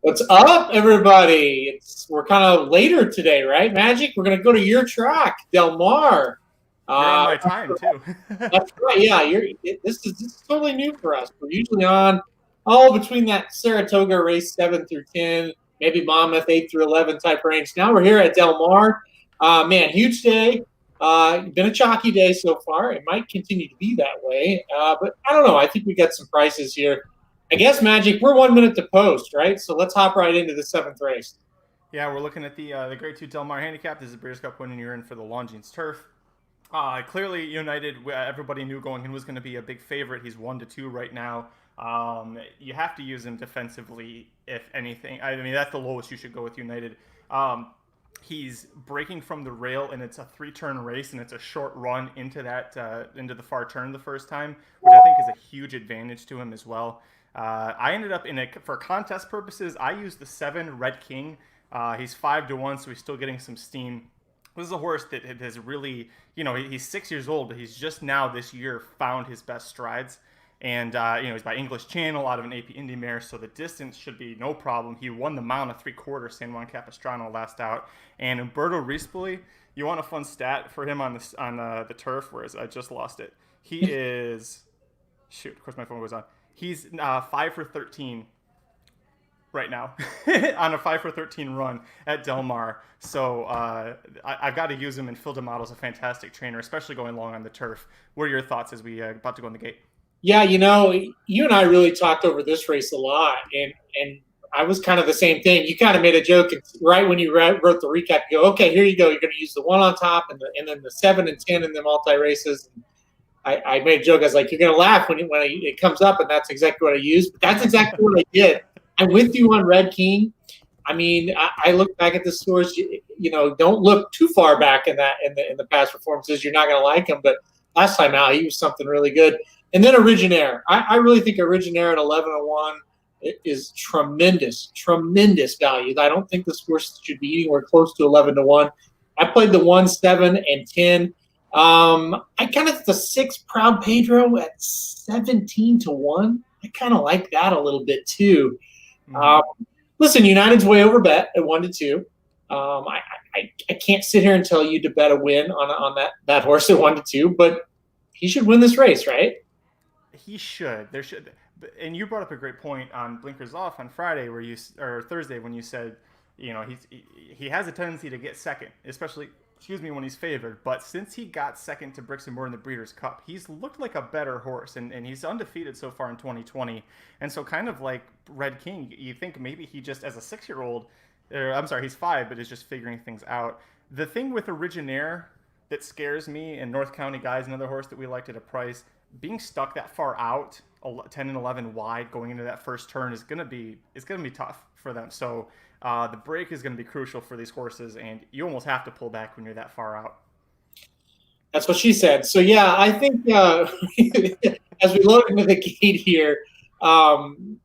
What's up, everybody? We're kind of later today, right, Magic? We're gonna go to your track, Del Mar. You're on Uh, my time too. that's right. Yeah, this is totally new for us. We're usually on between that Saratoga race 7 through 10, maybe Monmouth 8 through 11 type range. Now we're here at Del Mar. Man, huge day. Been a chalky day so far. It might continue to be that way, but I don't know. I think we got some prices here. I guess Magic. We're 1 minute to post, right? So let's hop right into the seventh race. Yeah, we're looking at the Grade Two Del Mar Handicap. This is a Breeders' Cup winning. You're in for the Longines Turf. Clearly, United. Everybody knew going in was going to be a big favorite. He's 1-2 right now. You have to use him defensively, if anything. I mean, that's the lowest you should go with United. He's breaking from the rail, and it's a three-turn race, and it's a short run into into the far turn the first time, which I think is a huge advantage to him as well. I ended up for contest purposes. I used the 7 Red King. He's 5-1, so he's still getting some steam. This is a horse that has really, he's 6 years old, but he's just now this year found his best strides. And, he's by English Channel out of an AP Indy mare, so the distance should be no problem. He won the mount of 3/4 San Juan Capistrano last out. And Umberto Rispoli, you want a fun stat for him on the turf, whereas I just lost it. He is, shoot, of course my phone goes on. He's 5 for 13 right now on a 5 for 13 run at Del Mar. So I've got to use him, and Phil D'Amato's a fantastic trainer, especially going long on the turf. What are your thoughts as we about to go in the gate? Yeah, you and I really talked over this race a lot, and I was kind of the same thing. You kind of made a joke right when you wrote the recap. You go, okay, here you go. You're going to use the one on top, and then the 7 and 10 in the multi races. I made a joke. I was like, you're going to laugh when it comes up, and that's exactly what I used. But that's exactly what I did. I'm with you on Red King. I mean, I look back at the scores. Don't look too far back in the past performances. You're not going to like him, but last time out, he was something really good. And then Originaire. I really think Originaire at 11-1 is tremendous value. I don't think this horse should be anywhere close to 11-1. I played the 1, 7, and 10. I kind of the 6 Proud Pedro at 17-1. I kind of like that a little bit too. Listen, United's way over bet at 1-2. I can't sit here and tell you to bet a win on that horse at 1-2, but he should win this race, right? He should. There should. And you brought up a great point on Blinkers Off on Friday, or Thursday, when you said, he has a tendency to get second, especially when he's favored. But since he got second to Brixton Moore in the Breeders' Cup, he's looked like a better horse, and he's undefeated so far in 2020. And so, kind of like Red King, you think maybe he just, as a 6-year-old, I'm sorry, he's 5, but is just figuring things out. The thing with Originaire that scares me, and North County Guys, another horse that we liked at a price, being stuck that far out, 10 and 11 wide going into that first turn is gonna be tough for them. So the break is gonna be crucial for these horses, and you almost have to pull back when you're that far out. That's what she said. So yeah, I think as we load into the gate here,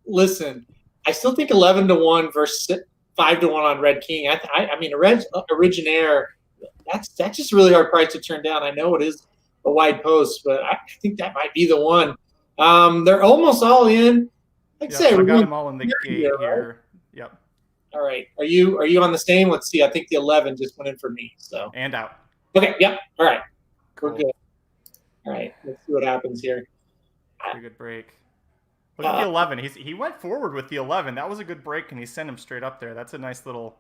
listen, I still think 11-1 versus 5-1 on Red King. I mean, Originaire, that's just a really hard price to turn down. I know it is a wide post, but I think that might be the one. They're almost all in. I got them all in the gate here. Yep. All right. Are you on the same? Let's see. I think the 11 just went in for me. So and out. Okay. Yep. All right. Cool. We're good. All right. Let's see what happens here. Pretty good break. Look at the 11. He went forward with the 11. That was a good break, and he sent him straight up there. That's a nice little.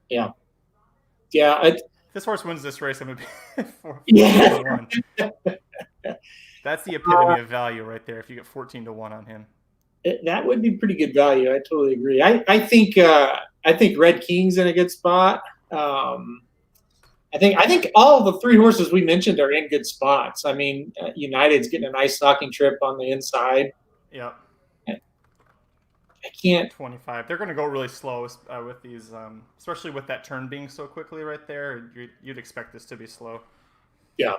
Yeah. Yeah. If this horse wins this race, I'm gonna be 4-1. That's the epitome of value right there. If you get 14-1 on him, that would be pretty good value. I totally agree. I think Red King's in a good spot. I think all of the 3 horses we mentioned are in good spots. I mean, United's getting a nice stocking trip on the inside. Yep. I can't. 25. They're going to go really slow with these, especially with that turn being so quickly right there. You'd expect this to be slow. Yeah.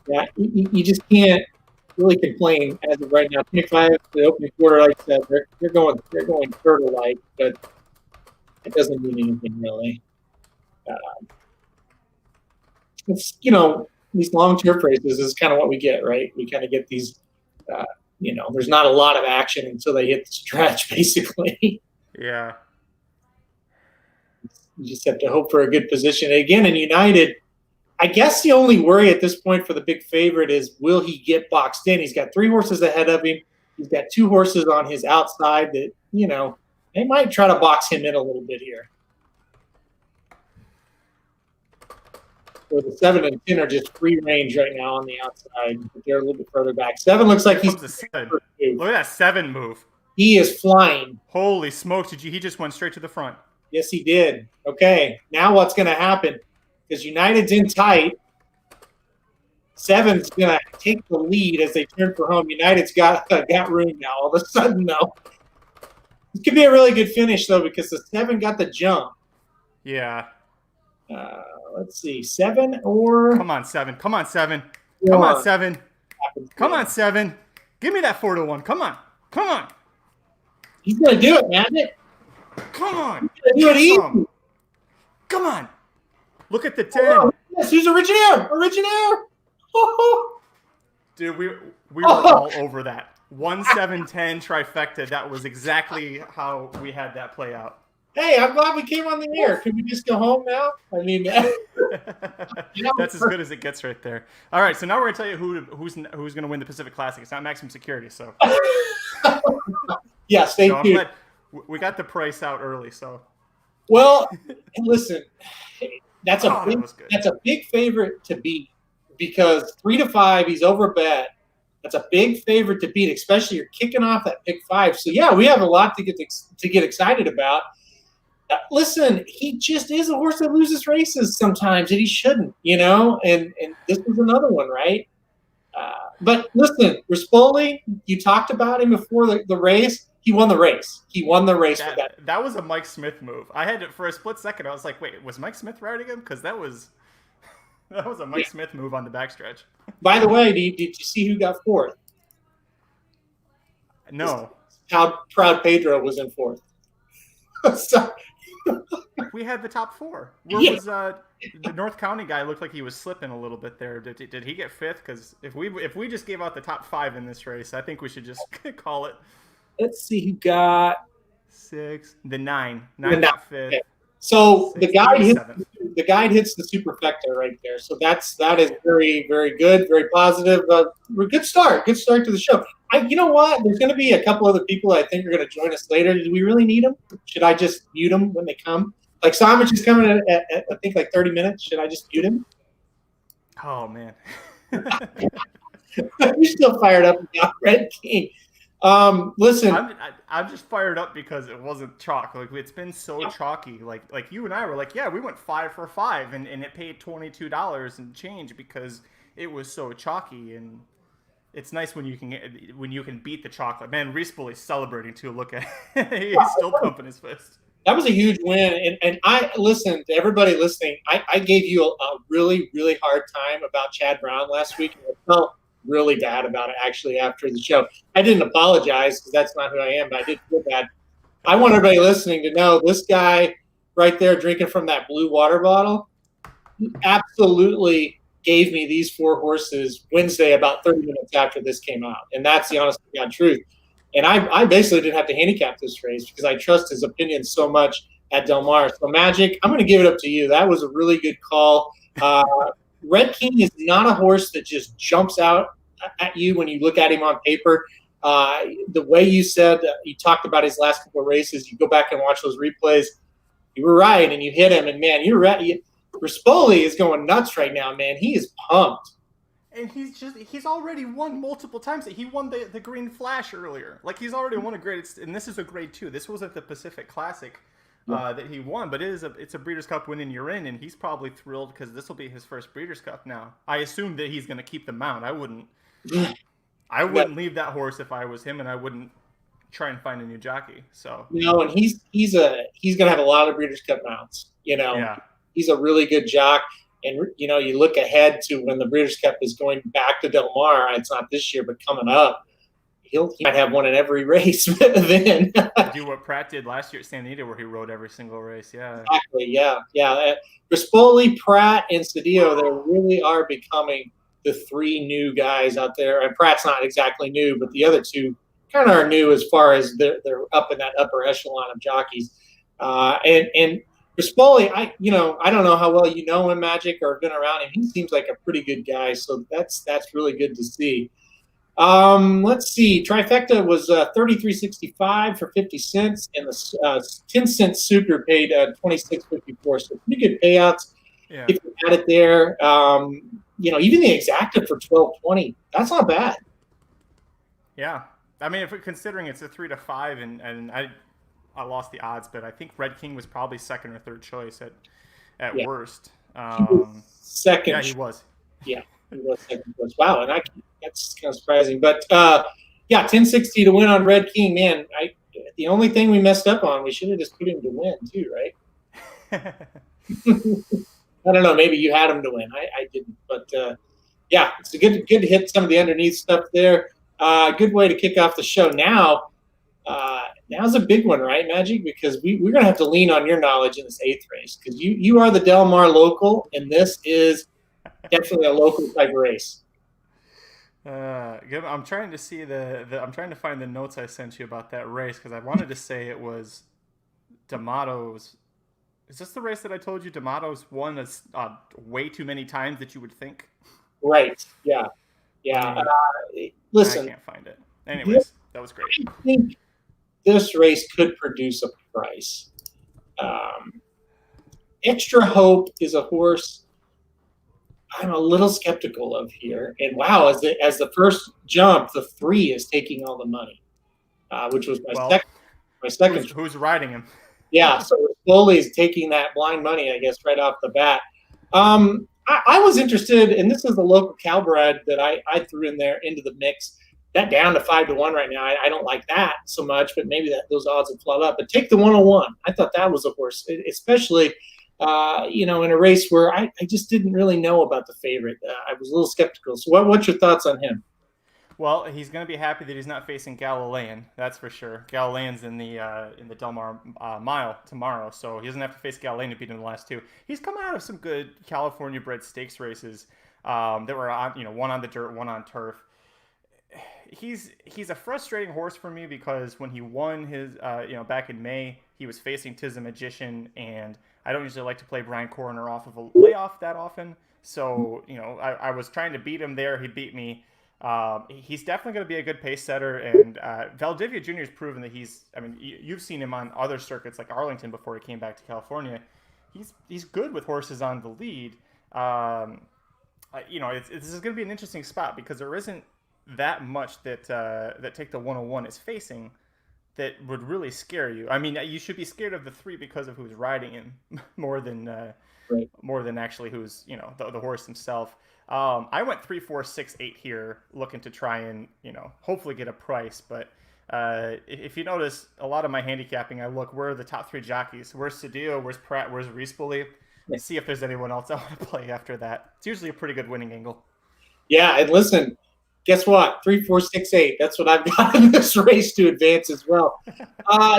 Yeah. You just can't really complain as of right now. 25, the opening quarter, like I said, they're going turtle-like, but it doesn't mean anything really. It's these long turf races is kind of what we get, right? We kind of get these. There's not a lot of action until they hit the stretch, basically. Yeah. You just have to hope for a good position. Again, in United, I guess the only worry at this point for the big favorite is, will he get boxed in? He's got 3 horses ahead of him. He's got 2 horses on his outside that, they might try to box him in a little bit here. So the 7 and 10 are just free range right now on the outside. But they're a little bit further back. 7 looks like he's. Look at that 7 move. He is flying. Holy smokes! He just went straight to the front. Yes, he did. Okay, now what's going to happen? Because United's in tight. 7's going to take the lead as they turn for home. United's got room now. All of a sudden, though. This could be a really good finish, though, because the 7 got the jump. Yeah. Let's see. 7 or... Come on, 7. Come on, 7. Come on, 7. Come on, 7. Give me that 4-1. Come on. Come on. He's going to do it, man. Come on. He's going to do it easy. Come on. Look at the 10. Oh, yes, he's Originaire. Originaire. Dude, we were all over that. 1-7-10 trifecta. That was exactly how we had that play out. Hey, I'm glad we came on the air. Can we just go home now? I mean, that's as good as it gets right there. All right, so now we're gonna tell you who's going to win the Pacific Classic. It's not Maximum Security, so. Yeah, stay tuned. We got the price out early, so. Well, listen, that's a big favorite to beat, because 3-5, he's over bet. That's a big favorite to beat, especially you're kicking off that pick 5. So yeah, we have a lot to get excited about. Listen, he just is a horse that loses races sometimes, and he shouldn't, And this was another one, right? But listen, Rispoli, you talked about him before the race. He won the race. He won the race with that. That was a Mike Smith move. I had to, for a split second, I was like, wait, was Mike Smith riding him? Because that was a Mike Smith move on the backstretch. By the way, did you see who got 4th? No. How Proud Pedro was in 4th. So, we had the top 4. Where was the North County guy? Looked like he was slipping a little bit there. Did he get 5th? Because if we just gave out the top 5 in this race, I think we should just call it. Let's see who got 6. The 9. 9 got 5th. Okay. So the guide hits the superfecta right there. So that is very, very good, very positive. Good start to the show. You know what? There's going to be a couple other people I think are going to join us later. Do we really need them? Should I just mute them when they come? Like Samich is coming at I think like 30 minutes. Should I just mute him? Oh man, you're still fired up about Red King. Listen, I'm just fired up because it wasn't chalk. Like it's been so chalky. Like you and I were like, yeah, we went 5 for 5, and it paid $22 and change because it was so chalky. And it's nice when you can beat the chocolate. Man, Rispoli's celebrating too. Look at he's still pumping his fist. That was a huge win, and I listen to everybody listening. I gave you a really, really hard time about Chad Brown last week, and I felt really bad about it actually after the show. I didn't apologize because that's not who I am, but I did feel bad. I want everybody listening to know this guy right there drinking from that blue water bottle, he absolutely gave me these 4 horses Wednesday about 30 minutes after this came out, and that's the honest to God truth. And I basically didn't have to handicap this race because I trust his opinion so much at Del Mar. So Magic, I'm going to give it up to you. That was a really good call. Red King is not a horse that just jumps out at you when you look at him on paper. The way you said you talked about his last couple of races, you go back and watch those replays. You were right, and you hit him. And man, you're right. Rispoli is going nuts right now, man. He is pumped. And he's already won multiple times. He won the Green Flash earlier. Like he's already won a grade, and this is a grade 2. This was at the Pacific Classic that he won, but it's a Breeders' Cup win and you're in, and he's probably thrilled because this will be his first Breeders' Cup now. I assume that he's going to keep the mount. I wouldn't leave that horse if I was him, and I wouldn't try and find a new jockey. So and he's going to have a lot of Breeders' Cup mounts. He's a really good jock. And, you look ahead to when the Breeders' Cup is going back to Del Mar. It's not this year, but coming up, he might have one in every race then. Do what Pratt did last year at Santa Anita, where he rode every single race. Yeah. Exactly, yeah. Rispoli, Pratt, and Cedillo, they really are becoming the 3 new guys out there. And Pratt's not exactly new, but the other 2 kind of are new as far as they're up in that upper echelon of jockeys. And Rispoli, I don't know how well you know him, Magic, or been around him. He seems like a pretty good guy, so that's really good to see. Let's see. Trifecta was 33.65 for 50 cents, and the 10-cent super paid 26.54. So pretty good payouts if you had it there. Even the exacta for 12.20. That's not bad. Yeah, I mean, if we're considering it's a 3 to 5, and I lost the odds, but I think Red King was probably second or third choice at worst. Second. Yeah, he was. Yeah. Wow, and that's kind of surprising. But 1060 to win on Red King, man. The only thing we messed up on, we should have just put him to win too, right? I don't know. Maybe you had him to win. I didn't, but it's a good to hit some of the underneath stuff there. Good way to kick off the show. Now's a big one, right, Magic? Because we're gonna have to lean on your knowledge in this 8th race, because you are the Del Mar local, and this is definitely a local type race. I'm trying to see I'm trying to find the notes I sent you about that race, because I wanted to say it was D'Amato's. Is this the race that I told you D'Amato's won way too many times that you would think? Right. Yeah. Listen, I can't find it. Anyways, that was great. I think this race could produce a price. Extra Hope is a horse I'm a little skeptical of here. And wow, as the first jump, the 3 is taking all the money, which was my second. Who's riding him? Yeah, so slowly is taking that blind money, I guess, right off the bat. I was interested, and this is the local Calbred that I threw in there into the mix. That down to 5 to 1 right now. I don't like that so much, but maybe those odds have flop up. But take the 101. I thought that was a horse, especially in a race where I just didn't really know about the favorite. I was a little skeptical. So what's your thoughts on him? Well, he's going to be happy that he's not facing Galilean. That's for sure. Galilean's in the Del Mar mile tomorrow, so he doesn't have to face Galilean to beat him in the last 2. He's come out of some good California bred stakes races that were on, one on the dirt, one on turf. He's a frustrating horse for me, because when he won his back in May, he was facing Tiz the Magician, and I don't usually like to play Brian Coroner off of a layoff that often. So I was trying to beat him there. He beat me. He's definitely going to be a good pace setter, and Valdivia Jr. has proven that you've seen him on other circuits like Arlington before he came back to California. He's good with horses on the lead. This is going to be an interesting spot, because there isn't that much that Take the 101 is facing that would really scare you. I mean, you should be scared of the 3 because of who's riding him more than actually who's the horse himself. I went 3, 4, 6, 8 here, looking to try and hopefully get a price. But if you notice, a lot of my handicapping, I look, where are the top 3 jockeys? Where's Cedillo? Where's Pratt? Where's Rispoli? Let's see if there's anyone else I want to play after that. It's usually a pretty good winning angle. Yeah, and listen, guess what? 3, 4, 6, 8. That's what I've got in this race to advance as well.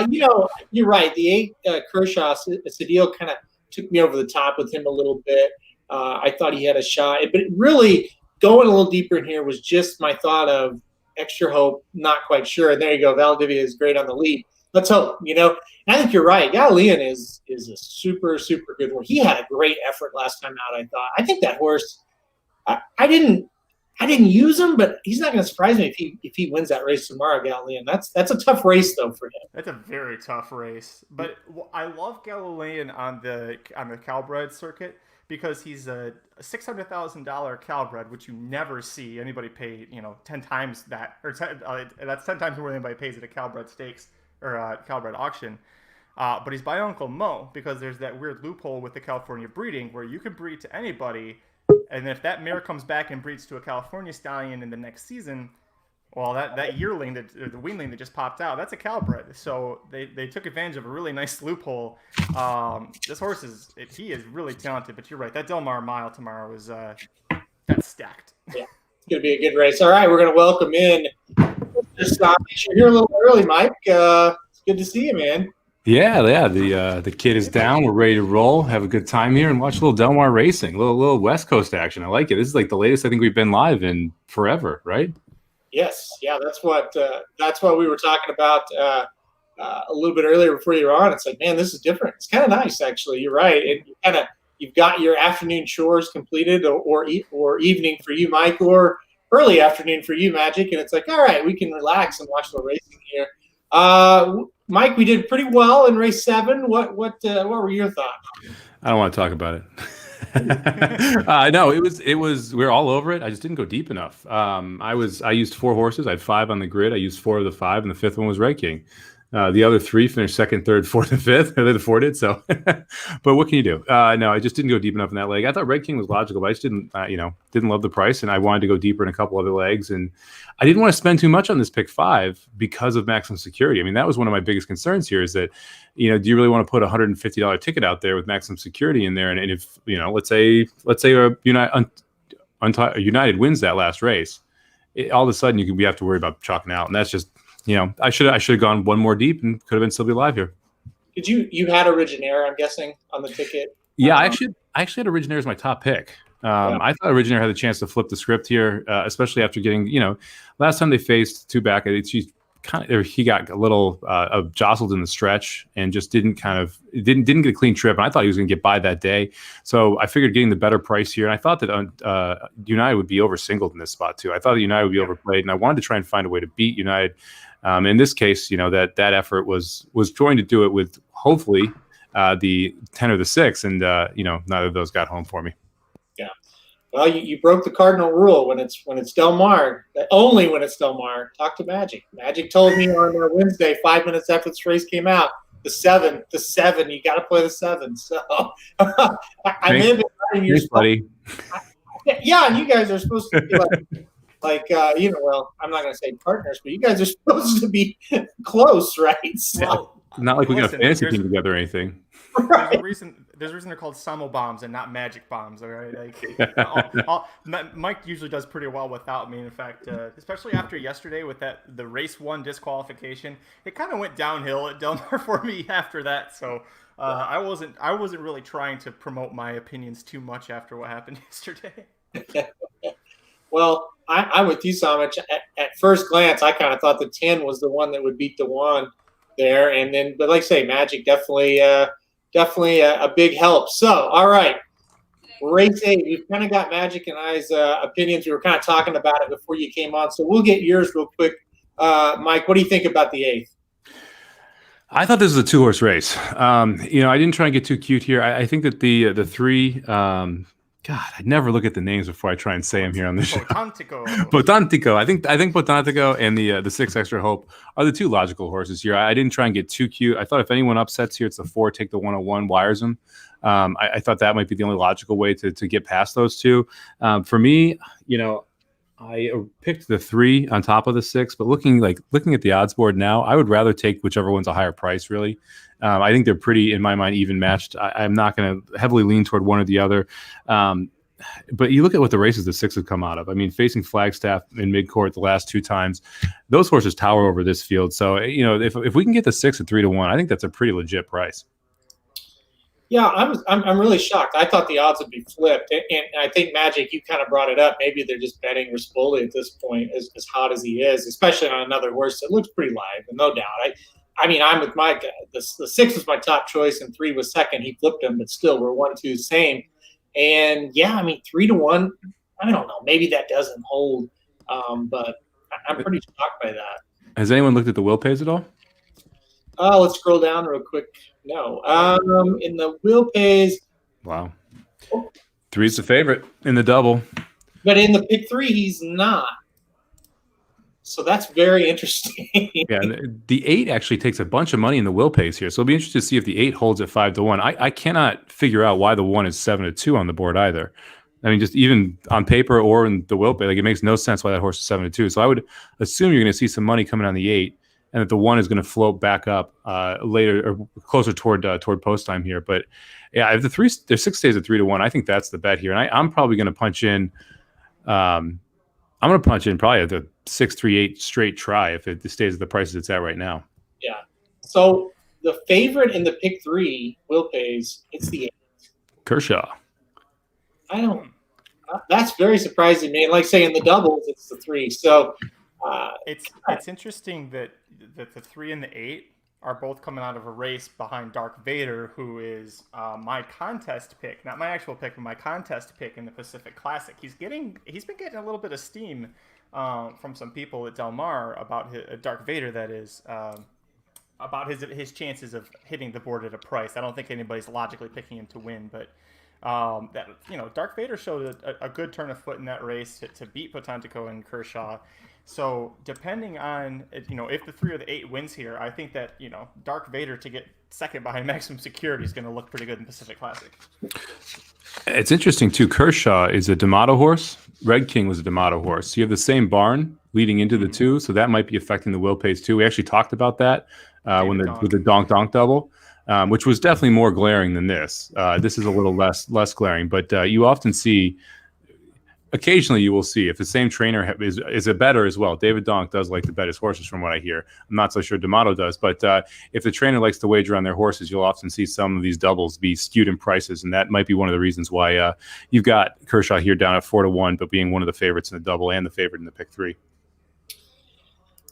You're right. The 8 Kershaw, Cedillo kind of took me over the top with him a little bit. I thought he had a shot, but really going a little deeper in here was just my thought of Extra Hope. Not quite sure. And there you go. Valdivia is great on the lead. Let's hope. And I think you're right. Galilean is a super, super good horse. He had a great effort last time out. I think that horse. I didn't use him, but he's not going to surprise me if he wins that race tomorrow, Galilean. That's a tough race though for him. That's a very tough race. But I love Galilean on the Calbred circuit, because he's a $600,000 Calbred, which you never see anybody pay 10 times that, or that's 10 times more than anybody pays at a Calbred stakes or a Calbred auction. But he's by Uncle Mo, because there's that weird loophole with the California breeding where you can breed to anybody. And if that mare comes back and breeds to a California stallion in the next season, well, that yearling, the weanling that just popped out, that's a Calbred. So they took advantage of a really nice loophole. This horse is really talented, but you're right. That Del Mar mile tomorrow is that's stacked. Yeah, it's going to be a good race. All right, we're going to welcome in. You're here a little early, Mike. It's good to see you, man. Yeah. The kid is down. We're ready to roll. Have a good time here and watch a little Del Mar racing, a little West Coast action. I like it. This is like the latest I think we've been live in forever, right? Yes, yeah, that's what we were talking about a little bit earlier before you were on. It's like, man, this is different. It's kind of nice, actually. You're right. And you've got your afternoon chores completed, or evening for you, Mike, or early afternoon for you, Magic. And it's like, all right, we can relax and watch the racing here. Mike, we did pretty well in race 7. What were your thoughts? I don't want to talk about it. No, it was we were all over it. I just didn't go deep enough. I used 4 horses. I had 5 on the grid. I used 4 of the 5, and the 5th one was Red King. The other 3 finished 2nd, 3rd, 4th, and 5th. Or the 4 did. So, but what can you do? No, I just didn't go deep enough in that leg. I thought Red King was logical, but I just didn't love the price, and I wanted to go deeper in a couple other legs, and I didn't want to spend too much on this pick 5 because of maximum security. I mean, that was one of my biggest concerns here. Is that, do you really want to put a $150 ticket out there with maximum security in there? And if let's say United wins that last race, all of a sudden we have to worry about chalking out, and that's just. I should have gone one more deep and could have been still be alive here. Did you had Originaire, I'm guessing, on the ticket? Yeah, I actually had Originaire as my top pick. I thought Originaire had the chance to flip the script here, especially after getting, last time they faced 2 back, he got a little jostled in the stretch and just didn't get a clean trip. And I thought he was going to get by that day. So I figured getting the better price here. And I thought that United would be over singled in this spot too. I thought that United would be overplayed, and I wanted to try and find a way to beat United. In this case, that effort was going to do it with hopefully the 10 or the 6, and neither of those got home for me. Yeah, well, you broke the cardinal rule when it's Del Mar. Only when it's Del Mar. Talk to Magic. Magic told me on Wednesday, 5 minutes after this race came out, the 7. You got to play the 7. So I may have been right in your buddy. Yeah, and you guys are supposed to be well, I'm not going to say partners, but you guys are supposed to be close, right? So, yeah. Not like we got a fantasy team together or anything. Right. There's a reason they're called Samo bombs and not magic bombs. All right, Mike usually does pretty well without me. In fact, especially after yesterday with the race 1 disqualification, it kind of went downhill at Del Mar for me after that. So I wasn't really trying to promote my opinions too much after what happened yesterday. Well, I'm with you, Samich. At first glance, I kind of thought the 10 was the one that would beat the 1 there, and then, but like I say, Magic definitely a big help. So, all right, race 8. We've kind of got Magic and I's opinions. We were kind of talking about it before you came on, so we'll get yours real quick. Mike, what do you think about the 8th? I thought this was a 2-horse race. I didn't try and get too cute here. I think that the 3. God, I never look at the names before I try and say them here on the show. Botantico. I think Botantico and the 6 Extra Hope are the 2 logical horses here. I didn't try and get too cute. I thought if anyone upsets here, it's the 4. Take the 101, wires them. I thought that might be the only logical way to get past those 2. For me, I picked the 3 on top of the 6, but looking at the odds board now, I would rather take whichever one's a higher price. Really, I think they're pretty, in my mind, even matched. I'm not going to heavily lean toward one or the other. But you look at what the races the 6 have come out of. I mean, facing Flagstaff in midcourt the last 2 times, those horses tower over this field. So if we can get the 6 at 3-1, I think that's a pretty legit price. Yeah, I'm really shocked. I thought the odds would be flipped, and I think Magic, you kind of brought it up. Maybe they're just betting Rispoli at this point, as hot as he is, especially on another horse that looks pretty live, and no doubt. I mean, I'm with Mike. The 6 was my top choice, and 3 was second. He flipped him, but still, we're 1-2 same. And yeah, I mean, 3-1. I don't know. Maybe that doesn't hold, but I'm pretty shocked by that. Has anyone looked at the will pays at all? Let's scroll down real quick. No. In the will pays. Wow. 3's the favorite in the double. But in the pick 3, he's not. So that's very interesting. Yeah, the 8 actually takes a bunch of money in the will pays here. So it'll be interesting to see if the 8 holds at 5-1. I cannot figure out why the 1 is 7-2 on the board either. I mean, just even on paper or in the will pay, it makes no sense why that horse is 7-2. So I would assume you're going to see some money coming on the 8. And that the 1 is going to float back up later or closer toward post time here. But yeah, if the 6 stays at 3-1, I think that's the bet here. And I'm probably going to punch in. I'm going to punch in probably the 6-3-8 straight try if it stays at the prices it's at right now. Yeah. So the favorite in the pick 3 will pays. It's the 8. Kershaw. I don't. That's very surprising to me. And like say in the doubles, it's the 3. So it's interesting that the 3 and the 8 are both coming out of a race behind Dark Vader, who is my contest pick, not my actual pick, but my contest pick in the Pacific Classic. He's been getting a little bit of steam from some people at Del Mar about Dark Vader, that is, about his chances of hitting the board at a price. I don't think anybody's logically picking him to win, but Dark Vader showed a good turn of foot in that race to beat Potantico and Kershaw. So depending on, if the 3 or the 8 wins here, I think that, Dark Vader to get second behind Maximum Security is going to look pretty good in Pacific Classic. It's interesting too. Kershaw is a D'Amato horse. Red King was a D'Amato horse. So you have the same barn leading into the 2, so that might be affecting the Will Pays too. We actually talked about that with the Donk Donk double, which was definitely more glaring than this. This is a little less glaring, but you often see. Occasionally, you will see if the same trainer is a better as well. David Donk does like to bet his horses, from what I hear. I'm not so sure D'Amato does, but if the trainer likes to wager on their horses, you'll often see some of these doubles be skewed in prices, and that might be one of the reasons why you've got Kershaw here down at 4-1, but being one of the favorites in the double and the favorite in the pick 3.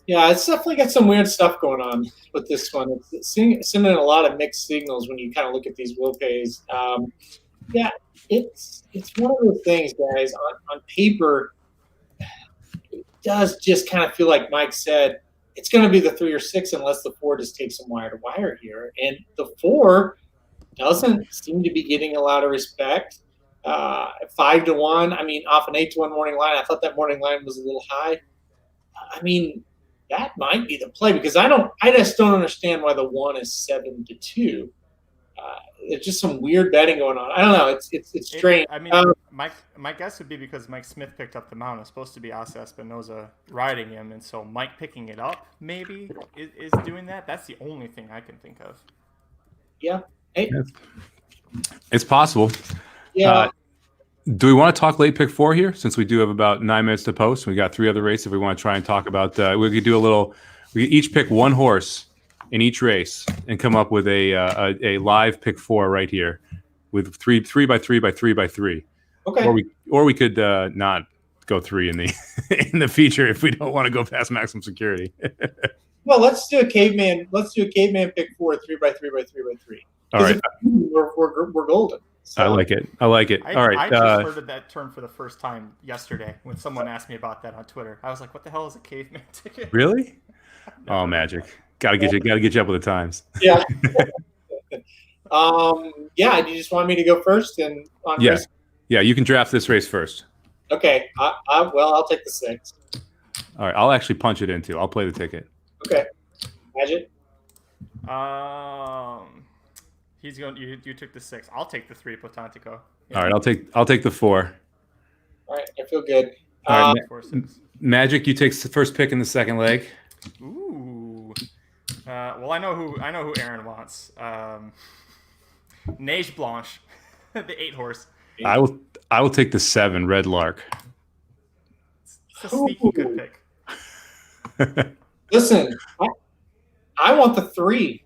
Yeah, it's definitely got some weird stuff going on with this one. It's sending a lot of mixed signals when you kind of look at these Will Pays. Yeah, it's one of those things, guys. On paper, it does just kind of feel like Mike said, it's going to be the 3 or 6 unless the 4 just takes some wire to wire here. And the 4 doesn't seem to be getting a lot of respect. 5-1, I mean, off an 8-1 morning line. I thought that morning line was a little high. I mean, that might be the play because I just don't understand why the 1 is 7-2. It's just some weird betting going on. I don't know. It's strange. My guess would be because Mike Smith picked up the mount. It's supposed to be Asa Espinoza riding him, and so Mike picking it up maybe is doing that. That's the only thing I can think of. Yeah. Hey. It's possible. Yeah. Do we want to talk late pick 4 here, since we do have about 9 minutes to post? We got 3 other races. If we want to try and talk about, we could do a little. We could each pick one horse in each race and come up with a live pick 4 right here with 3 by 3 by 3 by 3. Okay. Or we could not go 3 in the in the feature if we don't want to go past maximum security. Well, let's do a caveman. Let's do a caveman pick 4, 3 by 3 by 3 by 3. All right. We're golden. So. I like it. All right. I just heard of that term for the first time yesterday when someone asked me about that on Twitter. I was like, "What the hell is a caveman ticket?" Really? Oh, magic! Got to get you up with the times. Yeah. Yeah. Do you just want me to go first and on Yeah. race? Yeah. You can draft this race first. Okay. I'll take the 6. All right. I'll actually punch it in too. I'll play the ticket. Okay. Magic. He's going. You took the 6. I'll take the 3, Potantico. Yeah. All right. I'll take the 4. All right. I feel good. All right. 4, 6. Magic. You take the first pick in the second leg. Ooh. Well, I know who Aaron wants. Neige Blanche, the 8 horse. I will take the 7, Red Lark. It's a sneaky good pick. Listen, I want the 3.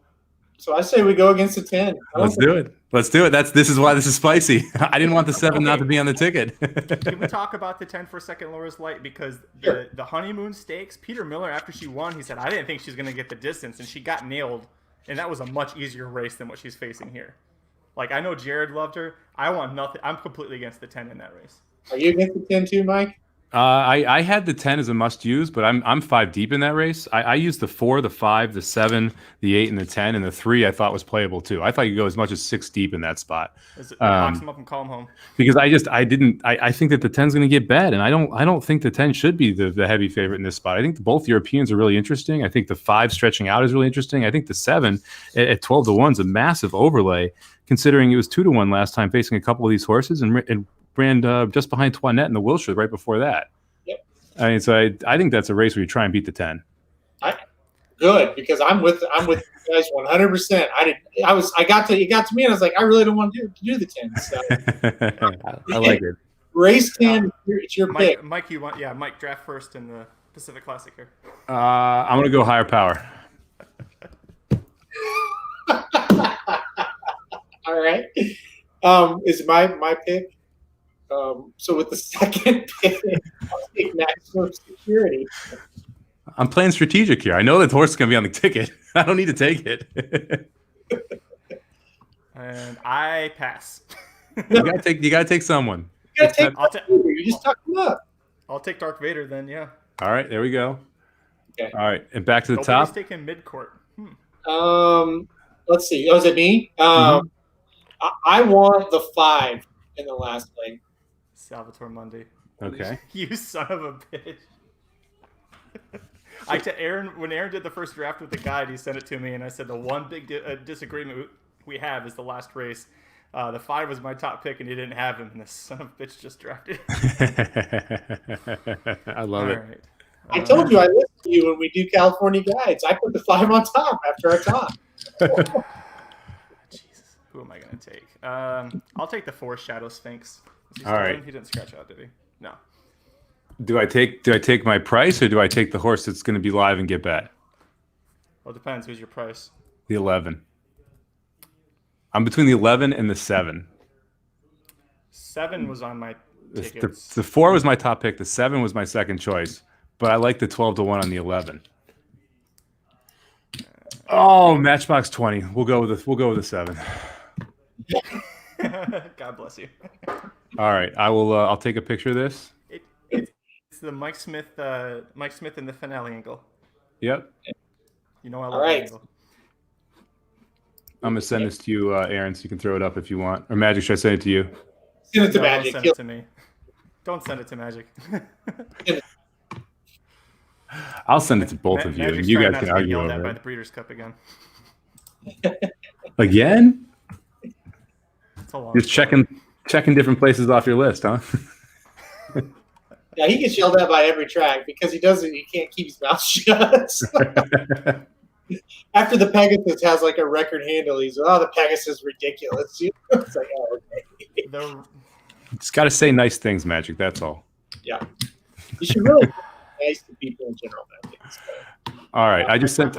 So I say we go against the 10. Let's do it. This is why this is spicy. I didn't want the 7 not to be on the ticket. Can we talk about the 10 for second Laura's Light? Because the honeymoon stakes, Peter Miller, after she won, he said, I didn't think she was going to get the distance, and she got nailed. And that was a much easier race than what she's facing here. Like, I know Jared loved her. I want nothing. I'm completely against the 10 in that race. Are you against the 10 too, Mike? I had the 10 as a must use, but I'm 5 deep in that race. I used the 4, the 5, the 7, the 8, and the 10, and the 3 I thought was playable too. I thought you could go as much as 6 deep in that spot. Box him up and call him home. Because I think that the 10's going to get bad, and I don't think the 10 should be the heavy favorite in this spot. I think both Europeans are really interesting. I think the 5 stretching out is really interesting. I think the 7 at 12-1 is a massive overlay, considering it was 2-1 last time facing a couple of these horses and ran just behind Toinette in the Wilshire right before that. Yep. I mean, so I think that's a race where you try and beat the 10. Good, because I'm with you guys 100%. It got to me and I was like, I really don't want to do the 10. So I like it. Race 10, it's your pick. Mike, Mike, draft first in the Pacific Classic here. I'm gonna go higher power. All right. Is my pick? So with the second pick, I'll take maximum security. I'm playing strategic here. I know that horse is going to be on the ticket. I don't need to take it. And I pass. You gotta take someone. You just talk him up. I'll take Darth Vader then. Yeah. All right, there we go. Okay. All right, and back to the Nobody's top. taking mid court. Let's see. Oh, is it me? I want the 5 in the last leg. Salvatore Mundi. Okay. You son of a bitch. When Aaron did the first draft with the guide, he sent it to me, and I said the one big disagreement we have is the last race. The 5 was my top pick, and he didn't have him, and this son of a bitch just drafted. I love it. Right. I told you I listened to you when we do California guides. I put the 5 on top after I talk. Jesus, who am I going to take? I'll take the 4 Shadow Sphinx. All right. He didn't scratch out, did he? No. Do I take my price, or do I take the horse that's going to be live and get bet? Well, it depends. Who's your price? The 11. I'm between the 11 and the 7. 7 was on my tickets. The 4 was my top pick. The 7 was my second choice, but I like the 12-1 on the 11. Oh, Matchbox 20. We'll go with the 7. God bless you. All right, I will. I'll take a picture of this. It's the Mike Smith in the finale angle. Yep. You know I love All right. that angle. I'm gonna send this to you, Aaron, so you can throw it up if you want. Or Magic, should I send it to you? Send it to No, Magic. don't send it to me. Don't send it to Magic. I'll send it to both of you, and you guys can argue over over by it. the Breeders' Cup again. Again? It's a long Just story. checking different places off your list, huh? Yeah, he gets yelled at by every track because he can't keep his mouth shut. After the Pegasus has like a record handle, he's the Pegasus is ridiculous. It's like, oh, okay. Just got to say nice things, Magic. That's all. Yeah, you should really be nice to people in general. All right, I just sent.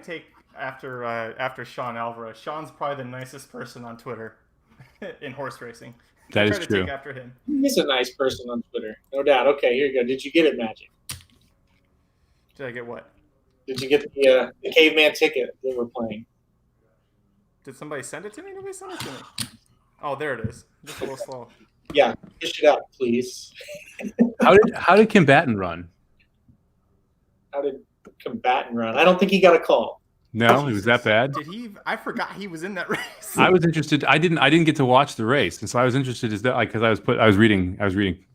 Take after Sean Alvarez. Sean's probably the nicest person on Twitter in horse racing. That is Try to true. take after him. He's a nice person on Twitter, no doubt. Okay, here you go. Did you get it, Magic? Did I get what? Did you get the caveman ticket that we're playing? Did somebody send it to me? Nobody sent it to me. Oh, there it is. Just a little slow. Yeah, push it up, please. How did Combatant run? How did Combatant run? I don't think he got a call. No, it was that bad. Did he? I forgot he was in that race. I was interested. I didn't get to watch the race, and so I was interested because I was reading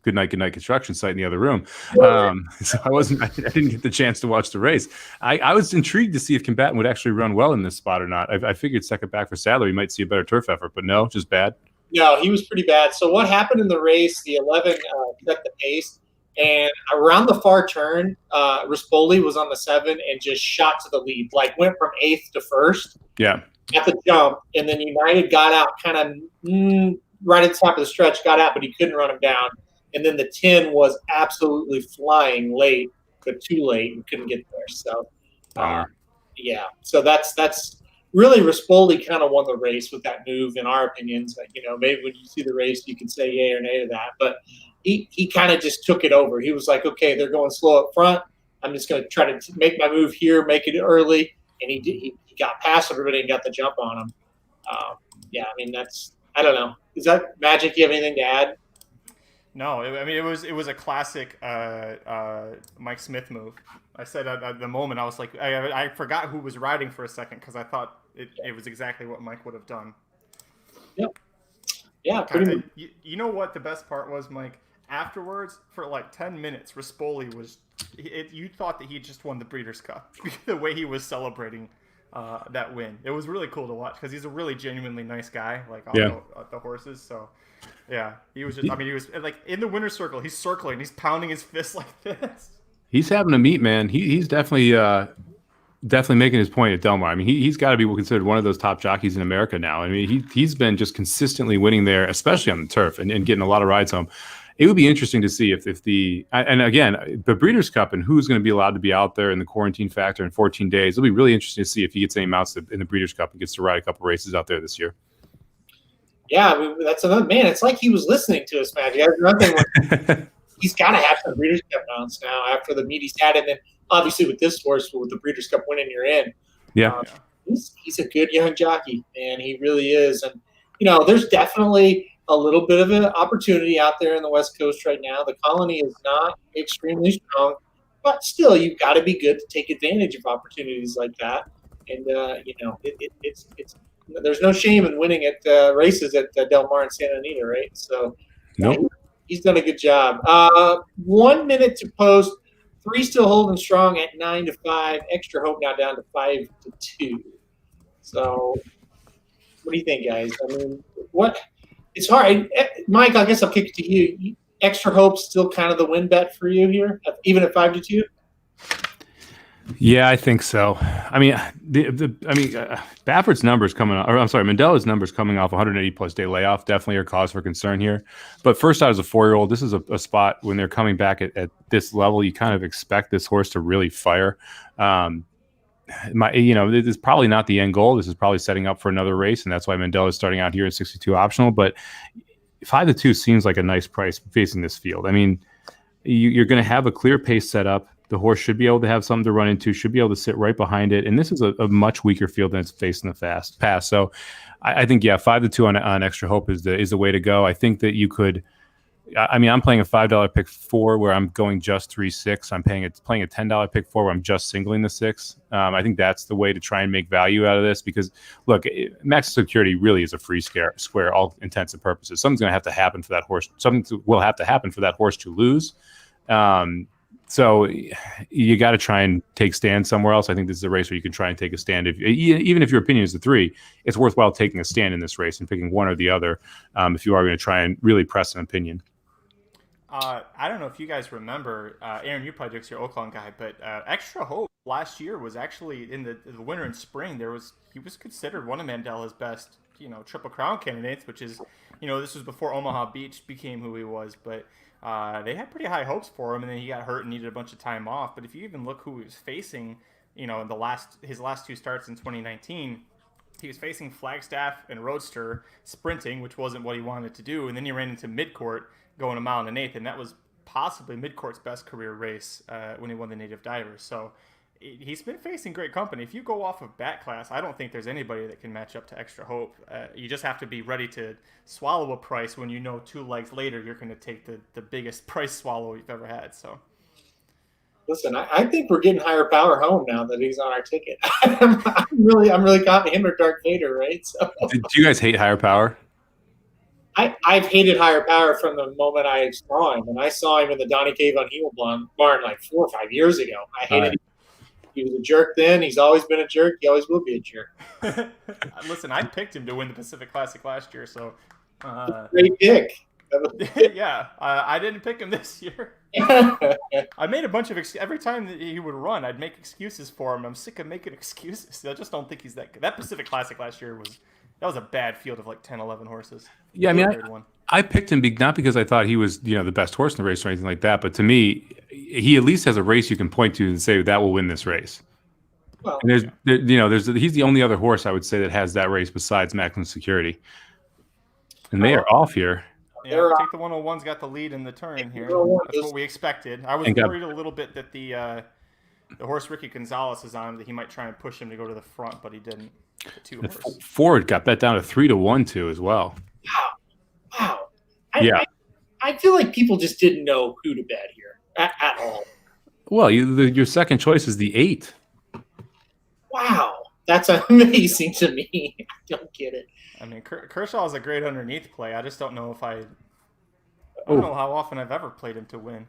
Good Night Construction Site in the other room. So I didn't get the chance to watch the race. I was intrigued to see if Combatant would actually run well in this spot or not. I figured second back for Sadler, he might see a better turf effort, but no, just bad. No, he was pretty bad. So what happened in the race? The 11 set the pace, and around the far turn, Rispoli was on the 7 and just shot to the lead. Like went from 8th to 1st. Yeah. At the jump, and then United got out kind of right at the top of the stretch, got out, but he couldn't run him down. And then the 10 was absolutely flying late, but too late and couldn't get there. So, yeah. So that's really Rispoli kind of won the race with that move, in our opinions. Like, maybe when you see the race, you can say yay or nay to that. But he kind of just took it over. He was like, okay, they're going slow up front. I'm just going to try to make my move here, make it early. And he got past everybody and got the jump on him. Yeah, I mean, I don't know. Is that Magic? You have anything to add? No, I mean, it was a classic Mike Smith move. I said at the moment, I was like, I forgot who was riding for a second because I thought it was exactly what Mike would have done. Yep. Yeah, pretty much. You know what the best part was, Mike? Afterwards, for like 10 minutes, Rispoli was you thought that he just won the Breeders' Cup. The way he was celebrating that win. It was really cool to watch because he's a really genuinely nice guy, like on the horses. So, yeah, he was just, I mean, he was like in the winner's circle. He's circling. He's pounding his fist like this. He's having a meet, man. He's definitely making his point at Del Mar. I mean, he's got to be considered one of those top jockeys in America now. I mean, he's been just consistently winning there, especially on the turf and getting a lot of rides home. It would be interesting to see if the Breeders' Cup and who's going to be allowed to be out there in the quarantine factor in 14 days. It'll be really interesting to see if he gets any mounts in the Breeders' Cup and gets to ride a couple races out there this year. Yeah, I mean, that's another man. It's like he was listening to us, Magic. He's got to have some Breeders' Cup mounts now after the meet he's had, and then obviously with this horse, with the Breeders' Cup winning, you're in. Yeah. He's a good young jockey, man. He really is. And, there's definitely a little bit of an opportunity out there in the West Coast right now. The Colony is not extremely strong, but still, you've got to be good to take advantage of opportunities like that. And, it's there's no shame in winning at races at Del Mar and Santa Anita, right? So, nope. He's done a good job. 1 minute to post. 3 still holding strong at 9-5. Extra Hope now down to 5-2. So, what do you think, guys? I mean, it's hard. Mike, I guess I'll kick it to you. Extra Hope still kind of the win bet for you here, even at 5-2. Yeah, I think so. I mean, Baffert's numbers coming off, or I'm sorry, Mandella's numbers coming off 180 plus day layoff definitely are cause for concern here. But first out as a 4-year-old, this is a spot when they're coming back at this level, you kind of expect this horse to really fire. This is probably not the end goal. This is probably setting up for another race, and that's why Mandella is starting out here at 62 optional. But 5-2 seems like a nice price facing this field. I mean, you're going to have a clear pace set up. The horse should be able to have something to run into, should be able to sit right behind it. And this is a much weaker field than it's facing the pass. So I think, 5-2 on Extra Hope is the way to go. I think that you could, I'm playing a $5 pick 4 where I'm going just 3-6. I'm playing a $10 pick 4 where I'm just singling the 6. I think that's the way to try and make value out of this because, look, Max Security really is a free square, all intents and purposes. Something's going to have to happen for that horse. Something will have to happen for that horse to lose. So you got to try and take stand somewhere else. I think this is a race where you can try and take a stand. Even if your opinion is the 3, it's worthwhile taking a stand in this race and picking one or the other if you are going to try and really press an opinion. I don't know if you guys remember, Aaron, you probably just your Oaklawn guy, but Extra Hope last year was actually in the winter and spring. He was considered one of Mandella's best, Triple Crown candidates, which is, this was before Omaha Beach became who he was, but. They had pretty high hopes for him, and then he got hurt and needed a bunch of time off. But if you even look who he was facing, in his last 2 starts in 2019, he was facing Flagstaff and Roadster sprinting, which wasn't what he wanted to do, and then he ran into Midcourt going 1 1/8, and that was possibly Midcourt's best career race when he won the Native Divers. So he's been facing great company. If you go off of bat class, I don't think there's anybody that can match up to Extra Hope. You just have to be ready to swallow a price when 2 legs later you're going to take the biggest price swallow you've ever had. So, listen, I think we're getting Higher Power home now that he's on our ticket. I'm really confident him or Dark Vader, right? So, do you guys hate Higher Power? I've hated Higher Power from the moment I saw him, and I saw him in the Donnie Cave on Hemelblum barn like 4 or 5 years ago. I hated him. He was a jerk then. He's always been a jerk. He always will be a jerk. Listen, I picked him to win the Pacific Classic last year, so great pick. Yeah, I didn't pick him this year. I made a bunch of every time that he would run, I'd make excuses for him. I'm sick of making excuses. I just don't think he's that good. That Pacific Classic last year was a bad field of like 10, 11 horses. Yeah, I picked him not because I thought he was the best horse in the race or anything like that, but to me, he at least has a race you can point to and say that will win this race. Well, and he's the only other horse I would say that has that race besides Maximum Security, and they are off here. Yeah, Take the 101's got the lead in the turn here. That's what we expected. I was worried a little bit that the horse Ricky Gonzalez is on, that he might try and push him to go to the front, but he didn't. Ford got bet down to 3-1 too as well. Wow. I feel like people just didn't know who to bet here at all. Well, your second choice is the 8. Wow, that's amazing to me. I don't get it. I mean, Kershaw is a great underneath play. I just don't know if I don't know how often I've ever played him to win.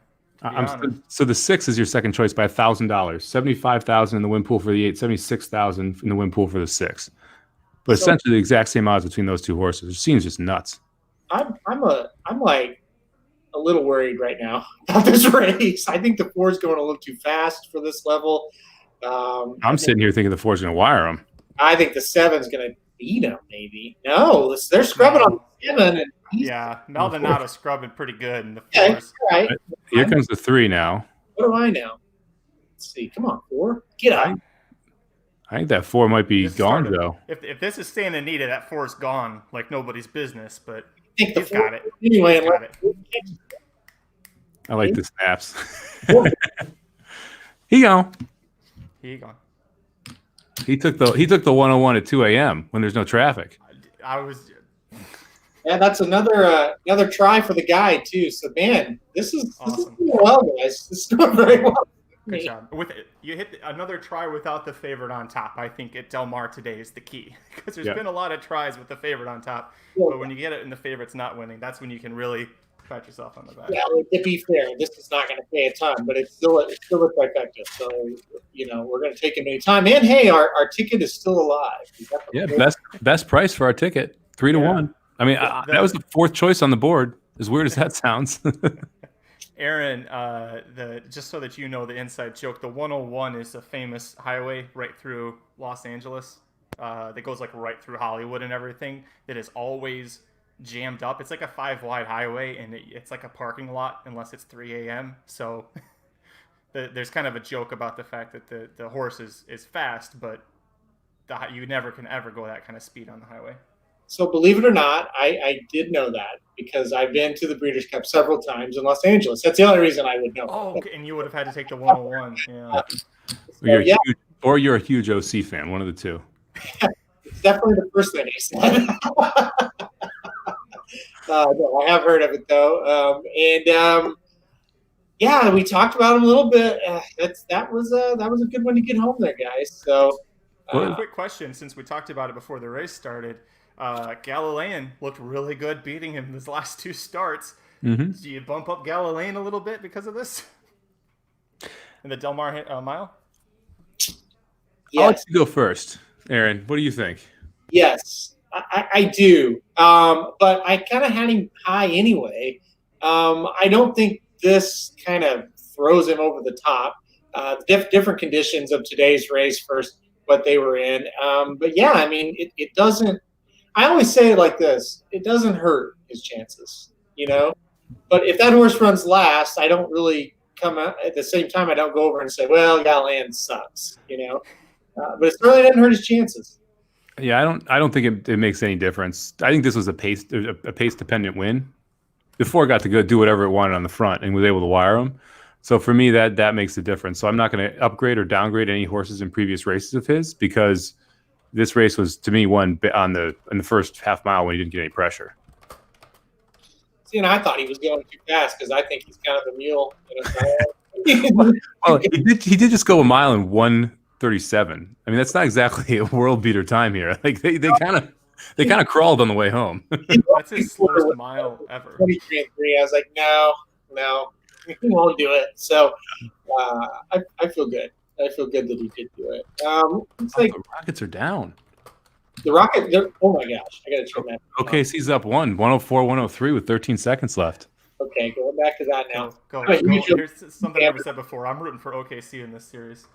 So the 6 is your second choice by $1,000. $75,000 in the win pool for the 8, $76,000 in the win pool for the 6. But essentially the exact same odds between those 2 horses. It seems just nuts. I'm like a little worried right now about this race. I think the 4 is going a little too fast for this level. I'm sitting here thinking the 4 is going to wire him. I think the 7 is going to beat him. Maybe they're scrubbing on the 7. And Maldonado's scrubbing pretty good in the 4s. Right. Here comes the 3 now. What do I know? Let's see. Come on, 4. Get up. I think that 4 might be gone, though. If this is Santa Anita, that 4 is gone like nobody's business, but he's got it. Anyway, got it. I like the snaps. He gone. He gone. He took the 101 at 2 a.m. when there's no traffic. I was. Yeah, that's another try for the guy too. So man, this is Awesome. doing well, guys. This is doing very well. Good job. With it, you hit another try without the favorite on top. I think at Del Mar today is the key because there's been a lot of tries with the favorite on top, but when you get it and the favorite's not winning, that's when you can really pat yourself on the back. Yeah, to be fair, this is not going to pay a ton, but it's still a trifecta. So we're going to take him anytime. And hey, our ticket is still alive. Yeah, best price for our ticket, 3-1. I mean, that was the fourth choice on the board. As weird as that sounds. Aaron, just so that you know the inside joke, the 101 is a famous highway right through Los Angeles that goes like right through Hollywood and everything. That is always jammed up. It's like a 5-wide highway, and it's like a parking lot unless it's 3 a.m. So there's kind of a joke about the fact that the horse is fast, but you never can ever go that kind of speed on the highway. So believe it or not, I did know that because I've been to the Breeders' Cup several times in Los Angeles. That's the only reason I would know. Oh, okay. And you would have had to take the 101. Yeah. You're a huge OC fan, one of the two. It's definitely the first thing he said. No, I have heard of it though, yeah, we talked about him a little bit. That was a good one to get home there, guys. So, quick question: since we talked about it before the race started, Galilean looked really good beating him his last two starts. Mm-hmm. Do you bump up Galilean a little bit because of this? In the Del Mar mile? yes. I'll let you go first, Aaron. What do you think? Yes, I do. But I kind of had him high anyway. I don't think this kind of throws him over the top. Different conditions of today's race versus what they were in. But yeah, I mean, it doesn't. I always say it like this: it doesn't hurt his chances, But if that horse runs last, I don't really come out at the same time. I don't go over and say, "Well, Galilean sucks," But it certainly didn't hurt his chances. Yeah, I don't think it makes any difference. I think this was a pace dependent win. Before it got to go do whatever it wanted on the front and was able to wire them. So for me, that makes the difference. So I'm not going to upgrade or downgrade any horses in previous races of his because this race was to me won in the first half mile when he didn't get any pressure. See, and I thought he was going too fast because I think he's kind of a mule. Well, he did just go a mile in 1:37. I mean, that's not exactly a world beater time here. Like they kind of crawled on the way home. That's his slowest mile ever. 23 and 3. I was like, no, he won't do it. So I feel good. I feel good that he did do it. It's like the Rockets are down. The Rockets. Oh my gosh, I got to turn that. OKC's up 104-103 with 13 seconds left. Okay, going back to that now. Go. Here's something I never said before. I'm rooting for OKC in this series.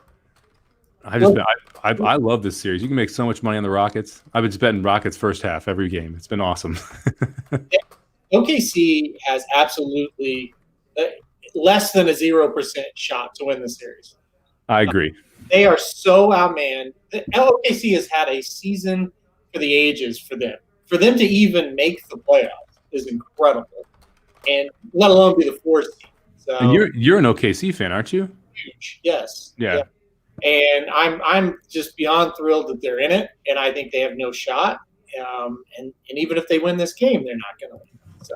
I love this series. You can make so much money on the Rockets. I've been betting Rockets first half every game. It's been awesome. OKC has absolutely less than a 0% shot to win the series. I agree. They are so outmanned. OKC has had a season for the ages for them. For them to even make the playoffs is incredible, and let alone be the 4th seed. So and you're an OKC fan, aren't you? Huge, yes. Yeah. And I'm just beyond thrilled that they're in it, and I think they have no shot. And even if they win this game, they're not going to win. So.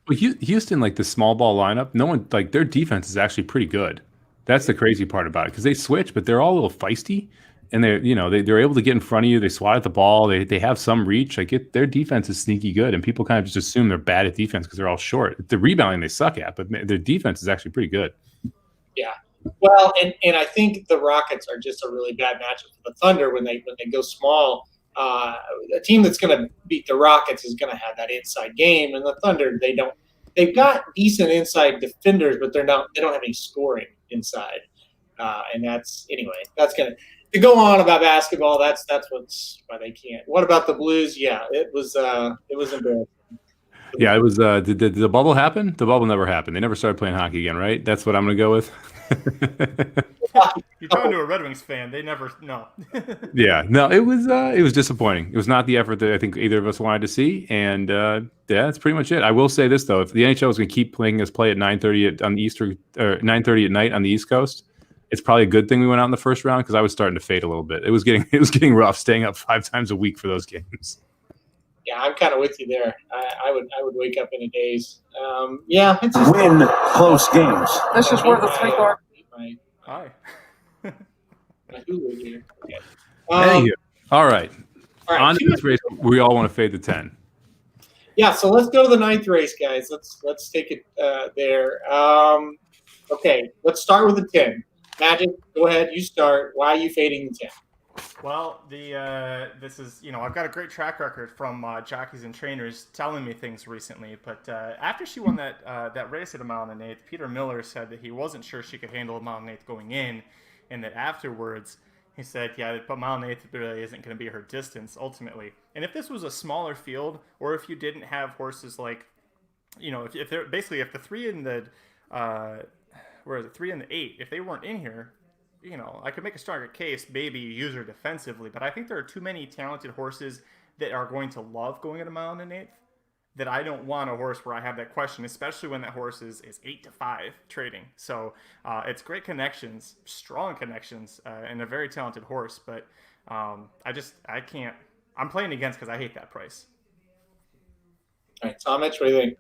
Well, Houston, like the small ball lineup, no one like their defense is actually pretty good. That's the crazy part about it because they switch, but they're all a little feisty, and they're able to get in front of you. They swat at the ball. They have some reach. Like their defense is sneaky good, and people kind of just assume they're bad at defense because they're all short. The rebounding they suck at, but their defense is actually pretty good. Yeah. Well, and I think the Rockets are just a really bad matchup for the Thunder when they go small. A team that's going to beat the Rockets is going to have that inside game, and the Thunder they've got decent inside defenders, but they don't have any scoring inside. And that's going to go on about basketball. That's why they can't. What about the Blues? Yeah, it was embarrassing. Yeah, it was. Did the bubble happen? The bubble never happened. They never started playing hockey again, right? That's what I'm going to go with. You're talking to a Red Wings fan. They never no. Yeah, no, it was disappointing. It was not the effort that I think either of us wanted to see, and yeah, that's pretty much it. I will say this though: if the NHL is going to keep playing us play at 9:30 on the Eastern or 9:30 at night on the East Coast, it's probably a good thing we went out in the first round because I was starting to fade a little bit. It was getting rough staying up 5 times a week for those games. Yeah, I'm kind of with you there. I would wake up in a daze. Yeah, it's just, Win close games. This is where the three guard. Hi. My Hulu here. Okay. Thank you. All right. All On to this race, we all want to fade the 10. Yeah, so let's go to the 9th race, guys. Let's take it there. Okay, let's start with the 10. Magic, go ahead. You start. Why are you fading the 10? Well, this is, I've got a great track record from jockeys and trainers telling me things recently. But after she won that race at a mile and an eighth, Peter Miller said that he wasn't sure she could handle a mile and an eighth going in, and that afterwards he said, yeah, but mile and an eighth really isn't going to be her distance ultimately. And if this was a smaller field, or if you didn't have horses like, if they're basically if the 3 and the 3 and the 8, if they weren't in here, I could make a stronger case, maybe use her defensively, but I think there are too many talented horses that are going to love going at a mile and an eighth that I don't want a horse where I have that question, especially when that horse is 8-5 trading. So it's great connections, strong connections, and a very talented horse, but I can't. I'm playing against because I hate that price. All right, Tom, what do you think?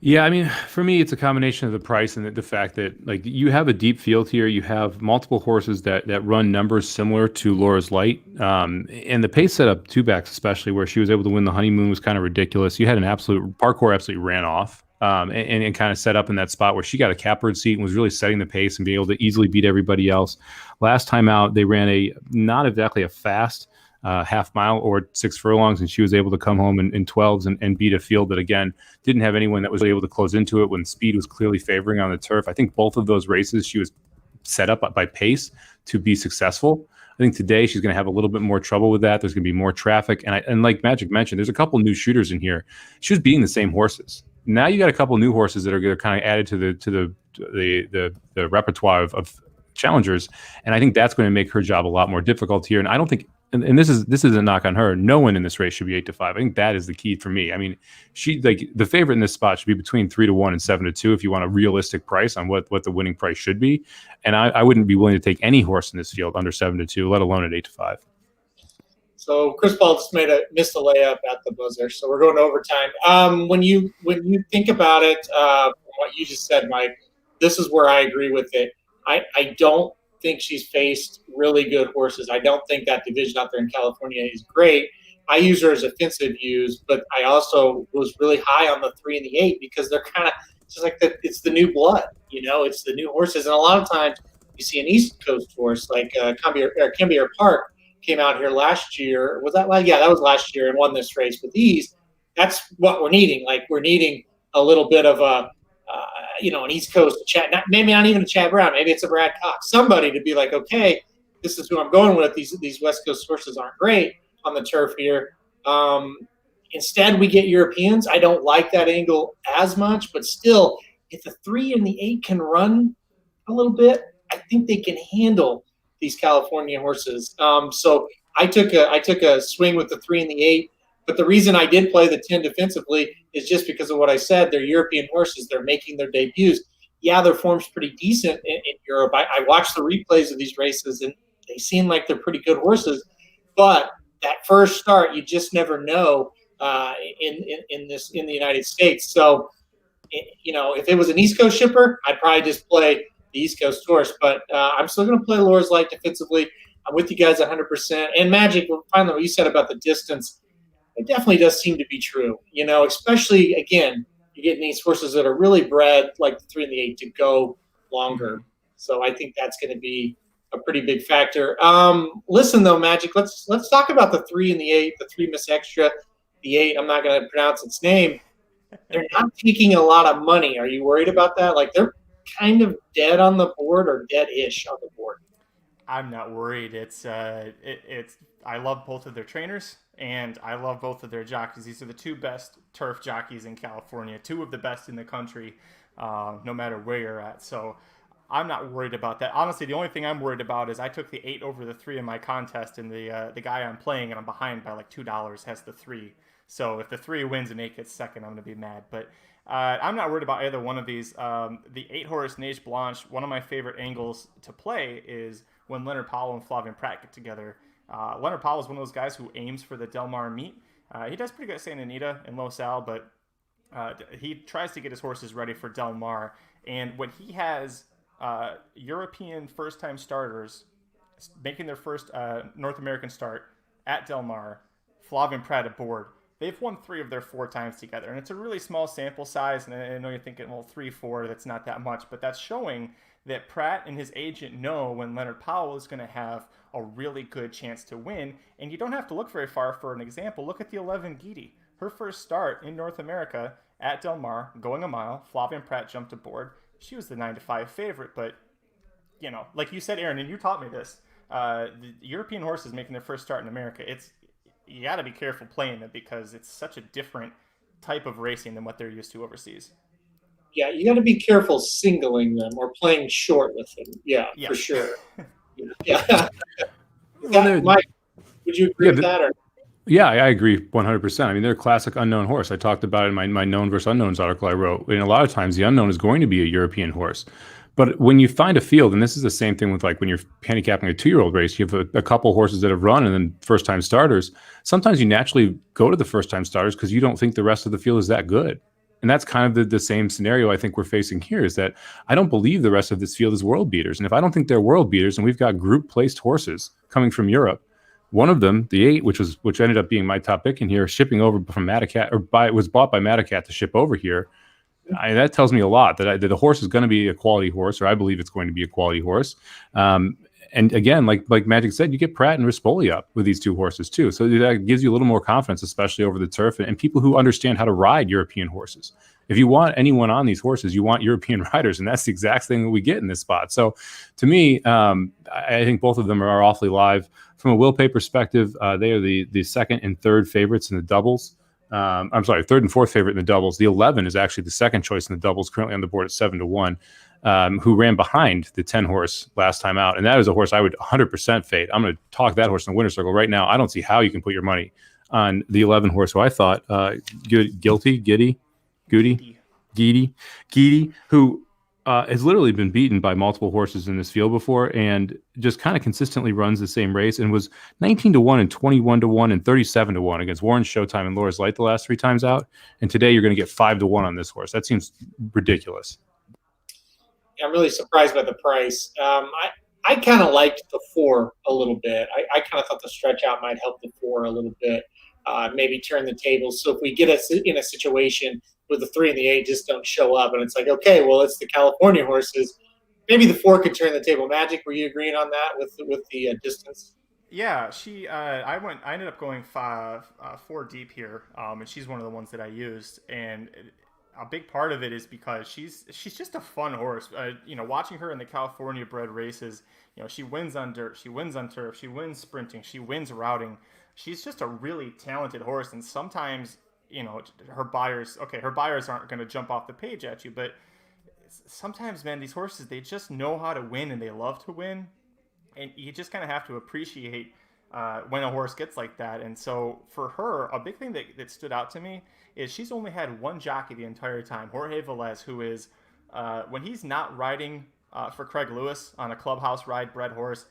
Yeah, I mean, for me, it's a combination of the price and the fact that, like, you have a deep field here. You have multiple horses that run numbers similar to Laura's Light. And the pace setup, two backs especially, where she was able to win the Honeymoon was kind of ridiculous. You had Parkour absolutely ran off and kind of set up in that spot where she got a catbird seat and was really setting the pace and being able to easily beat everybody else. Last time out, they ran not exactly a fast half mile or 6 furlongs, and she was able to come home in 12s and beat a field that, again, didn't have anyone that was able to close into it when speed was clearly favoring on the turf. I think both of those races she was set up by pace to be successful. I think today she's going to have a little bit more trouble with that. There's going to be more traffic, and like Magic mentioned, there's a couple new shooters in here. She was beating the same horses. Now you got a couple new horses that are kind of added to the repertoire of challengers, and I think that's going to make her job a lot more difficult here. And I don't think, and this is a knock on her, no one in this race should be 8-5. I think that is the key for me. I mean, the favorite in this spot should be between 3-1 and 7-2 if you want a realistic price on what the winning price should be. And I wouldn't be willing to take any horse in this field under 7-2, let alone at 8-5. So Chris Paul just missed a layup at the buzzer. So we're going to overtime. When you think about it, from what you just said, Mike, this is where I agree with it. I don't think she's faced really good horses. I don't think that division out there in California is great. I use her as offensive use, but I also was really high on the 3 and the 8 because they're kind of just like it's the new blood, it's the new horses. And a lot of times you see an East Coast horse like Cambier Park came out here last year. Was that last? Yeah, that was last year and won this race with ease. That's what we're needing. Like we're needing a little bit of an East Coast maybe not even a Chad Brown, maybe it's a Brad Cox, somebody to be like, okay, this is who I'm going with. These West Coast horses aren't great on the turf here. Instead, we get Europeans. I don't like that angle as much, but still, if the 3 and the 8 can run a little bit, I think they can handle these California horses. So I took a swing with the 3 and the 8. But the reason I did play the 10 defensively is just because of what I said. They're European horses. They're making their debuts. Yeah, their form's pretty decent in Europe. I watched the replays of these races, and they seem like they're pretty good horses. But that first start, you just never know in the United States. So, if it was an East Coast shipper, I'd probably just play the East Coast horse. But I'm still going to play Laura's Light defensively. I'm with you guys 100%. And Magic, finally, what you said about the distance, it definitely does seem to be true, especially, again, you're getting these horses that are really bred, like the 3 and the 8, to go longer. So I think that's going to be a pretty big factor. Listen, though, Magic, let's talk about the 3 and the 8, the 3 Miss Extra, the 8, I'm not going to pronounce its name. They're not taking a lot of money. Are you worried about that? Like, they're kind of dead on the board or dead-ish on the board. I'm not worried. It's I love both of their trainers and I love both of their jockeys. These are the 2 best turf jockeys in California, 2 of the best in the country, no matter where you're at. So I'm not worried about that. Honestly, the only thing I'm worried about is I took the 8 over the 3 in my contest, and the guy I'm playing and I'm behind by like $2 has the 3. So if the 3 wins and 8 gets second, I'm going to be mad. But I'm not worried about either one of these. The 8-horse Neige Blanche, one of my favorite angles to play is when Leonard Powell and Flavien Prat get together. Leonard Powell is one of those guys who aims for the Del Mar meet. He does pretty good at Santa Anita and Los Al, but he tries to get his horses ready for Del Mar. And when he has European first-time starters making their first North American start at Del Mar, Flavien Prat aboard, they've won 3 of their 4 times together. And it's a really small sample size. And I know you're thinking, well, 3, 4, that's not that much. But that's showing that Prat and his agent know when Leonard Powell is going to have a really good chance to win. And you don't have to look very far for an example. Look at the 11 Guidi. Her first start in North America at Del Mar, going a mile, Flavien Prat jumped aboard. She was the 9-5 favorite. But, you know, like you said, Aaron, and you taught me this, the European horses making their first start in America, you got to be careful playing it because it's such a different type of racing than what they're used to overseas. Yeah, you got to be careful singling them or playing short with them. Yeah. For sure. Yeah. Mike, would you agree with that? Or? Yeah, I agree 100%. I mean, they're a classic unknown horse. I talked about it in my known versus unknowns article I wrote. And a lot of times the unknown is going to be a European horse. But when you find a field, and this is the same thing with like when you're handicapping a 2-year-old race, you have a couple horses that have run and then first-time starters. Sometimes you naturally go to the first-time starters because you don't think the rest of the field is that good. And that's kind of the same scenario I think we're facing here is that I don't believe the rest of this field is world beaters. And if I don't think they're world beaters and we've got group-placed horses coming from Europe, one of them, the 8, which ended up being my top pick in here, shipping over from Madacat, or was bought by Madacat to ship over here. That tells me a lot that the horse is going to be a quality horse, or I believe it's going to be a quality horse. And again, like Magic said, you get Prat and Rispoli up with these 2 horses too. So that gives you a little more confidence, especially over the turf and people who understand how to ride European horses. If you want anyone on these horses, you want European riders, and that's the exact thing that we get in this spot. So to me, I think both of them are awfully live. From a will pay perspective, they are the second and third favorites in the doubles. I'm sorry, third and fourth favorite in the doubles. The 11 is actually the second choice in the doubles, currently on the board at 7-1, who ran behind the 10 horse last time out. And that is a horse I would 100% fade. I'm going to talk that horse in the winner's circle right now. I don't see how you can put your money on the 11 horse, who I thought Guidi, who has literally been beaten by multiple horses in this field before and just kind of consistently runs the same race and was 19-1 and 21-1 and 37-1 against Warren Showtime and Laura's Light the last 3 times out. And today you're going to get 5-1 on this horse. That seems ridiculous. I'm really surprised by the price. I kind of liked the 4 a little bit. I kind of thought the stretch out might help the 4 a little bit, maybe turn the tables. So if we get us in a situation with the 3 and the 8 just don't show up, and it's like, okay, well, it's the California horses. Maybe the 4 could turn the table. Magic, were you agreeing on that with the distance? Yeah, I ended up going 4 deep here, and she's one of the ones that I used. And a big part of it is because she's just a fun horse. Watching her in the California bred races, she wins on dirt, she wins on turf, she wins sprinting, she wins routing. She's just a really talented horse, and sometimes her buyers aren't going to jump off the page at you, but sometimes, man, these horses, they just know how to win and they love to win, and you just kind of have to appreciate when a horse gets like that. And so for her, a big thing that stood out to me is she's only had one jockey the entire time, Jorge Velez, who is when he's not riding for Craig Lewis on a clubhouse ride bred horse,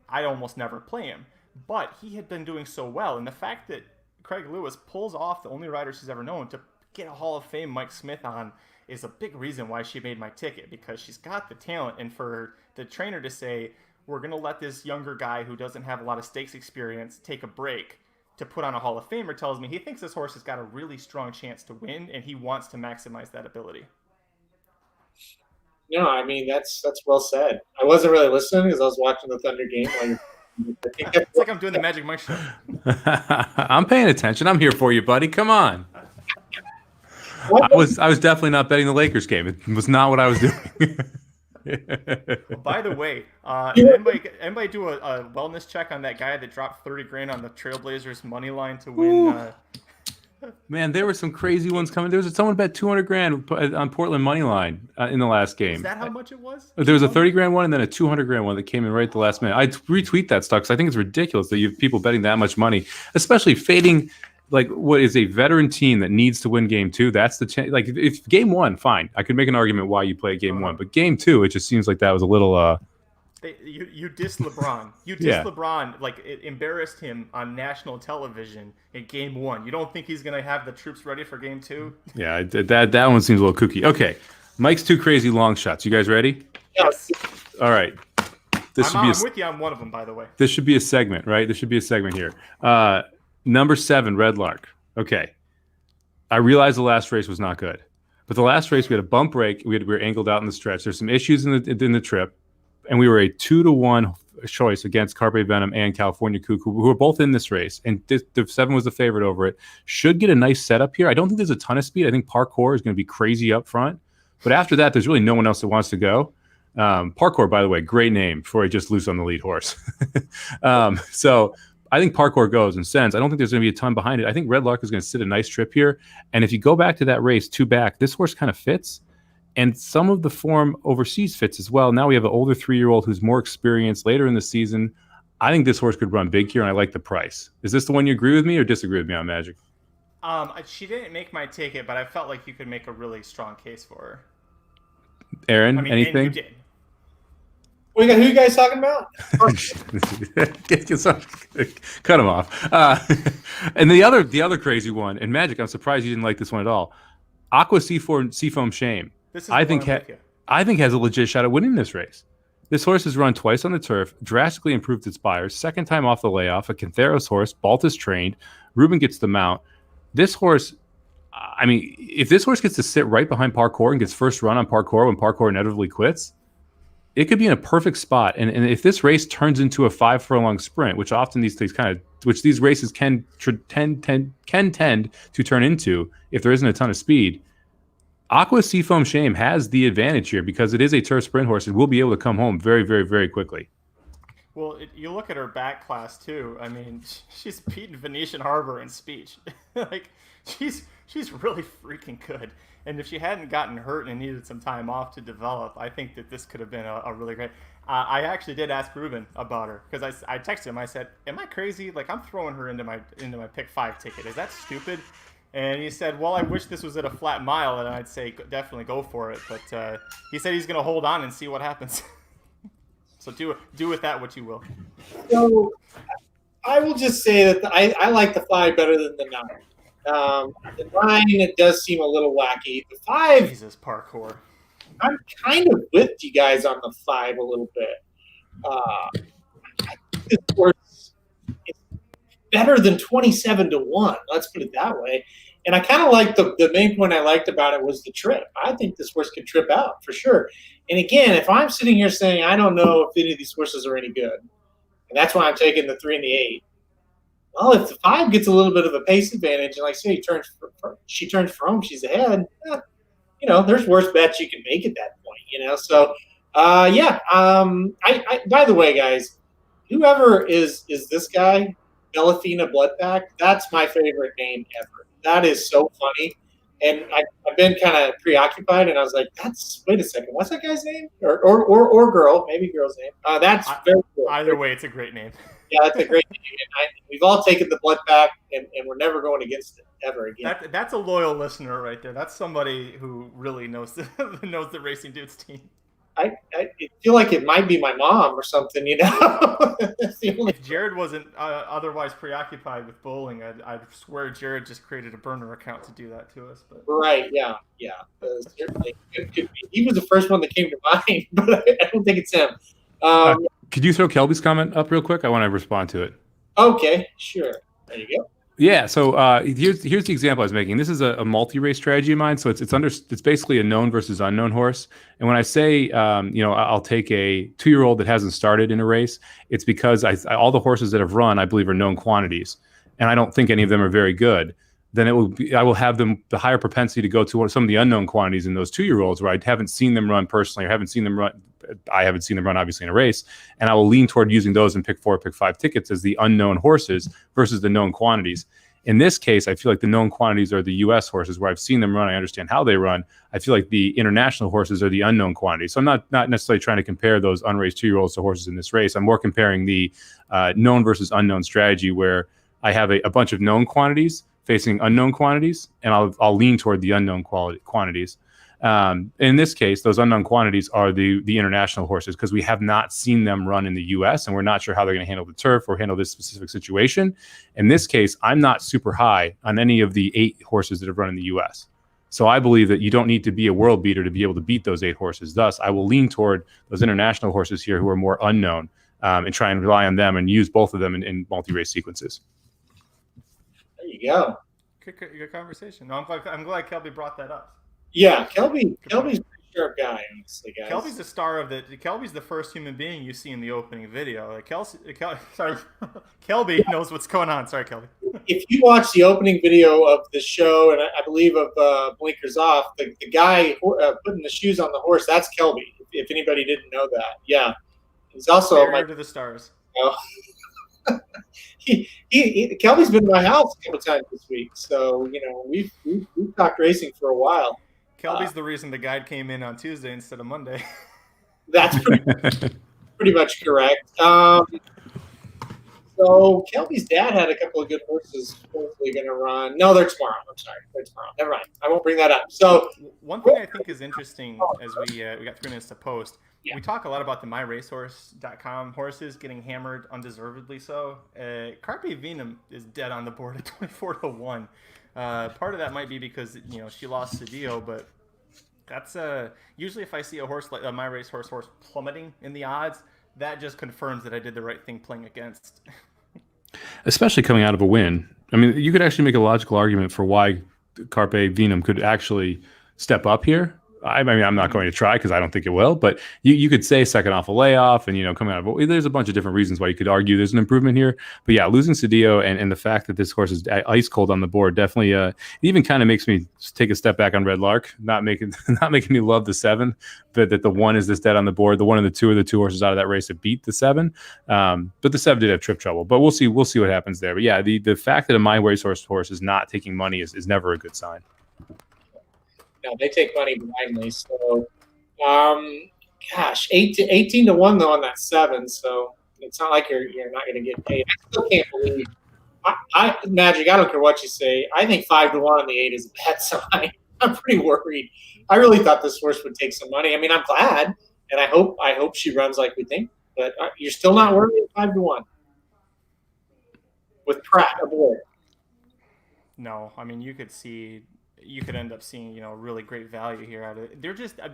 I almost never play him, but he had been doing so well, and the fact that Craig Lewis pulls off the only rider she's ever known to get a Hall of Fame Mike Smith on is a big reason why she made my ticket, because she's got the talent. And for the trainer to say, we're going to let this younger guy who doesn't have a lot of stakes experience take a break to put on a Hall of Famer tells me he thinks this horse has got a really strong chance to win, and he wants to maximize that ability. No, I mean, that's well said. I wasn't really listening because I was watching the Thunder game while it's like I'm doing the Magic Mike show. I'm paying attention. I'm here for you, buddy. Come on. I was definitely not betting the Lakers game. It was not what I was doing. By the way, anybody do a wellness check on that guy that dropped $30,000 on the Trailblazers money line to win? Man, there were some crazy ones coming. There was someone bet $200,000 on Portland money line in the last game. Is that how much it was? There was a $30,000 one and then a $200,000 one that came in right at the last minute. I retweet that stuff because I think it's ridiculous that you have people betting that much money, especially fading like what is a veteran team that needs to win game 2, that's the chance. Like if game 1, fine, I could make an argument why you play game 1, but game 2, it just seems like that was a little. You dissed LeBron. You dissed LeBron. Like it embarrassed him on national television in game 1. You don't think he's gonna have the troops ready for game 2? Yeah, that one seems a little kooky. Okay, Mike's 2 crazy long shots. You guys ready? Yes. All right. I'm with you on one of them, by the way. This should be a segment, right? There should be a segment here. Number 7, Red Lark. Okay. I realized the last race was not good. But the last race, we had a bump break. We were angled out in the stretch. There's some issues in the trip. And we were a 2-1 choice against Carpe Venom and California Cuckoo, who were both in this race. And the 7 was the favorite over it. Should get a nice setup here. I don't think there's a ton of speed. I think Parkour is going to be crazy up front. But after that, there's really no one else that wants to go. Parkour, by the way, great name before he just loose on the lead horse. So I think Parkour goes and sends. I don't think there's going to be a ton behind it. I think Red Lark is going to sit a nice trip here. And if you go back to that race 2 back, this horse kind of fits. And some of the form overseas fits as well. Now we have an older 3-year-old who's more experienced later in the season. I think this horse could run big here, and I like the price. Is this the one you agree with me or disagree with me on Magic? She didn't make my ticket, but I felt like you could make a really strong case for her. Aaron, anything? And you did. Who you guys talking about? Cut him off. And the other crazy one, and Magic, I'm surprised you didn't like this one at all. Aqua Seafoam Shame. I think has a legit shot at winning this race. This horse has run twice on the turf, drastically improved its buyers, second time off the layoff, a Cantheros horse, Baltus trained, Ruben gets the mount. This horse, I mean, if this horse gets to sit right behind Parkour and gets first run on Parkour when Parkour inevitably quits, it could be in a perfect spot. And if this race turns into a 5-furlong sprint, which often these races can tend to turn into if there isn't a ton of speed, Aqua Seafoam Shame has the advantage here because it is a turf sprint horse and will be able to come home very, very, very quickly. Well, you look at her back class too. I mean, she's beaten Venetian Harbor in speech. Like, she's really freaking good. And if she hadn't gotten hurt and needed some time off to develop, I think that this could have been a really great. I actually did ask Ruben about her because I texted him. I said, "Am I crazy? Like, I'm throwing her into my pick 5 ticket. Is that stupid?" And he said, "Well, I wish this was at a flat mile, and I'd say definitely go for it." But he said he's going to hold on and see what happens. So do with that what you will. So I will just say that I like the 5 better than the 9. The 9, it does seem a little wacky. The 5, Jesus, Parkour. I'm kind of with you guys on the 5 a little bit. I think this horse is better than 27-1. Let's put it that way. And I kind of like the main point I liked about it was the trip. I think this horse could trip out for sure. And again, if I'm sitting here saying I don't know if any of these horses are any good, and that's why I'm taking the 3 and the 8. Well, if the 5 gets a little bit of a pace advantage, and like I say, she turns for home, she's ahead. There's worse bets you can make at that point. So I by the way, guys, whoever is this guy, Belafina Bloodpack, that's my favorite name ever. That is so funny. And I've been kind of preoccupied, and I was like, wait a second, what's that guy's name? Or girl, maybe girl's name. That's very cool. Either way, it's a great name. Yeah, that's a great name. And we've all taken the Bloodpack, and we're never going against it ever again. That's a loyal listener right there. That's somebody who really knows the Racing Dudes team. I feel like it might be my mom or something, If Jared wasn't otherwise preoccupied with bowling, I'd swear Jared just created a burner account to do that to us. But right, yeah. Certainly. He was the first one that came to mind, but I don't think it's him. Could you throw Kelby's comment up real quick? I want to respond to it. Okay, sure. There you go. Yeah, so here's the example I was making. This is a multi-race strategy of mine. So it's basically a known versus unknown horse. And when I say I'll take a 2-year-old that hasn't started in a race, it's because all the horses that have run I believe are known quantities, and I don't think any of them are very good. Then I will have them the higher propensity to go to some of the unknown quantities in those 2-year-olds where I haven't seen them run personally or haven't seen them run. I haven't seen them run obviously in a race, and I will lean toward using those in pick 4, pick 5 tickets as the unknown horses versus the known quantities. In this case, I feel like the known quantities are the U.S. horses where I've seen them run. I understand how they run. I feel like the international horses are the unknown quantities. So I'm not necessarily trying to compare those unraced 2-year-olds to horses in this race. I'm more comparing the known versus unknown strategy where I have a bunch of known quantities facing unknown quantities, and I'll lean toward the unknown quantities. In this case, those unknown quantities are the international horses, because we have not seen them run in the U.S. and we're not sure how they're going to handle the turf or handle this specific situation. In this case, I'm not super high on any of the 8 horses that have run in the U.S. So I believe that you don't need to be a world beater to be able to beat those 8 horses. Thus, I will lean toward those international horses here who are more unknown, and try and rely on them and use both of them in multi-race sequences. There you go. Good conversation. No, I'm glad Kelby brought that up. Yeah, Kelby's a pretty sharp guy, honestly, guys. Kelby's the star of the. Kelby's the first human being you see in the opening video. Like Kelby knows what's going on. Sorry, Kelby. If you watch the opening video of the show, and I believe of Blinkers Off, the guy putting the shoes on the horse, that's Kelby. If anybody didn't know that, yeah, he's also to the stars. Kelby's been in my house a couple times this week, so we've talked racing for a while. Kelby's the reason the guide came in on Tuesday instead of Monday. That's pretty much correct. So Kelby's dad had a couple of good horses hopefully going to run. No, they're tomorrow. I'm sorry. They're tomorrow. Never mind. I won't bring that up. So one thing I think is interesting, as we got 3 minutes to post, we talk a lot about the MyRacehorse.com horses getting hammered undeservedly so. Carpe Venum is dead on the board at 24-1. Part of that might be because she lost Cedillo, but that's usually if I see a horse like a MyRacehorse horse plummeting in the odds, that just confirms that I did the right thing playing against. Especially coming out of a win. I mean, you could actually make a logical argument for why Carpe Venum could actually step up here. I mean, I'm not going to try because I don't think it will, but you could say second off a layoff and, coming out of there's a bunch of different reasons why you could argue there's an improvement here. But yeah, losing Cedillo and the fact that this horse is ice cold on the board definitely it even kind of makes me take a step back on Red Lark, not making me love the 7, but that the 1 is this dead on the board. The 1 and the 2 are the 2 horses out of that race that beat the 7. But the 7 did have trip trouble, but we'll see what happens there. But yeah, the fact that a MyRacehorse horse is not taking money is never a good sign. No, they take money blindly. So, 18-1 though on that 7. So it's not like you're not going to get paid. I still can't believe. Magic. I don't care what you say. I think 5-1 on the 8 is a bad sign. I'm pretty worried. I really thought this horse would take some money. I mean, I'm glad, and I hope she runs like we think. But you're still not worried at 5-1 with Pratt aboard. No, I mean you could end up seeing really great value here out of it.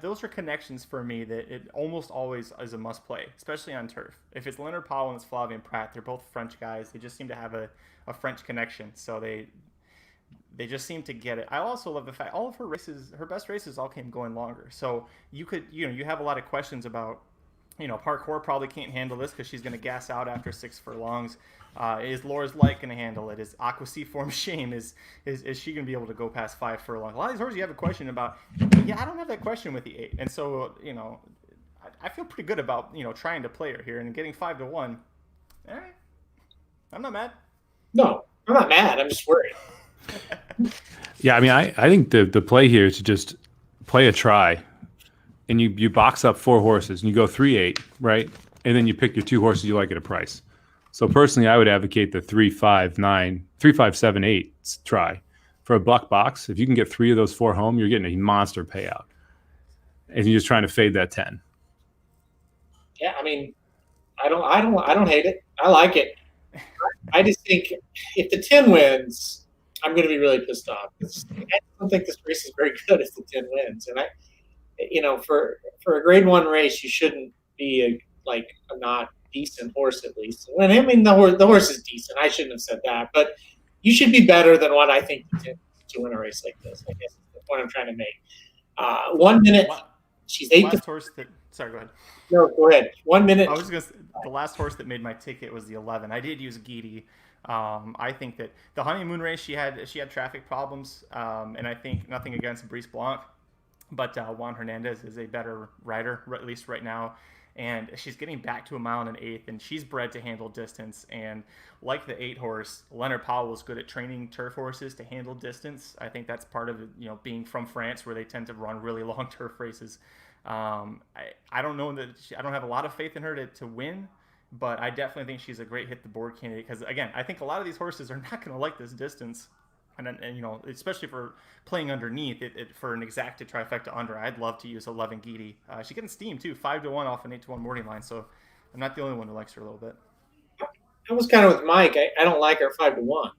Those are connections for me that it almost always is a must play, especially on turf. If it's Leonard Powell and it's Flavien Prat, they're both French guys. They just seem to have a French connection, so they just seem to get it. I also love the fact all of her best races all came going longer. So you have a lot of questions about Parkour probably can't handle this because she's going to gas out after 6 furlongs. Is Laura's Light going to handle it? Is Aqua Seaform Shame, is she going to be able to go past 5 furlongs? A lot of these horses you have a question about. Yeah, I don't have that question with the 8. And so, I feel pretty good about, trying to play her here and getting 5-1. All right. I'm not mad. No, I'm not mad. I'm just worried. Yeah, I mean, I think the play here is to just play a try. And you box up 4 horses and you go 3-8, right? And then you pick your 2 horses you like at a price. So personally, I would advocate the 3-5-7-8 try for a buck box. If you can get 3 of those 4 home, you're getting a monster payout. And you're just trying to fade that 10. Yeah, I mean, I don't hate it. I like it. I just think if the 10 wins, I'm going to be really pissed off. I don't think this race is very good if the 10 wins, and for a grade 1 race, you shouldn't be a not decent horse at least. I mean, the horse is decent. I shouldn't have said that, but you should be better than what I think to win a race like this. I guess is the point I'm trying to make. 1 minute, she's 8 to. Horse that. Sorry, go ahead. No, go ahead. 1 minute. I was just gonna. The last horse that made my ticket was the 11. I did use Geedy. I think that the honeymoon race she had traffic problems, and I think nothing against Brice Blanc. But Juan Hernandez is a better rider, at least right now. And she's getting back to a mile and an eighth, and she's bred to handle distance. And like the 8 horse, Leonard Powell was good at training turf horses to handle distance. I think that's part of being from France, where they tend to run really long turf races. I don't know that I don't have a lot of faith in her to win, but I definitely think she's a great hit the board candidate because, again, I think a lot of these horses are not going to like this distance. and especially for playing underneath for an exacted trifecta under, I'd love to use 11 Geedy. She's getting steam too, 5-1 off an 8-1 morning line. So I'm not the only one who likes her a little bit. I was kind of with Mike. I don't like her 5-1.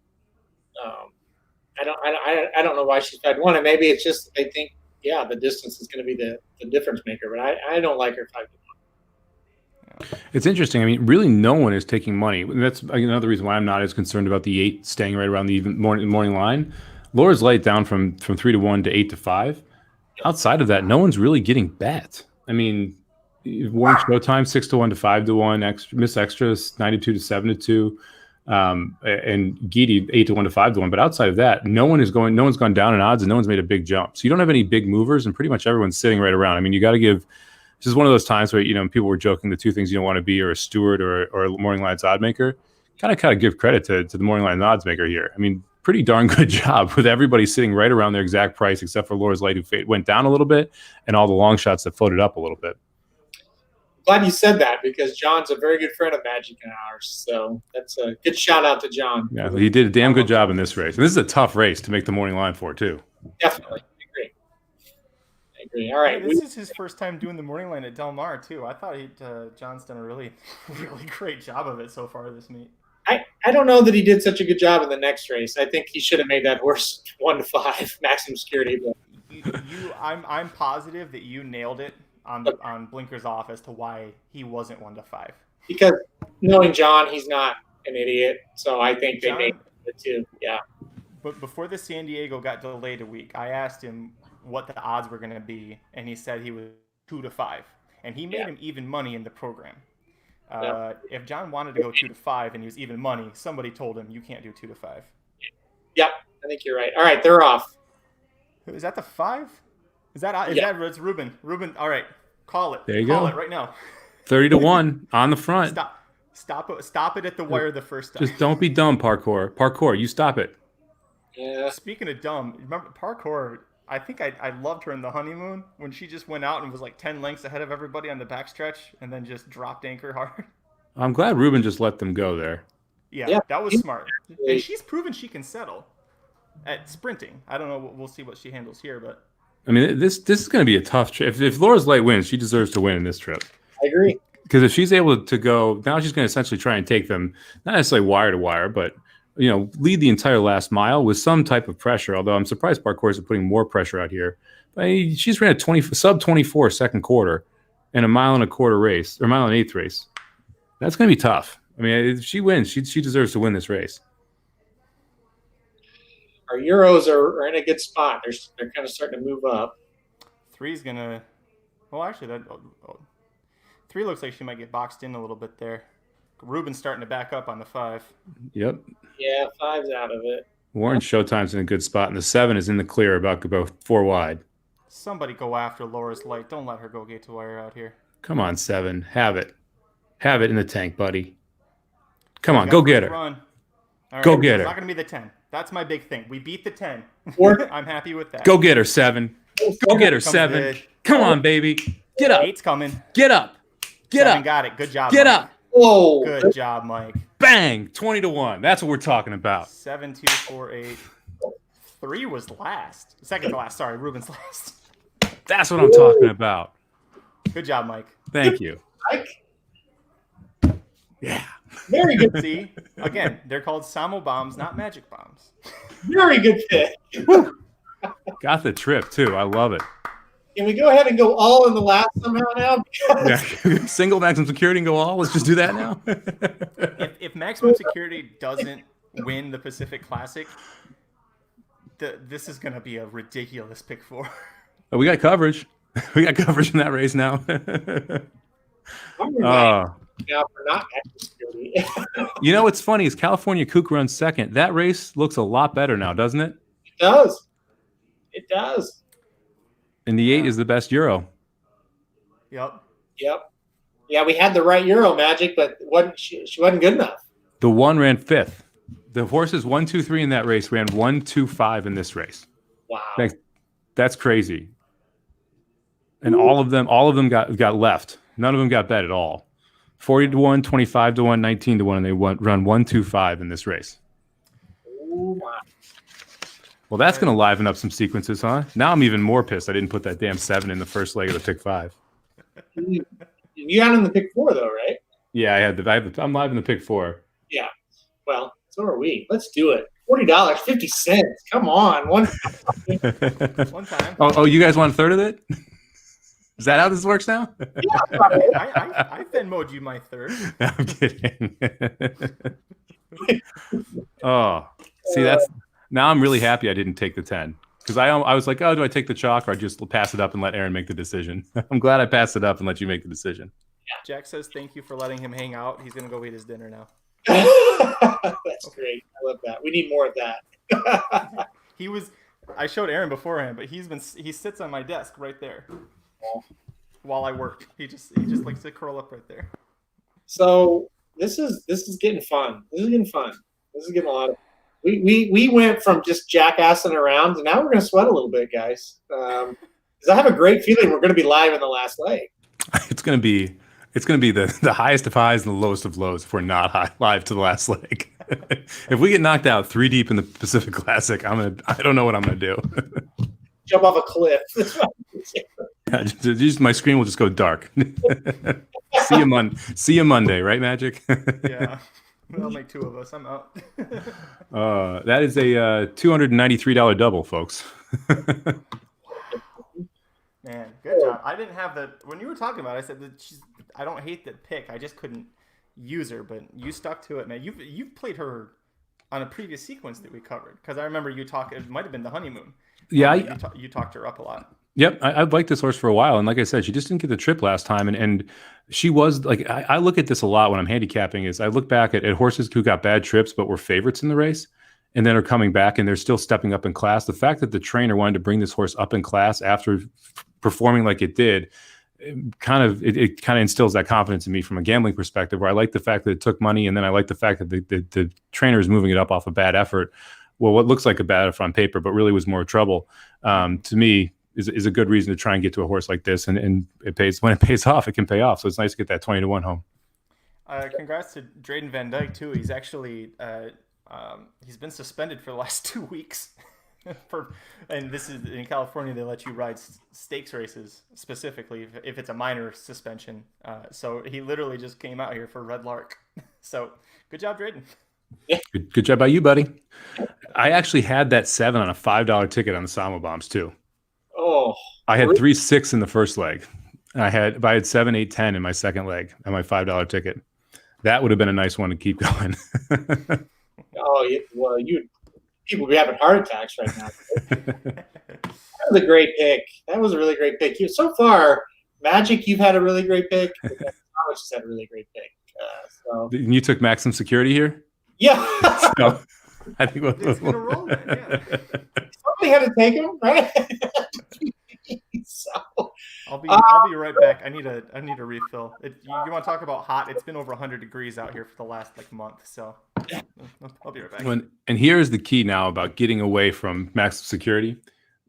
I don't know why she's 5-1, and maybe it's just they think the distance is going to be the difference maker. But I don't like her 5-1. It's interesting. I mean, really, no one is taking money. That's another reason why I'm not as concerned about the 8 staying right around the even morning line. Laura's Light down from 3-1 to 8-5. Outside of that, no one's really getting bet. I mean, Warren Showtime 6-1 to 5-1, Miss Extras 92 to 7-2, and Geedy 8-1 to 5-1. But outside of that, no one's gone down in odds, and no one's made a big jump. So you don't have any big movers, and pretty much everyone's sitting right around. I mean, you got to give. This is one of those times where people were joking the two things you don't want to be, or a steward or a morning line's odd maker. Kind of give credit to the morning line odds maker here. I mean, pretty darn good job with everybody sitting right around their exact price, except for Laura's Light, who went down a little bit, and all the long shots that floated up a little bit. Glad you said that, because John's a very good friend of Magic and ours. So that's a good shout out to John. Yeah, he did a damn good job in this race. And this is a tough race to make the morning line for, too. Definitely. I agree. All right. This is his first time doing the morning line at Del Mar, too. I thought John's done a really, really great job of it so far this meet. I don't know that he did such a good job in the next race. I think he should have made that horse 1-5 maximum security. But I'm positive that you nailed it on Blinkers Off as to why he wasn't 1-5. Because knowing John, he's not an idiot. So I think they made it too. Yeah. But before the San Diego got delayed a week, I asked him what the odds were going to be, and he said he was 2-5, and he made him even money in the program. If John wanted to go 2-5 and he was even money, somebody told him you can't do 2-5. Yep, I think you're right. All right, they're off. Is that the 5? It's Ruben? Ruben, all right, call it. There you call go. It right now. 30-1 on the front. Stop it at the wire the first time. Just don't be dumb, Parkour, you stop it. Yeah. Speaking of dumb, remember Parkour? I think I loved her in the honeymoon when she just went out and was like 10 lengths ahead of everybody on the backstretch and then just dropped anchor hard. I'm glad Ruben just let them go there. Yeah, that was smart. And she's proven she can settle at sprinting. I don't know. We'll see what she handles here, but I mean, this is going to be a tough trip. If Laura's Light wins, she deserves to win in this trip. I agree. Because if she's able to go, now she's going to essentially try and take them, not necessarily wire to wire, but lead the entire last mile with some type of pressure. Although I'm surprised Parkour is putting more pressure out here. But she's ran a sub 24 second quarter in a 1.25 mile race, or 1.8 mile race. That's going to be tough. I mean, if she wins, she deserves to win this race. Our Euros are in a good spot. They're kind of starting to move up. 3's gonna. Well, actually, 3 looks like she might get boxed in a little bit there. Ruben's starting to back up on the 5. Yep. Yeah, 5's out of it. Warren Showtime's in a good spot, and the 7 is in the clear, about 4 wide. Somebody go after Laura's Light. Don't let her go gate to wire out here. Come on, 7. Have it. Have it in the tank, buddy. Come on, go get her. Run. All right, go get her. It's not going to be the 10. That's my big thing. We beat the 10. I'm happy with that. Go get her, 7. Go get her, 7. Come on, baby. Get up. 8's coming. Get up. Get 7 up. got it. Good job, Get Mike. up. Whoa. Good job, Mike. Bang. 20-1. That's what we're talking about. 7, 2, 4, 8. 3 was last. Second to last. Sorry, Ruben's last. That's what I'm talking about. Good job, Mike. Thank you. Mike. Yeah. Very good. See, again, they're called Samo bombs, not magic bombs. Very good pick. Got the trip, too. I love it. Can we go ahead and go all in the last somehow now? Yeah. Single maximum security and go all. Let's just do that now. If maximum security doesn't win the Pacific Classic, this is going to be a ridiculous pick 4. We got coverage. We got coverage in that race now. Now for not security. What's funny is California Kook runs second. That race looks a lot better now, doesn't it? It does. It does. And the 8 is the best Euro. Yep. Yeah, we had the right Euro Magic, but she wasn't good enough. The 1 ran 5th. The horses 1, 2, 3 in that race ran 1, 2, 5 in this race. Wow. That's crazy. And all of them got left. None of them got bet at all. 40-1, 25-1, 19-1, and they run 1, 2, 5 in this race. Oh my. Well, that's going to liven up some sequences, huh? Now I'm even more pissed I didn't put that damn 7 in the first leg of the pick 5. You got in the pick 4 though, right? Yeah, I'm live in the pick 4. Yeah. Well, so are we. Let's do it. $40.50. Come on. One time. Oh, you guys want a third of it? Is that how this works now? Yeah, I Venmo'd you my third. I'm kidding. Oh, see, now I'm really happy I didn't take the 10 because I was like, oh, do I take the chalk or I just pass it up and let Aaron make the decision? I'm glad I passed it up and let you make the decision. Jack says thank you for letting him hang out. He's gonna go eat his dinner now. That's great. I love that. We need more of that. I showed Aaron beforehand, but he sits on my desk right there while I work. He just likes to curl up right there. So this is getting fun. This is getting a lot of. We went from just jackassing around to now we're going to sweat a little bit, guys. Because I have a great feeling we're going to be live in the last leg. It's going to be the highest of highs and the lowest of lows if we're not live to the last leg. If we get knocked out 3 deep in the Pacific Classic, I don't know what I'm going to do. Jump off a cliff. My screen will just go dark. See you Monday, right, Magic? Yeah. That'll make 2 of us. I'm out. That is a $293 double, folks. Man, good job. I didn't have when you were talking about it, I said that I don't hate the pick. I just couldn't use her, but you stuck to it, man. You've played her on a previous sequence that we covered because I remember you talk. It might have been the honeymoon. Yeah, you talked her up a lot. Yep, I've liked this horse for a while, and like I said, she just didn't get the trip last time, and she was like, I look at this a lot when I'm handicapping. Is I look back at horses who got bad trips but were favorites in the race, and then are coming back and they're still stepping up in class. The fact that the trainer wanted to bring this horse up in class after performing like it did, it kind of instills that confidence in me from a gambling perspective. Where I like the fact that it took money, and then I like the fact that the trainer is moving it up off a bad effort. Well, what looks like a bad effort on paper, but really was more trouble. To me, is a good reason to try and get to a horse like this, and it pays when it pays off. It can pay off, so it's nice to get that 20-1 home. Congrats to Drayden Van Dyke too. He's actually he's been suspended for the last 2 weeks. And this is in California. They let you ride stakes races specifically if it's a minor suspension. So he literally just came out here for Red Lark. So good job, Drayden. Good job by you, buddy. I actually had that 7 on a $5 ticket on the Samo Bombs too. Oh, I had 3-6 in the first leg. I had 7, 8, 10 in my second leg on my $5 ticket. That would have been a nice one to keep going. Oh, well, people would be having heart attacks right now. That was a great pick. That was a really great pick. So far, Magic, you've had a really great pick. Thomas has had a really great pick. So you took Maximum Security here? Yeah. So, I think it's gonna roll, man. Yeah. Somebody had to take him, right? So I'll be right back. I need a refill. You want to talk about hot? It's been over 100 degrees out here for the last month, so I'll be right back. And here's the key now about getting away from Maximum Security.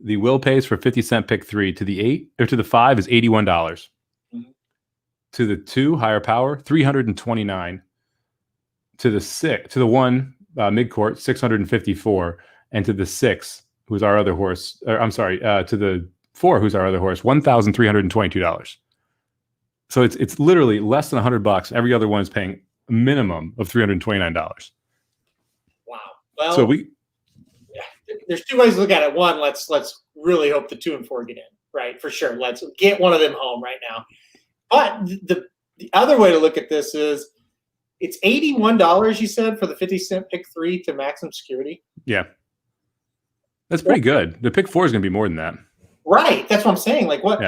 The will pays for 50-cent pick 3 to the 8 or to the 5 is $81. Mm-hmm. To the 2 higher power $329. To the 6 to the 1 midcourt $654, and to the 6 who's our other horse. To the 4 who's our other horse $1,322. So it's literally less than $100. Every other one is paying a minimum of $329. Wow. Well, so there's 2 ways to look at it. One, let's really hope the 2 and 4 get in, right? For sure. Let's get one of them home right now. But the other way to look at this is it's $81, you said, for the 50-cent pick 3 to Maximum Security. Yeah. That's pretty good. The pick 4 is going to be more than that. Right. That's what I'm saying. Like what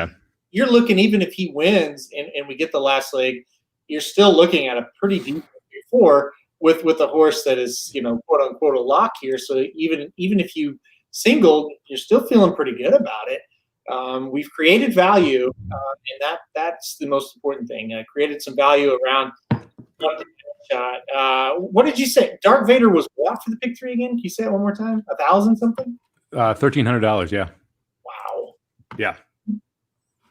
you're looking, even if he wins and we get the last leg, you're still looking at a pretty decent pick 4 with a horse that is, quote unquote, a lock here. So even if you singled, you're still feeling pretty good about it. We've created value, and that's the most important thing. Created some value around shot. What did you say? Dark Vader was what for the pick 3 again? Can you say it one more time? 1,000 something? $1,300. Yeah. Wow. Yeah.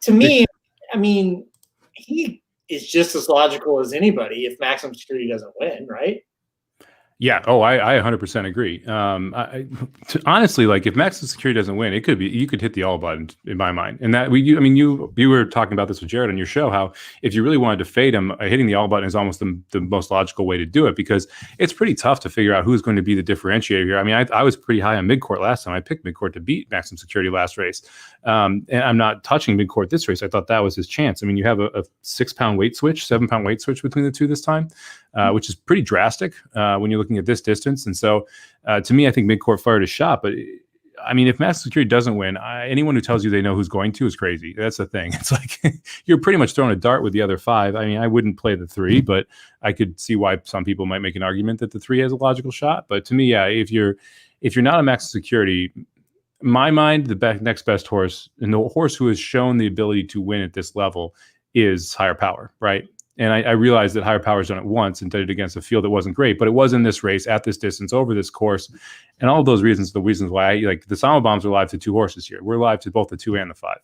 To me, I mean, he is just as logical as anybody if Maximum Security doesn't win, right? Yeah. Oh, I 100% agree. Honestly, like if Maximum Security doesn't win, it could be you could hit the all button in my mind. And that you were talking about this with Jared on your show, how if you really wanted to fade him, hitting the all button is almost the most logical way to do it, because it's pretty tough to figure out who's going to be the differentiator here. I mean, I was pretty high on midcourt last time. I picked midcourt to beat Maximum Security last race, and I'm not touching midcourt this race. I thought that was his chance. I mean, you have a 6-pound weight switch, 7-pound weight switch between the two this time. Which is pretty drastic when you're looking at this distance. And so to me, I think midcourt fired a shot. But I mean, if Maximum Security doesn't win, anyone who tells you they know who's going to is crazy. That's the thing. It's like you're pretty much throwing a dart with the other 5. I mean, I wouldn't play the 3, but I could see why some people might make an argument that the 3 has a logical shot. But to me, yeah, if you're not a Maximum Security, in my mind, the next best horse, and the horse who has shown the ability to win at this level, is Higher Power, right? And I realized that Higher Power's done it once and did it against a field that wasn't great, but it was in this race at this distance over this course. And all of those reasons, the reasons why the Sama Bombs are live to 2 horses here. We're live to both the 2 and the 5.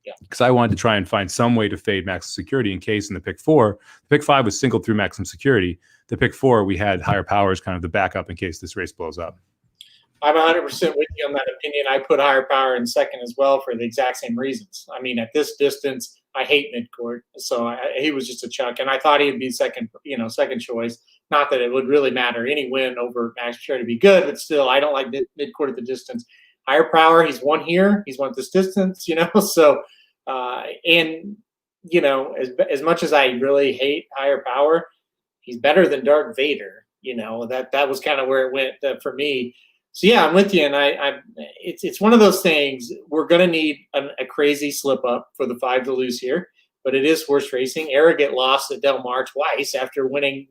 Yeah. Because I wanted to try and find some way to fade Maximum Security in case in the pick 4, the pick 5 was singled through Maximum Security. The pick 4, we had Higher Power as kind of the backup in case this race blows up. I'm 100% with you on that opinion. I put Higher Power in second as well for the exact same reasons. I mean, at this distance, I hate midcourt, so he was just a chuck, and I thought he'd be second choice. Not that it would really matter. Any win over Max Security to be good, but still, I don't like midcourt at the distance. Higher Power, he's won here, he's won at this distance, So, and as much as I really hate Higher Power, he's better than Darth Vader. That was kind of where it went for me. So yeah, I'm with you, and it's one of those things. We're going to need a crazy slip up for the 5 to lose here, but it is horse racing. Arrogant lost at Del Mar twice after winning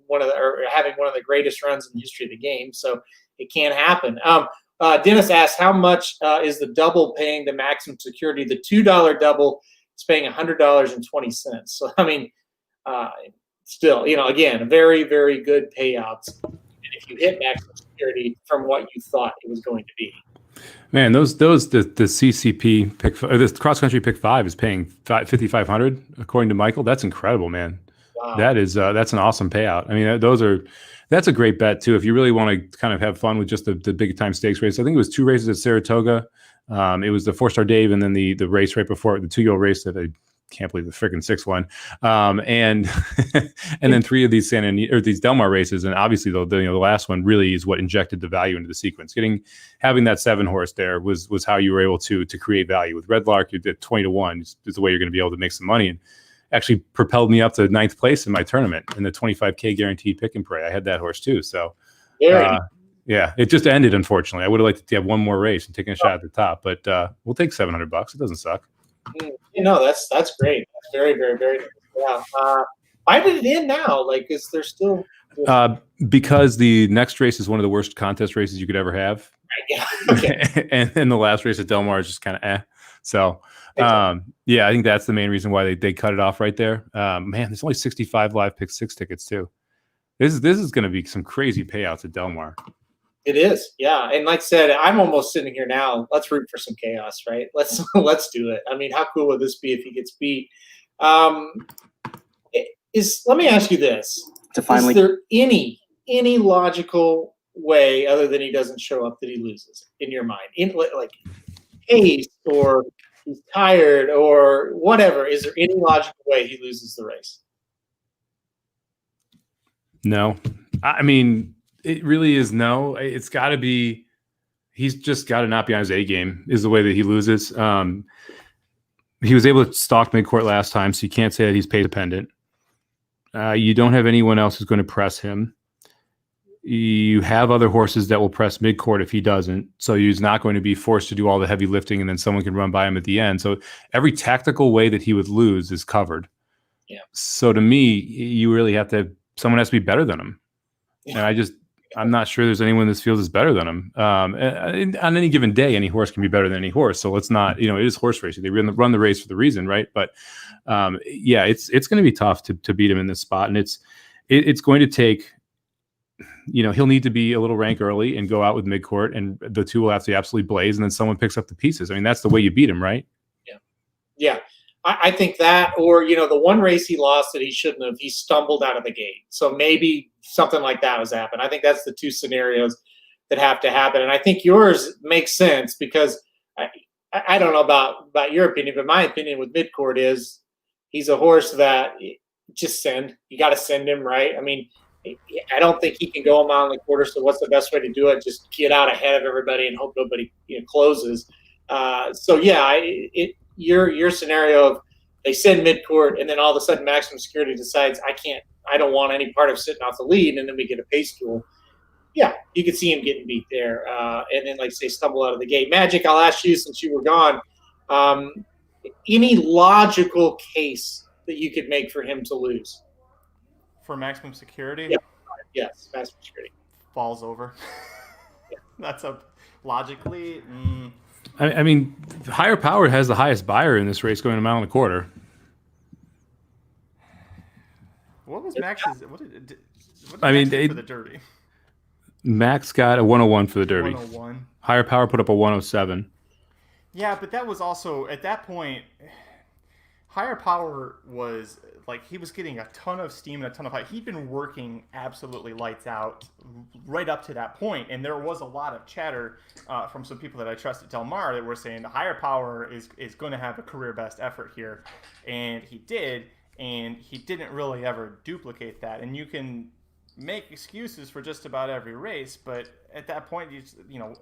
having one of the greatest runs in the history of the game, so it can't happen. Dennis asked, how much is the double paying the Maximum Security? The $2 double is paying $100.20. So I mean, still, again, very, very good payouts. If you hit Maximum Security from what you thought it was going to be. Man, the CCP pick, this cross country pick 5 is paying $5,500 according to Michael. That's incredible, man. Wow. That's an awesome payout. I mean, that's a great bet too. If you really want to kind of have fun with just the big time stakes race, I think it was 2 races at Saratoga. It was the 4-Star Dave, and then the race right before it, the 2-year-old race that I can't believe the freaking 6th one. And and then 3 of these these Del Mar races, and obviously the last one really is what injected the value into the sequence. Having that 7 horse there was how you were able to create value. With Red Lark, you did 20-1 is the way you're going to be able to make some money, and actually propelled me up to 9th place in my tournament in the 25K guaranteed pick and pray. I had that horse too. So yeah, it just ended, unfortunately. I would have liked to have one more race and taken a shot at the top, but we'll take $700. It doesn't suck. That's great. That's very, very, very good. Yeah. Why did it end now? Is there still? Because the next race is one of the worst contest races you could ever have. Right, yeah. Okay. and then the last race at Del Mar is just kind of So, yeah, I think that's the main reason why they cut it off right there. Man, there's only 65 live pick 6 tickets too. This is going to be some crazy payouts at Del Mar. It is, yeah. And like I said, I'm almost sitting here now. Let's root for some chaos, right? Let's do it. I mean, how cool would this be if he gets beat? Let me ask you this: is there any logical way other than he doesn't show up that he loses in your mind? Like haste or he's tired or whatever. Is there any logical way he loses the race? No, I mean. It really is no. It's got to be. He's just got to not be on his A game. Is the way that he loses. He was able to stalk midcourt last time, so you can't say that he's pace dependent. You don't have anyone else who's going to press him. You have other horses that will press midcourt if he doesn't. So he's not going to be forced to do all the heavy lifting, and then someone can run by him at the end. So every tactical way that he would lose is covered. Yeah. So to me, you really have to. Someone has to be better than him, and I'm not sure there's anyone in this field that's better than him. On any given day, any horse can be better than any horse. So let's not, it is horse racing. They run the race for the reason, right? But yeah, it's going to be tough to beat him in this spot, and it's going to take. He'll need to be a little rank early and go out with midcourt, and the 2 will have to absolutely blaze, and then someone picks up the pieces. I mean, that's the way you beat him, right? Yeah. I think that, or the one race he lost that he shouldn't have, he stumbled out of the gate. So maybe something like that was happening. I think that's the two scenarios that have to happen, and I think yours makes sense because I don't know about your opinion, but my opinion with Midcourt is he's a horse that just send. You got to send him, right? I mean, I don't think he can go a mile in the quarter. So what's the best way to do it? Just get out ahead of everybody and hope nobody closes. So yeah, your scenario of they send Midcourt and then all of a sudden Maximum Security decides I don't want any part of sitting off the lead, and then we get a pace duel. Yeah, you could see him getting beat there, and then like say stumble out of the gate. Magic, I'll ask you since you were gone. Any logical case that you could make for him to lose? For Maximum Security? Yeah. Yes, Maximum Security. Falls over. Yeah. That's logically. I mean, Higher Power has the highest buyer in this race going a mile and a quarter. What was Max's? What did Max do for the Derby? Max got a 101 for the Derby. 101. Higher Power put up a 107. Yeah, but that was also at that point. Higher Power was like he was getting a ton of steam and a ton of hype. He'd been working absolutely lights out right up to that point, and there was a lot of chatter from some people that I trust at Del Mar that were saying the Higher Power is going to have a career best effort here, and he did, and he didn't really ever duplicate that. And you can make excuses for just about every race, but at that point,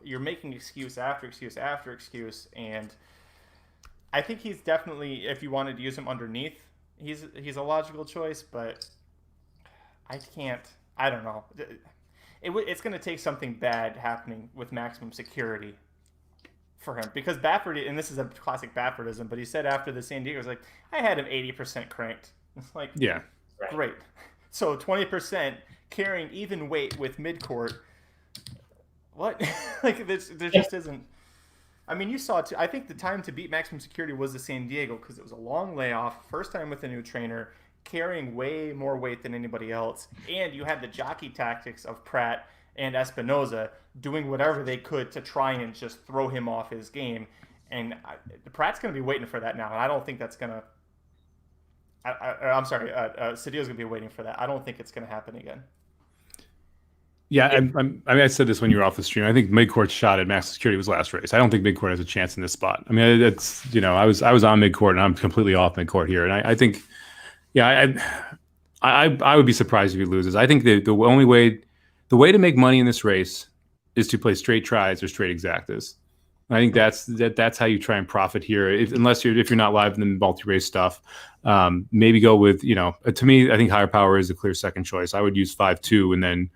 you're making excuse after excuse after excuse, and I think he's definitely, if you wanted to use him underneath, he's a logical choice, but I don't know. It's going to take something bad happening with Maximum Security for him, because Baffert, and this is a classic Baffertism, but he said after the San Diego, he was like, I had him 80% cranked. It's like, yeah, great. So 20% carrying even weight with Midcourt. What? Like there just isn't. I mean, you saw, I think the time to beat Maximum Security was the San Diego because it was a long layoff, first time with a new trainer, carrying way more weight than anybody else, and you had the jockey tactics of Prat and Espinoza doing whatever they could to try and just throw him off his game. And Pratt's going to be waiting for that now, and I don't think that's going to I'm sorry, Cedillo's going to be waiting for that. I don't think it's going to happen again. Yeah, I mean, I said this when you were off the stream. I think Midcourt's shot at Maximum Security was last race. I don't think Midcourt has a chance in this spot. I mean, it's I was on Midcourt and I'm completely off Midcourt here, and I think, yeah, I would be surprised if he loses. I think the way to make money in this race is to play straight tries or straight exactas. I think that's how you try and profit here. If you're not live in the multi-race stuff, maybe go with to me, I think Higher Power is a clear second choice. I would use 5-2 and then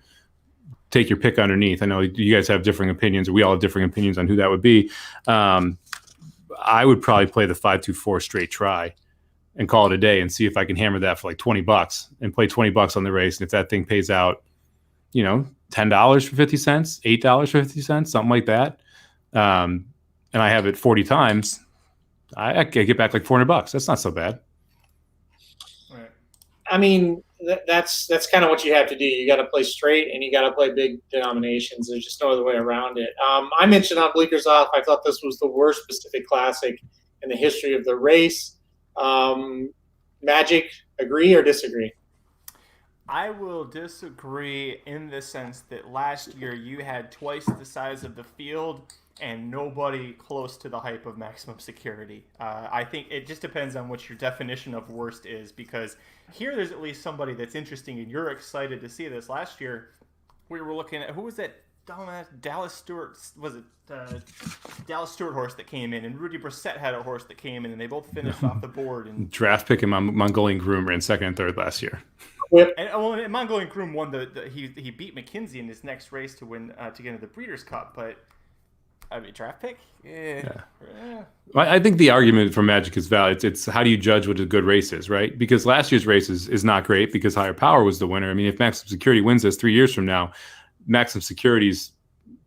take your pick underneath. I know you guys have differing opinions, or we all have differing opinions on who that would be. I would probably play the 5-2-4 straight try and call it a day and see if I can hammer that for like $20 and play $20 on the race. And if that thing pays out, $10 for 50 cents, $8 for 50 cents, something like that. And I have it 40 times, I get back like $400. That's not so bad. Right. I mean, that's kind of what you have to do. You got to play straight and you got to play big denominations. There's just no other way around it. I mentioned on Bleakers Off, I thought this was the worst Pacific Classic in the history of the race. Magic, agree or disagree? I will disagree in the sense that last year you had twice the size of the field and nobody close to the hype of Maximum Security. I think it just depends on what your definition of worst is, because here there's at least somebody that's interesting and you're excited to see this. Last year we were looking at, who was that dumbass Dallas Stewart, was it Dallas Stewart horse that came in, and Rudy Brissett had a horse that came in, and they both finished off the board. And draft pick and Mongolian Groom ran second and third last year. And Mongolian Groom won he beat McKinsey in his next race to win to get into the Breeders' Cup, but I mean, draft pick? Yeah. I think the argument for Magic is valid. It's how do you judge what a good race is, right? Because last year's race is not great because Higher Power was the winner. I mean, if Maximum Security wins this 3 years from now, Maximum Security's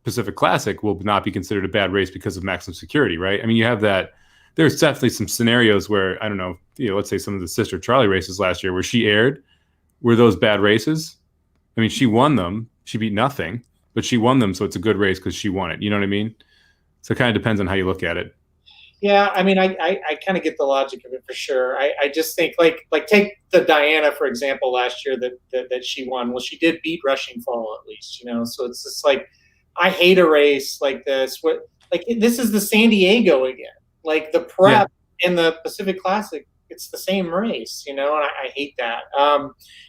Pacific Classic will not be considered a bad race because of Maximum Security, right? I mean, you have that. There's definitely some scenarios where, I don't know, let's say some of the Sister Charlie races last year where she aired, were those bad races? I mean, she won them. She beat nothing, but she won them, so it's a good race because she won it. You know what I mean? So it kind of depends on how you look at it. Yeah, I mean, I kind of get the logic of it for sure. I just think like take the Diana for example last year that she won. Well, she did beat Rushing Fall at least, So it's just like I hate a race like this. This is the San Diego again. Like the prep and the Pacific Classic, it's the same race, and I hate that.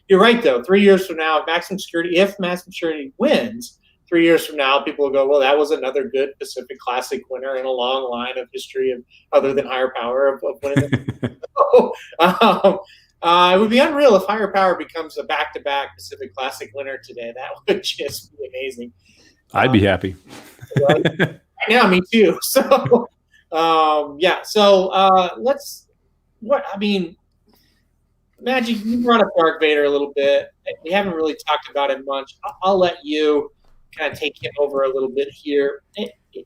You're right though. 3 years from now, if Maximum Security wins. 3 years from now, people will go, well, that was another good Pacific Classic winner in a long line of history of other than Higher Power of winning. It would be unreal if Higher Power becomes a back-to-back Pacific Classic winner today. That would just be amazing. I'd be happy. Right? Yeah, me too. So, Magic, you brought up Dark Vader a little bit. We haven't really talked about it much. I'll let you kind of take him over a little bit here.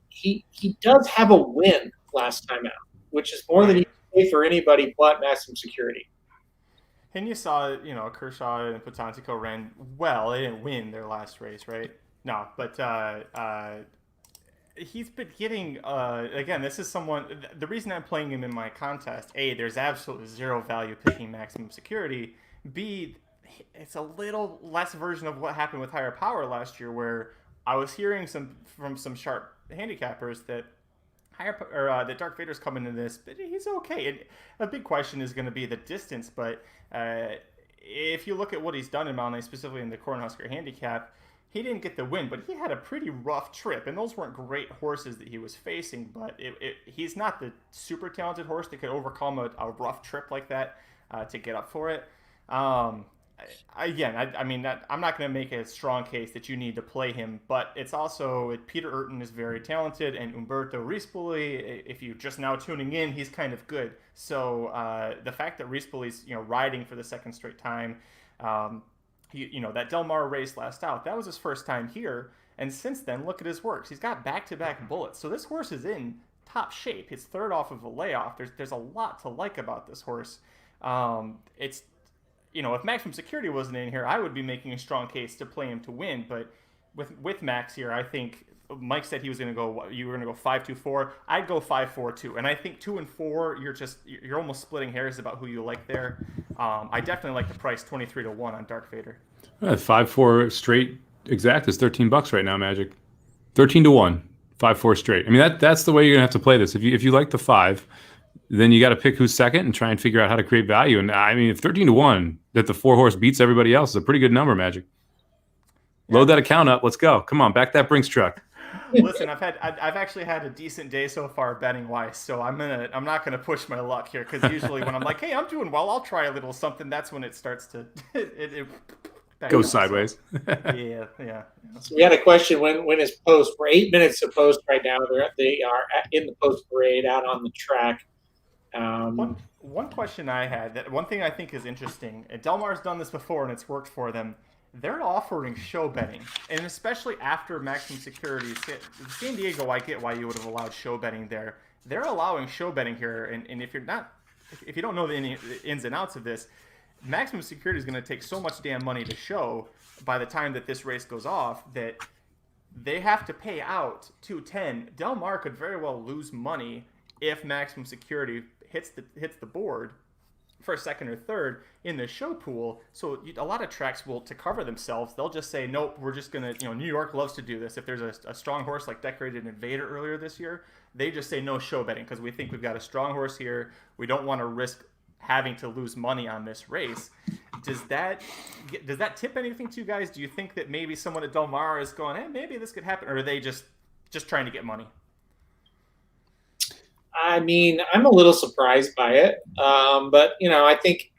He does have a win last time out, which is more than he can say for anybody but Maximum Security. And you saw, Kershaw and Potantico ran well. They didn't win their last race, right? No, but he's been getting, again, this is someone, the reason I'm playing him in my contest, A, there's absolutely zero value picking Maximum Security. B, it's a little less version of what happened with Higher Power last year, where I was hearing from some sharp handicappers that that Dark Vader's coming into this, but he's okay. And a big question is going to be the distance, but if you look at what he's done in Mount A, specifically in the Cornhusker handicap, he didn't get the win, but he had a pretty rough trip, and those weren't great horses that he was facing, but he's not the super talented horse that could overcome a rough trip like that to get up for it. I'm not going to make a strong case that you need to play him, but it's also Peter Eurton is very talented, and Umberto Rispoli, if you're just now tuning in, he's kind of good. So the fact that Rispoli's riding for the second straight time, that Del Mar race last out, that was his first time here, and since then, look at his works. He's got back-to-back bullets, so this horse is in top shape. He's third off of a layoff. There's a lot to like about this horse. If Maximum Security wasn't in here, I would be making a strong case to play him to win. But with Max here, I think Mike said you were going to go 5-2-4. I'd go 5-4-2, and I think 2 and 4, you're almost splitting hairs about who you like there. I definitely like the price 23-1 on Dark Vader. 5-4 straight exact is $13 right now. Magic 13-1, 5-4 straight. I mean that's the way you're gonna have to play this. If you like the 5. Then you got to pick who's second and try and figure out how to create value. And I mean, if 13-1 that the 4 horse beats everybody else is a pretty good number, Magic. Load that account up. Let's go. Come on, back that Brinks truck. Listen, I've actually had a decent day so far betting wise, so I'm not gonna push my luck here, because usually when I'm like, hey, I'm doing well, I'll try a little something. That's when it starts to go sideways. Yeah. So we had a question. When is post? We're 8 minutes to post right now. They are in the post parade out on the track. One question I had, one thing I think is interesting, and Del Mar's done this before and it's worked for them. They're offering show betting, and especially after Maximum Security, San Diego, I get why you would have allowed show betting there. They're allowing show betting here, and if you don't know the ins and outs of this, Maximum Security is going to take so much damn money to show by the time that this race goes off that they have to pay out $210. Del Mar could very well lose money if Maximum Security hits the board for second or third in the show pool. So a lot of tracks will, to cover themselves, they'll just say, nope, we're just going to, New York loves to do this. If there's a strong horse like Decorated Invader earlier this year, they just say no show betting because we think we've got a strong horse here. We don't want to risk having to lose money on this race. Does that tip anything to you guys? Do you think that maybe someone at Del Mar is going, hey, maybe this could happen? Or are they just trying to get money? I mean, I'm a little surprised by it, but I think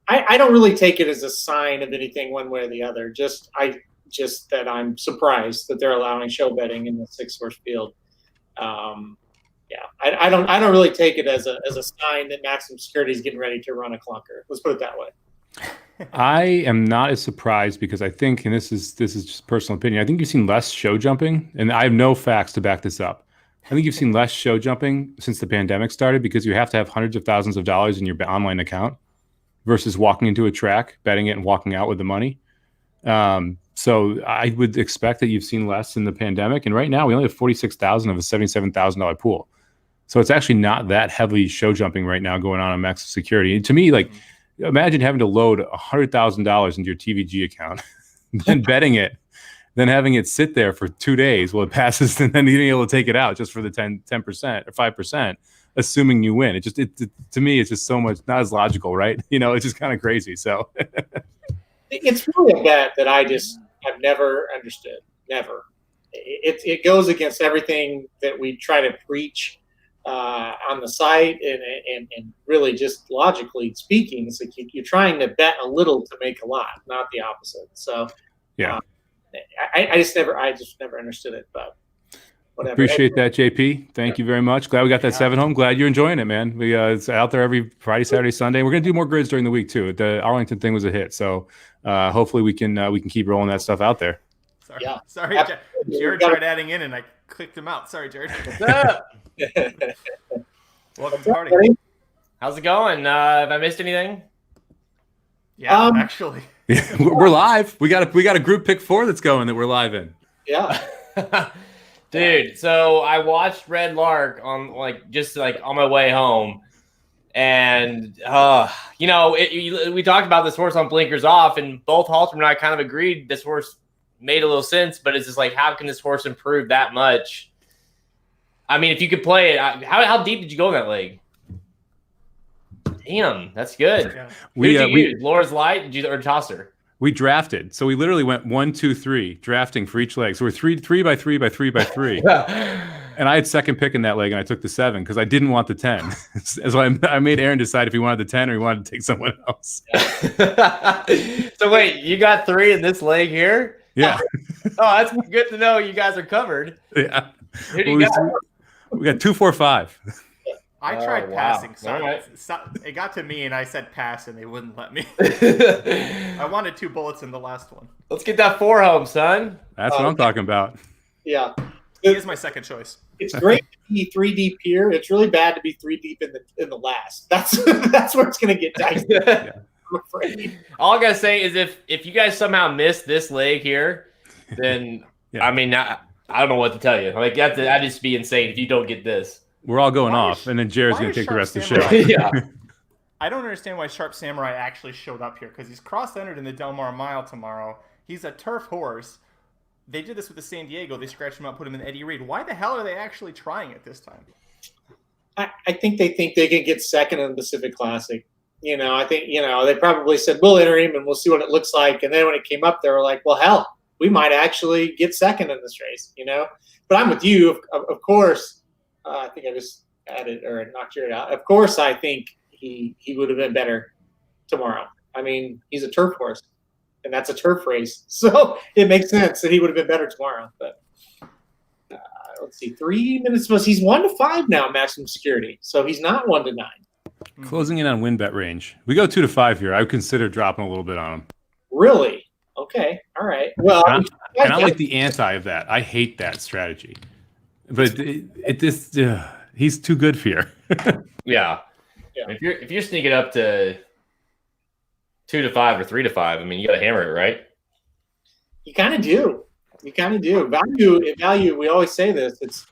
I don't really take it as a sign of anything one way or the other. Just that I'm surprised that they're allowing show betting in the 6-horse field. I don't really take it as a sign that Maximum Security is getting ready to run a clunker. Let's put it that way. I am not as surprised because I think, and this is just personal opinion, I think you've seen less show jumping, and I have no facts to back this up. I think you've seen less show jumping since the pandemic started because you have to have hundreds of thousands of dollars in your online account versus walking into a track, betting it, and walking out with the money. So I would expect that you've seen less in the pandemic. And right now we only have $46,000 of a $77,000 pool. So it's actually not that heavy show jumping right now going on Maximum Security. And to me, like, imagine having to load $100,000 into your TVG account, then betting it, then having it sit there for 2 days while it passes, and then being able to take it out just for the 10% or 5%, assuming you win. To me, it's just so much not as logical, right? It's just kind of crazy. So it's really a bet that I just have never understood. Never. It goes against everything that we try to preach on the site, and really just logically speaking, it's like you're trying to bet a little to make a lot, not the opposite. So yeah, I just never understood it, but whatever. Appreciate that, JP. Thank you very much. Glad we got that 7 home. Glad you're enjoying it, man. It's out there every Friday, Saturday, Sunday. We're gonna do more grids during the week too. The Arlington thing was a hit, so hopefully we can keep rolling that stuff out out there. Sorry, Jared tried adding in and I clicked him out. Sorry, Jared. What's up? Welcome to the party. How's it going? Have I missed anything? Yeah, actually. We're live. We got a group pick 4 that's going that we're live in. Yeah. Dude, so I watched Red Lark on on my way home, and we talked about this horse on Blinkers Off, and both Halterman and I kind of agreed this horse made a little sense, but it's just like, how can this horse improve that much? I mean, if you could play it, how deep did you go in that leg? Damn, that's good. Yeah. Who did you use? Laura's Light or Tosser? We drafted, so we literally went 1, 2, 3, drafting for each leg. So we're 3 by 3 by 3 by 3. And I had second pick in that leg, and I took the 7 because I didn't want the 10. So I made Aaron decide if he wanted the 10 or he wanted to take someone else. So wait, you got 3 in this leg here? Yeah. Oh, that's good to know. You guys are covered. Yeah. Who do you got? We got 2, 4, 5. I tried passing. Wow. It got to me, and I said pass, and they wouldn't let me. I wanted 2 bullets in the last one. Let's get that 4 home, son. That's what I'm talking about. Yeah. He is my second choice. It's great to be 3 deep here. It's really bad to be 3 deep in the last. That's where it's going to get dicey. Yeah. I'm afraid. All I got to say is if you guys somehow miss this leg here, then, I mean, I don't know what to tell you. Like, that'd just be insane if you don't get this. We're all going off, and then Jared's going to take the rest of the show. Yeah. I don't understand why Sharp Samurai actually showed up here, because he's cross-entered in the Del Mar Mile tomorrow. He's a turf horse. They did this with the San Diego. They scratched him out, put him in Eddie Reed. Why the hell are they actually trying it this time? I think they can get second in the Pacific Classic. I think, they probably said, we'll enter him and we'll see what it looks like. And then when it came up, they were like, well, hell, we might actually get second in this race, But I'm with you, of course. I think I just added or knocked Jared out. Of course, I think he would have been better tomorrow. I mean, he's a turf horse, and that's a turf race, so it makes sense that he would have been better tomorrow. But let's see, 3 minutes. He's 1 to 5 now, maximum security, so he's not 1 to 9. Closing in on win bet range. We go 2 to 5 here. I would consider dropping a little bit on him. Really? Okay. All right. Well, and I like the anti of that. I hate that strategy. But he's too good for you. Yeah. If you're sneaking up to 2 to 5 or 3 to 5, I mean, you got to hammer it, right? You kind of do. Value. We always say this. It's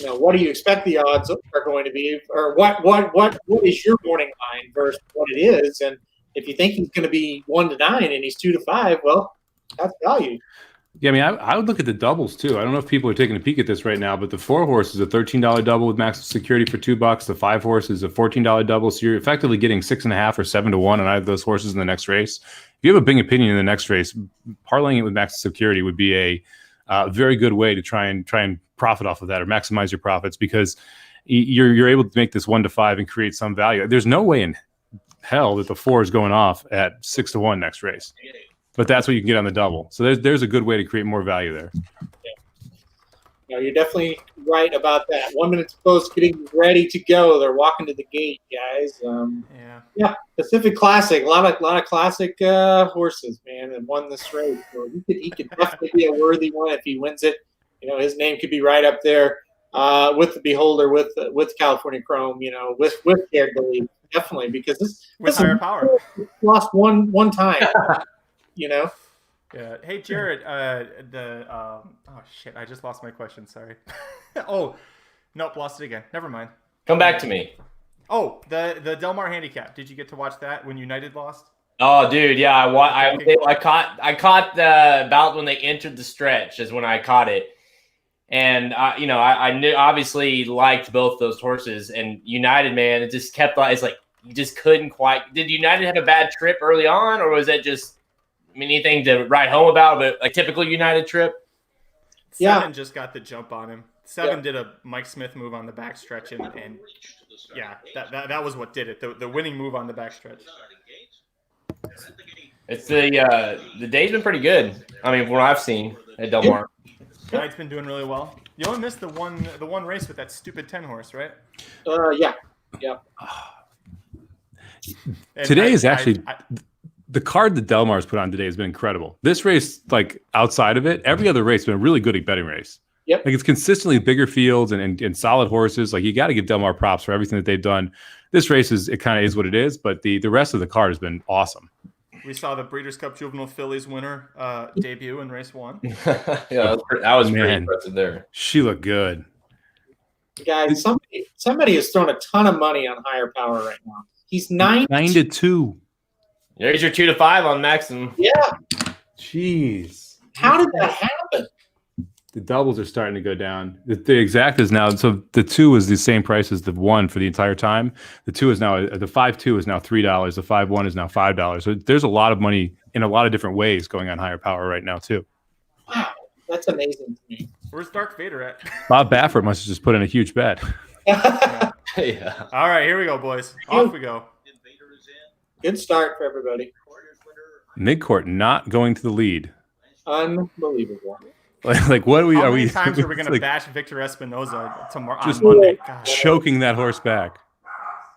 what do you expect the odds are going to be, or what is your morning line versus what it is, and if you think he's going to be 1 to 9 and he's 2 to 5, well, that's value. Yeah, I mean, I would look at the doubles too. I don't know if people are taking a peek at this right now, but the 4 horse is a $13 double with maximum security for $2. The 5 horse is a $14 double, so you're effectively getting 6.5 or 7 to 1 on either of those horses in the next race. If you have a big opinion in the next race, parlaying it with maximum security would be a very good way to try and profit off of that or maximize your profits, because you're able to make this 1 to 5 and create some value. There's no way in hell that the 4 is going off at 6 to 1 next race. But that's what you can get on the double. So there's a good way to create more value there. Yeah. You're definitely right about that. 1 minute to close, getting ready to go. They're walking to the gate, guys. Yeah. Pacific Classic, a lot of classic horses, man, and won this race. So he could definitely be a worthy one if he wins it. His name could be right up there with the Beholder, with California Chrome, with Dared Believe, definitely, because this with higher power lost one time. Yeah. Hey, Jared. Oh shit! I just lost my question. Sorry. Oh, nope, lost it again. Never mind. Come back to me. Oh, the Del Mar handicap. Did you get to watch that when United lost? Oh, dude, yeah, I caught the about when they entered the stretch is when I caught it, and I knew obviously liked both those horses, and United, man, it just kept it's like you just couldn't quite. Did United have a bad trip early on, or was it just anything to write home about? But a typical United trip. Seven just got the jump on him. Seven did a Mike Smith move on the backstretch, and yeah, that was what did it. The winning move on the backstretch. It's the day's been pretty good. I mean, from what I've seen at Del Mar. Guide's been doing really well. You only missed the one race with that stupid 10 horse, right? Yeah. Today is actually the card that Del Mar's put on today has been incredible. This race, like outside of it, every other race has been a really good at betting race. Yep. Like it's consistently bigger fields and solid horses. Like you got to give Del Mar props for everything that they've done. This race it kind of is what it is, but the rest of the card has been awesome. We saw the Breeders' Cup Juvenile Fillies winner debut in race 1. Yeah, that was pretty impressive there. She looked good. Guys, somebody has thrown a ton of money on Higher Power right now. He's 9-2. There's your 2 to 5 on Maxim. Yeah. Jeez. How did that happen? The doubles are starting to go down. The exact is now, so the 2 is the same price as the 1 for the entire time. The 2 is now, the 5-2 is now $3. The 5-1 is now $5. So there's a lot of money in a lot of different ways going on Higher Power right now too. Wow, that's amazing to me. Where's Dark Vader at? Bob Baffert must have just put in a huge bet. Yeah. All right, here we go, boys. Off we go. Good start for everybody. Midcourt not going to the lead. Unbelievable. Like what are we? How are many we times are we going to like, bash Victor Espinoza tomorrow just on Monday? God. choking that horse back?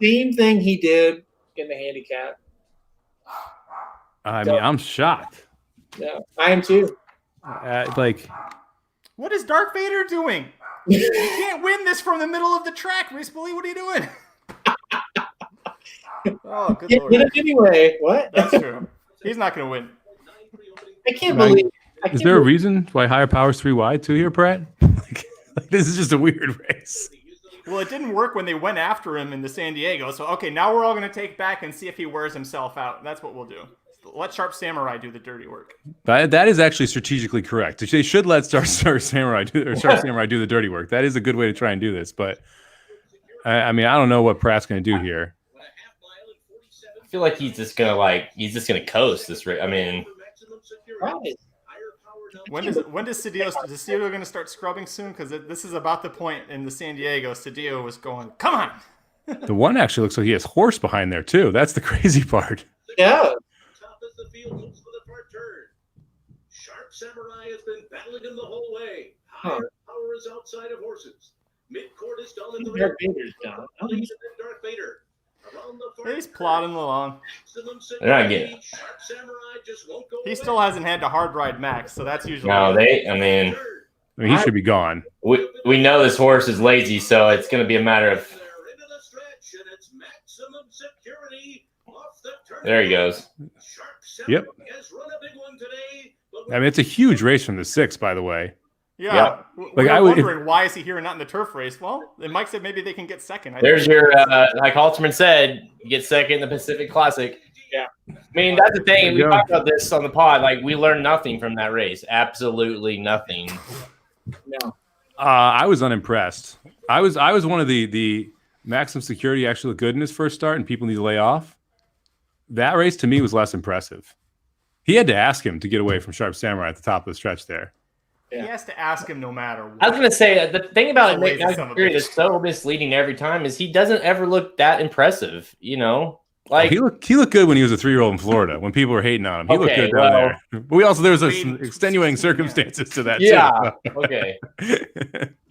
Same thing he did in the handicap. I mean, I'm shocked. Yeah, I am too. Like, what is Dark Vader doing? You can't win this from the middle of the track, Reese Bully. What are you doing? Oh, good Get lord. it anyway. What? That's true. He's not going to win. I can't believe. is there a reason why Higher Power's 3 wide too here, Pratt? like, this is just a weird race. Well, it didn't work when they went after him in the San Diego. So, okay, now we're all going to take back and see if he wears himself out. That's what we'll do. Let Sharp Samurai do the dirty work. That is actually strategically correct. They should let Sharp Samurai do the dirty work. That is a good way to try and do this. But I mean, I don't know what Pratt's going to do here. I feel like he's just gonna coast this race. I mean, Right. When does Cedillo going to start scrubbing soon? Because this is about the point in the San Diego. Cedillo was going, come on. The one actually looks like he has horse behind there too. That's the crazy part. Yeah. Sharp Samurai has been battling him the whole way. Higher Power is outside of horses. Midcourt is down in the Darth Vader's down. Darth Vader. Around the far He's plodding along. they're not getting it. Sharp Samurai just won't go He away. still hasn't had to hard ride Max, so that's usually I mean, he should be gone. We know this horse is lazy, so it's gonna be a matter of. They're into the stretch, and it's maximum security off the turn. There he goes. Sharp Samurai Yep. has run a big one today. I mean, it's a huge race from the 6, by the way. Yeah. Yeah. We're I would- wondering why is he here and not in the turf race? Well, then Mike said maybe they can get second. There's your like Halterman said, you get second in the Pacific Classic. Yeah. I mean, that's the thing. There We you go. talked about this on the pod. Like, we learned nothing from that race. Absolutely nothing. No. I was unimpressed. I was one of the Maximum Security actually looked good in his first start, and people need to lay off. That race to me was less impressive. He had to ask him to get away from Sharp Samurai at the top of the stretch there. He has to ask him no matter what. I was gonna say the thing about Lazy Nick son of a Fury bitch. that's so misleading every time is he doesn't ever look that impressive. You know, like He looked good when he was a 3-year-old in Florida when people were hating on him. He looked Okay, good down well, there. But we also there was Wade- extenuating circumstances to that yeah, too. okay.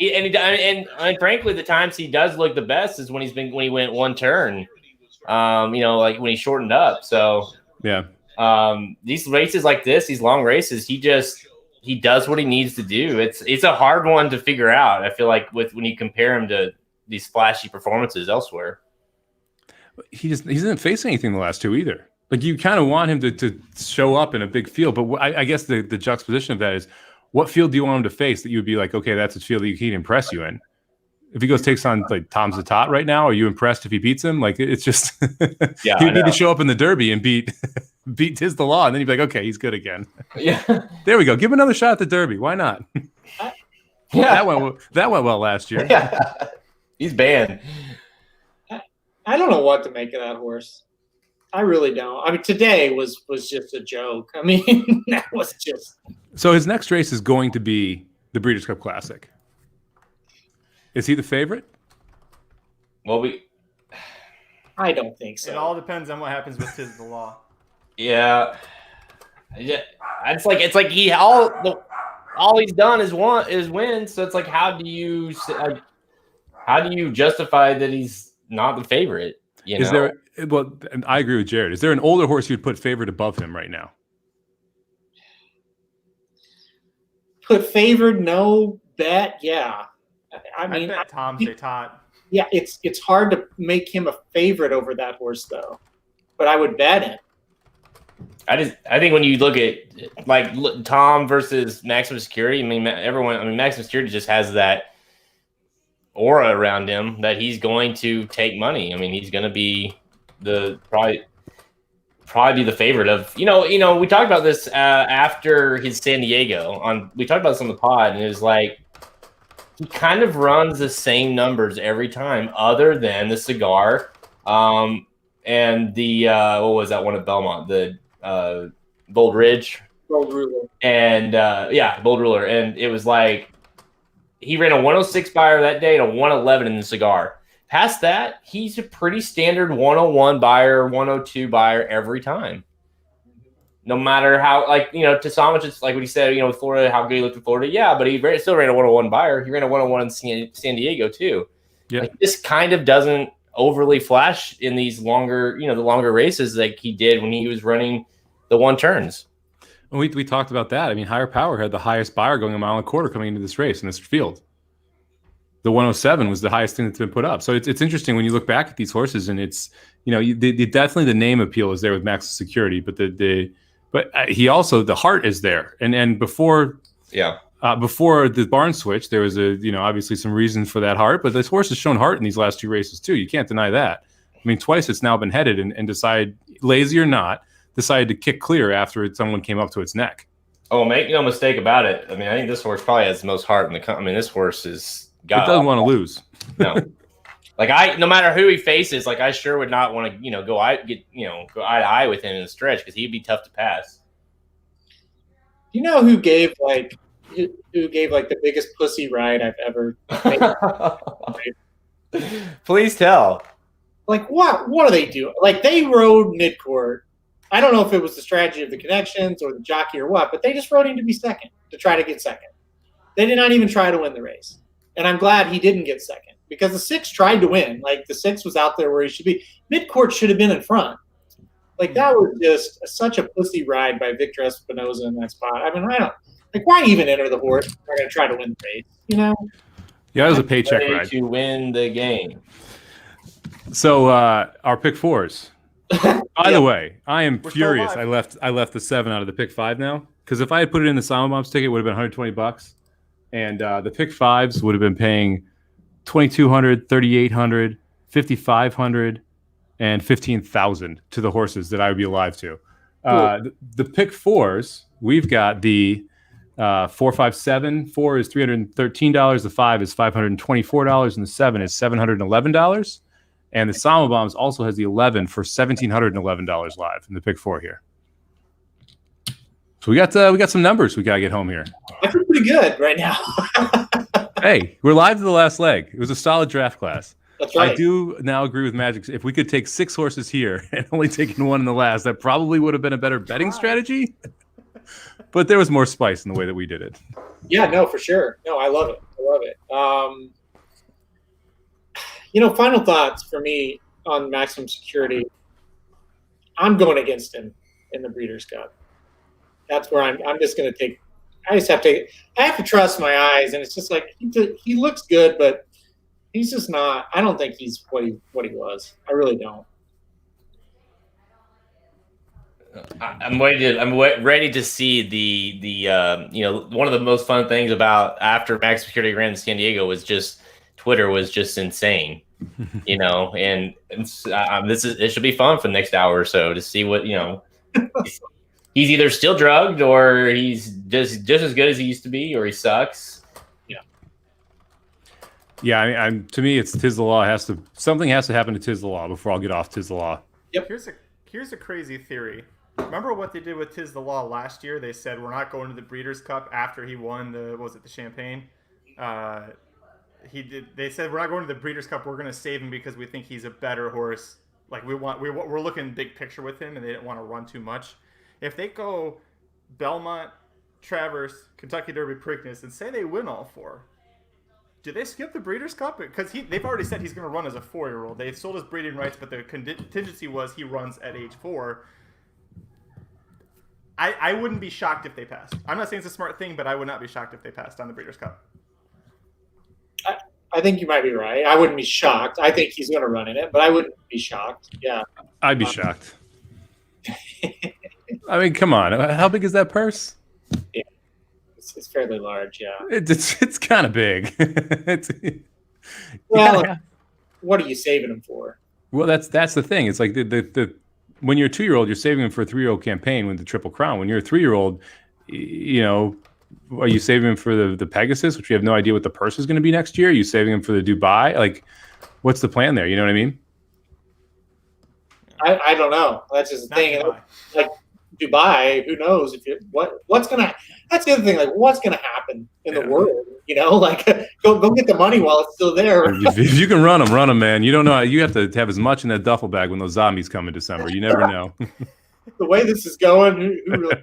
And frankly, the times he does look the best is when he went one turn. You know, like when he shortened up. So Yeah. these races like this, these long races, he does what he needs to do. It's a hard one to figure out. I feel like when you compare him to these flashy performances elsewhere. He didn't face anything the last 2 either. Like you kind of want him to show up in a big field, but I guess the juxtaposition of that is, what field do you want him to face that you would be like, okay, that's a field that he can impress you in? if he takes on like Tom Zatat right now, are you impressed if he beats him? Like it's just Yeah, he would need to show up in the Derby and beat Tiz the Law, and then you'd be like, okay, he's good again. Yeah. There we go. Give him another shot at the Derby. Why not? Yeah. That went well last year. Yeah. He's banned. I don't know what to make of that horse. I really don't. I mean, today was just a joke. I mean, that was just. So his next race is going to be the Breeders' Cup Classic. Is he the favorite? Well, I don't think so. It all depends on what happens with Tiz the Law. Yeah. It's like he all he's done is win. So it's like, how do you justify that he's not the favorite? Is there? Well, and I agree with Jared. Is there an older horse you'd put favorite above him right now? Put favored, no bet, yeah. I mean, bet Tom Zatat. Yeah, it's hard to make him a favorite over that horse though, but I would bet him. I think when you look at like Tom versus Maximum Security, Maximum Security just has that aura around him that he's going to take money. I mean, he's going to be probably be the favorite of, we talked about this after his San Diego we talked about this on the pod, and it was like, he kind of runs the same numbers every time other than the Cigar, and the, what was that one at Belmont? The Bold Ridge. Bold Ruler. And, Bold Ruler. And it was like, he ran a 106 buyer that day and a 111 in the Cigar. Past that, he's a pretty standard 101 buyer, 102 buyer every time. No matter how, to Samich, it's like what he said, with Florida, how good he looked in Florida. Yeah, but he still ran a 101 buyer. He ran a 101 in San Diego, too. Yeah. This kind of doesn't overly flash in these longer, the longer races like he did when he was running the one turns. We talked about that. I mean, Higher Power had the highest buyer going a mile and a quarter coming into this race in this field. The 107 was the highest thing that's been put up. So it's interesting when you look back at these horses, and it's, definitely the name appeal is there with Maximum Security, but he also, the heart is there. And before the barn switch, there was obviously some reasons for that heart, but this horse has shown heart in these last two races too. You can't deny that. I mean, twice it's now been headed and decided, lazy or not, decided to kick clear after someone came up to its neck. Oh, make no mistake about it. I mean, I think this horse probably has the most heart in the company. I mean, this horse is it doesn't want to lose. No. No matter who he faces, I sure would not want to, go eye to eye with him in the stretch, because he'd be tough to pass. You know who gave the biggest pussy ride I've ever made? Please tell. What do they do? They rode midcourt. I don't know if it was the strategy of the connections or the jockey or what, but they just rode him to be second, to try to get second. They did not even try to win the race. And I'm glad he didn't get second, because the 6 tried to win. The 6 was out there where he should be. Midcourt should have been in front. That was just such a pussy ride by Victor Espinoza in that spot. I mean, I don't why even enter the horse if they're going to try to win the race, Yeah, it was a paycheck ride. To win the game. So our pick 4s. By the way, I am furious. I left the 7 out of the pick 5 now, because if I had put it in the Silent Bombs ticket, it would have been $120, and the pick 5s would have been paying $2,200, $3,800, $5,500, and $15,000 to the horses that I would be alive to. The pick 4s, we've got the 4, 5, 7. 4 is $313. The 5 is $524, and the 7 is $711. And the Silent Bombs also has the 11 for $1,711 live in the pick 4 here. So we got some numbers we gotta get home here. I feel pretty good right now. Hey, we're live to the last leg. It was a solid draft class. That's right. I do now agree with Magic. If we could take 6 horses here and only taking 1 in the last, that probably would have been a better betting strategy. But there was more spice in the way that we did it. Yeah, no, for sure. No, I love it. Final thoughts for me on Maximum Security. I'm going against him in the Breeders' Cup. That's where I'm just going to take. I have to trust my eyes, and it's just he looks good, but he's just not. I don't think he's what he was. I really don't. I'm ready to see the one of the most fun things about after Max Security ran in San Diego was just Twitter was just insane, you know. And it should be fun for the next hour or so to see what, you know. He's either still drugged or he's just as good as he used to be, or he sucks. Yeah, I'm to me, it's Tiz the Law. Something has to happen to Tiz the Law before I'll get off Tiz the Law. Yep. Here's a crazy theory. Remember what they did with Tiz the Law last year? They said we're not going to the Breeders' Cup after he won the Champagne. They said we're not going to the Breeders' Cup. We're going to save him because we think he's a better horse. Like we're looking big picture with him, and they didn't want to run too much. If they go Belmont, Traverse, Kentucky Derby, Preakness, and say they win all 4, do they skip the Breeders' Cup? Because they've already said he's going to run as a 4-year-old. They sold his breeding rights, but the contingency was he runs at age 4. I wouldn't be shocked if they passed. I'm not saying it's a smart thing, but I would not be shocked if they passed on the Breeders' Cup. I think you might be right. I wouldn't be shocked. I think he's going to run in it, but I wouldn't be shocked. Yeah. I'd be shocked. I mean, come on. How big is that purse? Yeah. It's fairly large, yeah. It's kind of big. Well, what are you saving him for? Well, that's the thing. It's like the when you're a 2-year-old, you're saving him for a 3-year-old campaign with the Triple Crown. When you're a 3-year-old, you know, are you saving him for the Pegasus, which you have no idea what the purse is going to be next year? Are you saving him for the Dubai? Like, what's the plan there? You know what I mean? I don't know. That's just the thing. Dubai. Like Dubai, who knows what's gonna? That's the other thing. Like, what's gonna happen in the world? You know, like go get the money while it's still there. If you can run them, man. You don't know. You have to have as much in that duffel bag when those zombies come in December. You never know. The way this is going, who really?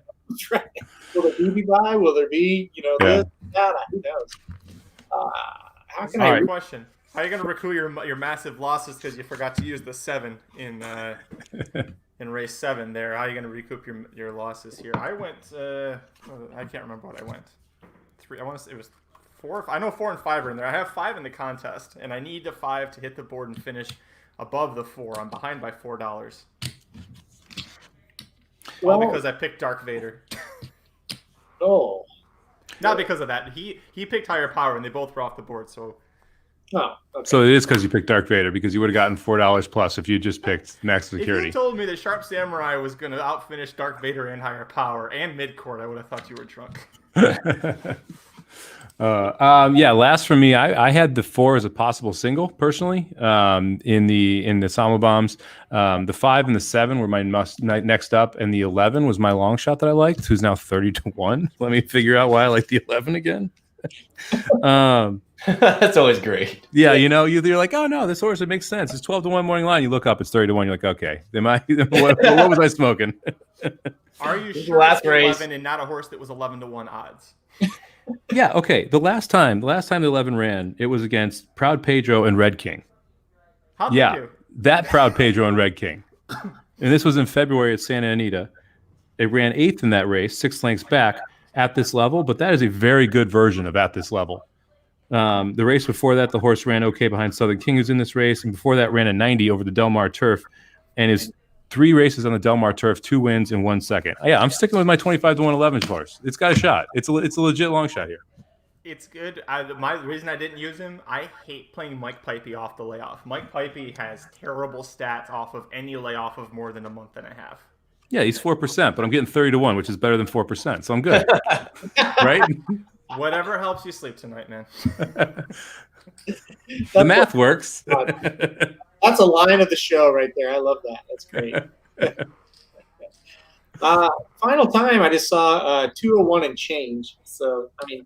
Will there be Dubai? Will there be this, that? Who knows? How can I? Question. How are you going to recoup your massive losses because you forgot to use the 7 in race 7 there? How are you going to recoup your losses here? I went. I can't remember what I went. 3. I want to say it was 4. I know 4 and 5 are in there. I have 5 in the contest, and I need the 5 to hit the board and finish above the 4. I'm behind by $4. All because I picked Dark Vader. Oh. Not because of that. He picked Higher Power, and they both were off the board. So. Oh, okay. So it is because you picked Dark Vader, because you would have gotten $4 plus if you just picked Max Security. If you told me that Sharp Samurai was going to outfinish Dark Vader and Higher Power and Midcourt, I would have thought you were drunk. Last for me, I had the 4 as a possible single personally. In the Samo Bombs, the 5 and the 7 were my next up, and the 11 was my long shot that I liked, who's now 30-1. Let me figure out why I like the 11 again. That's always great. Yeah, you're like, oh no, this horse, it makes sense. It's 12-1 morning line. You look up, it's 30-1. You're like, okay, what was I smoking? Are you sure last it's 11 and not a horse that was 11-1 odds? Yeah, okay. The last time the 11 ran, it was against Proud Pedro and Red King. How'd they do? That Proud Pedro and Red King. And this was in February at Santa Anita. It ran 8th in that race, 6 lengths back at this level, but that is a very good version of at this level. The race before that, the horse ran okay behind Southern King, who's in this race, and before that ran a 90 over the Del Mar turf, and is 3 races on the Del Mar turf, 2 wins in 1 second. Yeah, I'm sticking with my 25-1 11 horse. It's got a shot. It's a legit long shot here. It's good. My reason I didn't use him, I hate playing Mike Pipey off the layoff. Mike Pipey has terrible stats off of any layoff of more than a month and a half. Yeah, he's 4%, but I'm getting 30-1, which is better than 4%, so I'm good. Right? Whatever helps you sleep tonight, man. The math works. That's a line of the show right there. I love that. That's great. Final time, I just saw 201 and change. So, I mean,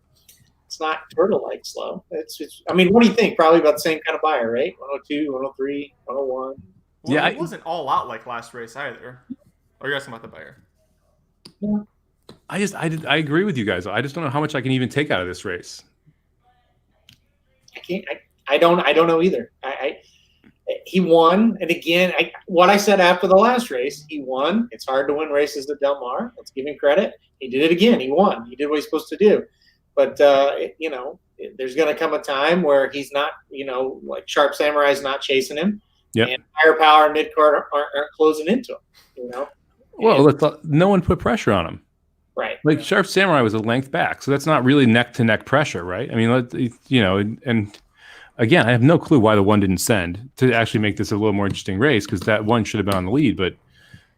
it's not turtle-like slow. It's I mean, what do you think? Probably about the same kind of buyer, right? 102, 103, 101. Well, yeah, it wasn't all out like last race either. Or you're asking about the buyer? Yeah. I agree with you guys. I just don't know how much I can even take out of this race. I can't. I don't know either. He won, and again, what I said after the last race, he won. It's hard to win races at Del Mar. Let's give him credit. He did it again. He won. He did what he's supposed to do. But there's going to come a time where he's not. Like Sharp Samurai's not chasing him. Yep. And Higher Power and Midcourt aren't closing into him. Well, no one put pressure on him. Right. Like Sharp Samurai was a length back, so that's not really neck to neck pressure, right? I mean, again, I have no clue why the one didn't send to actually make this a little more interesting race, because that one should have been on the lead. But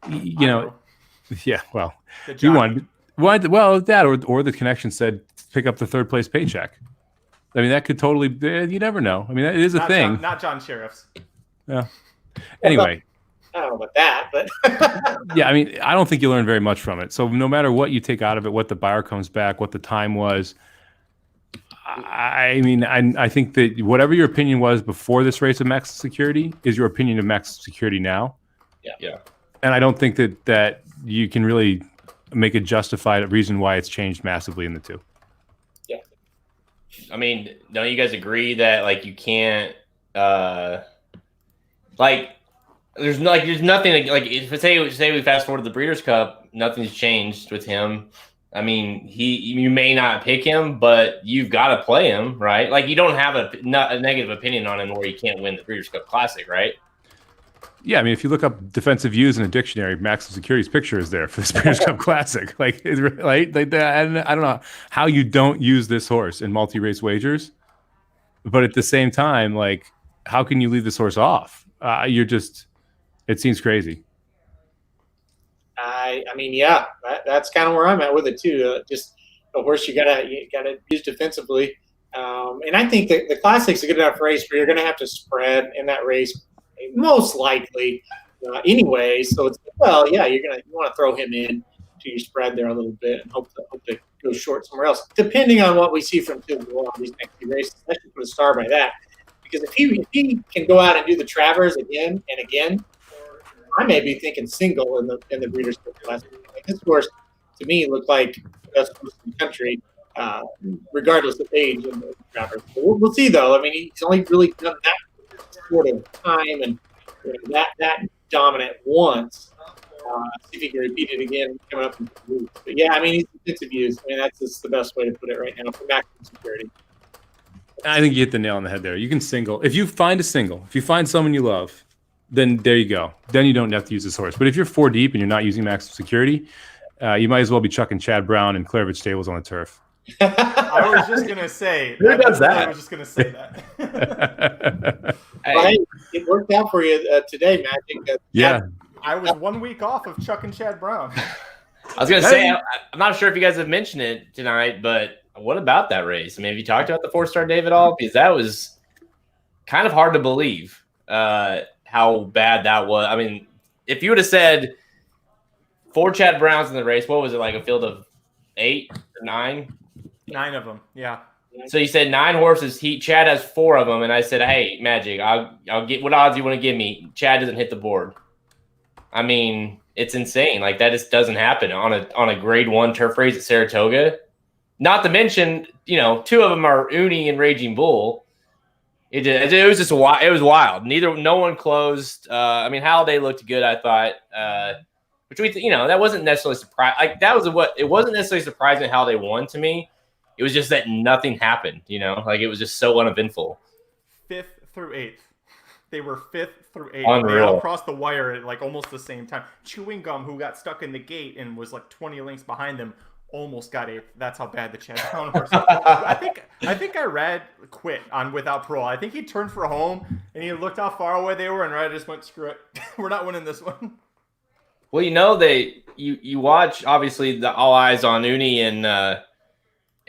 yeah, well, you wanted well that or the connection said pick up the third place paycheck. I mean, that could totally. You never know. I mean, it is a thing. Not John Sheriff's. Yeah. Anyway. I don't know about that, but yeah, I mean, I don't think you learn very much from it. So no matter what you take out of it, what the buyer comes back, what the time was, I mean, I think that whatever your opinion was before this race of Max Security is your opinion of Max Security now. Yeah. And I don't think that you can really make a justified reason why it's changed massively in the two. Yeah. I mean, don't you guys agree that like you can't like there's nothing like if say we fast forward to the Breeders' Cup, nothing's changed with him. I mean, you may not pick him, but you've got to play him, right? Like you don't have a negative opinion on him where he can't win the Breeders' Cup Classic, right? Yeah, I mean, if you look up defensive views in a dictionary, Max Security's picture is there for the Breeders' Cup Classic. Like that. And I don't know how you don't use this horse in multi-race wagers, but at the same time, like, how can you leave this horse off? It seems crazy. I mean, yeah, that's kind of where I'm at with it too. Just a horse you gotta use defensively, and I think that the Classic's a good enough race where you're gonna have to spread in that race, most likely, anyway. So it's you want to throw him in to your spread there a little bit and hope to go short somewhere else, depending on what we see from Tim on these next few races. I should put a star by that, because if he can go out and do the Travers again and again, I may be thinking single in the Breeders' Cup Classic. Like, this horse, to me, looked like the best horse in the country, regardless of age in the Travers. But we'll see, though. I mean, he's only really done that sort of time and that dominant once. See if he can repeat it again coming up in the week. But yeah, I mean, he's defensive use. I mean, that's just the best way to put it right now for maximum security. I think you hit the nail on the head there. You can single. If you find someone you love, then there you go. Then you don't have to use this horse. But if you're 4 deep and you're not using Max Security, you might as well be chucking Chad Brown and Clairvich Stables on the turf. I was just going to say. Who does that? I was just going to say that. Hey, it worked out for you today, Magic. Yeah. I was 1 week off of Chuck and Chad Brown. I was going to say, I'm not sure if you guys have mentioned it tonight, but what about that race? I mean, have you talked about the 4-star Dave at all? Because that was kind of hard to believe. How bad that was. I mean, if you would have said 4 Chad Browns in the race, what was it, like a field of 8 or 9? 9 of them, yeah. So you said 9 horses. Chad has 4 of them, and I said, "Hey, Magic, I'll get what odds you want to give me." Chad doesn't hit the board. I mean, it's insane. Like that just doesn't happen on a Grade 1 turf race at Saratoga. Not to mention, 2 of them are Uni and Raging Bull. It was just wild. It was wild. No one closed. I mean, Halliday looked good, I thought. Which that wasn't necessarily surprising. Like it wasn't necessarily surprising how they won to me. It was just that nothing happened. Like it was just so uneventful. 5th through 8th, they were 5th through 8th. Unreal. They all crossed the wire at like almost the same time. Chewing Gum, who got stuck in the gate and was like 20 lengths behind them, almost got 8th. That's how bad the Chad Brown horse was. I think I read quit on Without Parole. I think he turned for home and he looked how far away they were, and Red just went, screw it. We're not winning this one. Well, you watch obviously the all eyes on Uni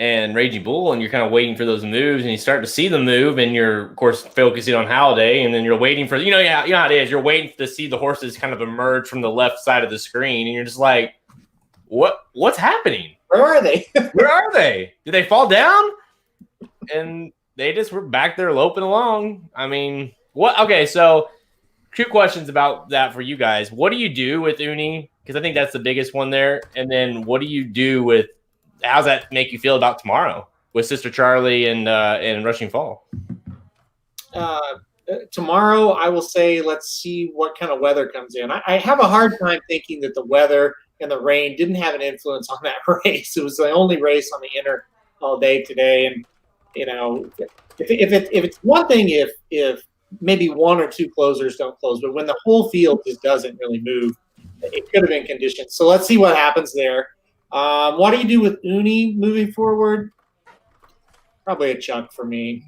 and Raging Bull, and you're kind of waiting for those moves, and you start to see them move, and you're of course focusing on Halliday, and then you're waiting for you know how it is. You're waiting to see the horses kind of emerge from the left side of the screen, and you're just like, what's happening? Where are they? Where are they? Did they fall down? And they just were back there loping along. I mean, what? Okay, so 2 questions about that for you guys. What do you do with Uni? Because I think that's the biggest one there. And then what do you do with? How's that make you feel about tomorrow with Sister Charlie and Rushing Fall? Tomorrow, I will say, let's see what kind of weather comes in. I have a hard time thinking that the weather and the rain didn't have an influence on that race. It was the only race on the inner all day today. And, if it's one thing, if maybe 1 or 2 closers don't close, but when the whole field just doesn't really move, it could have been conditioned. So let's see what happens there. What do you do with Uni moving forward? Probably a Chuck for me.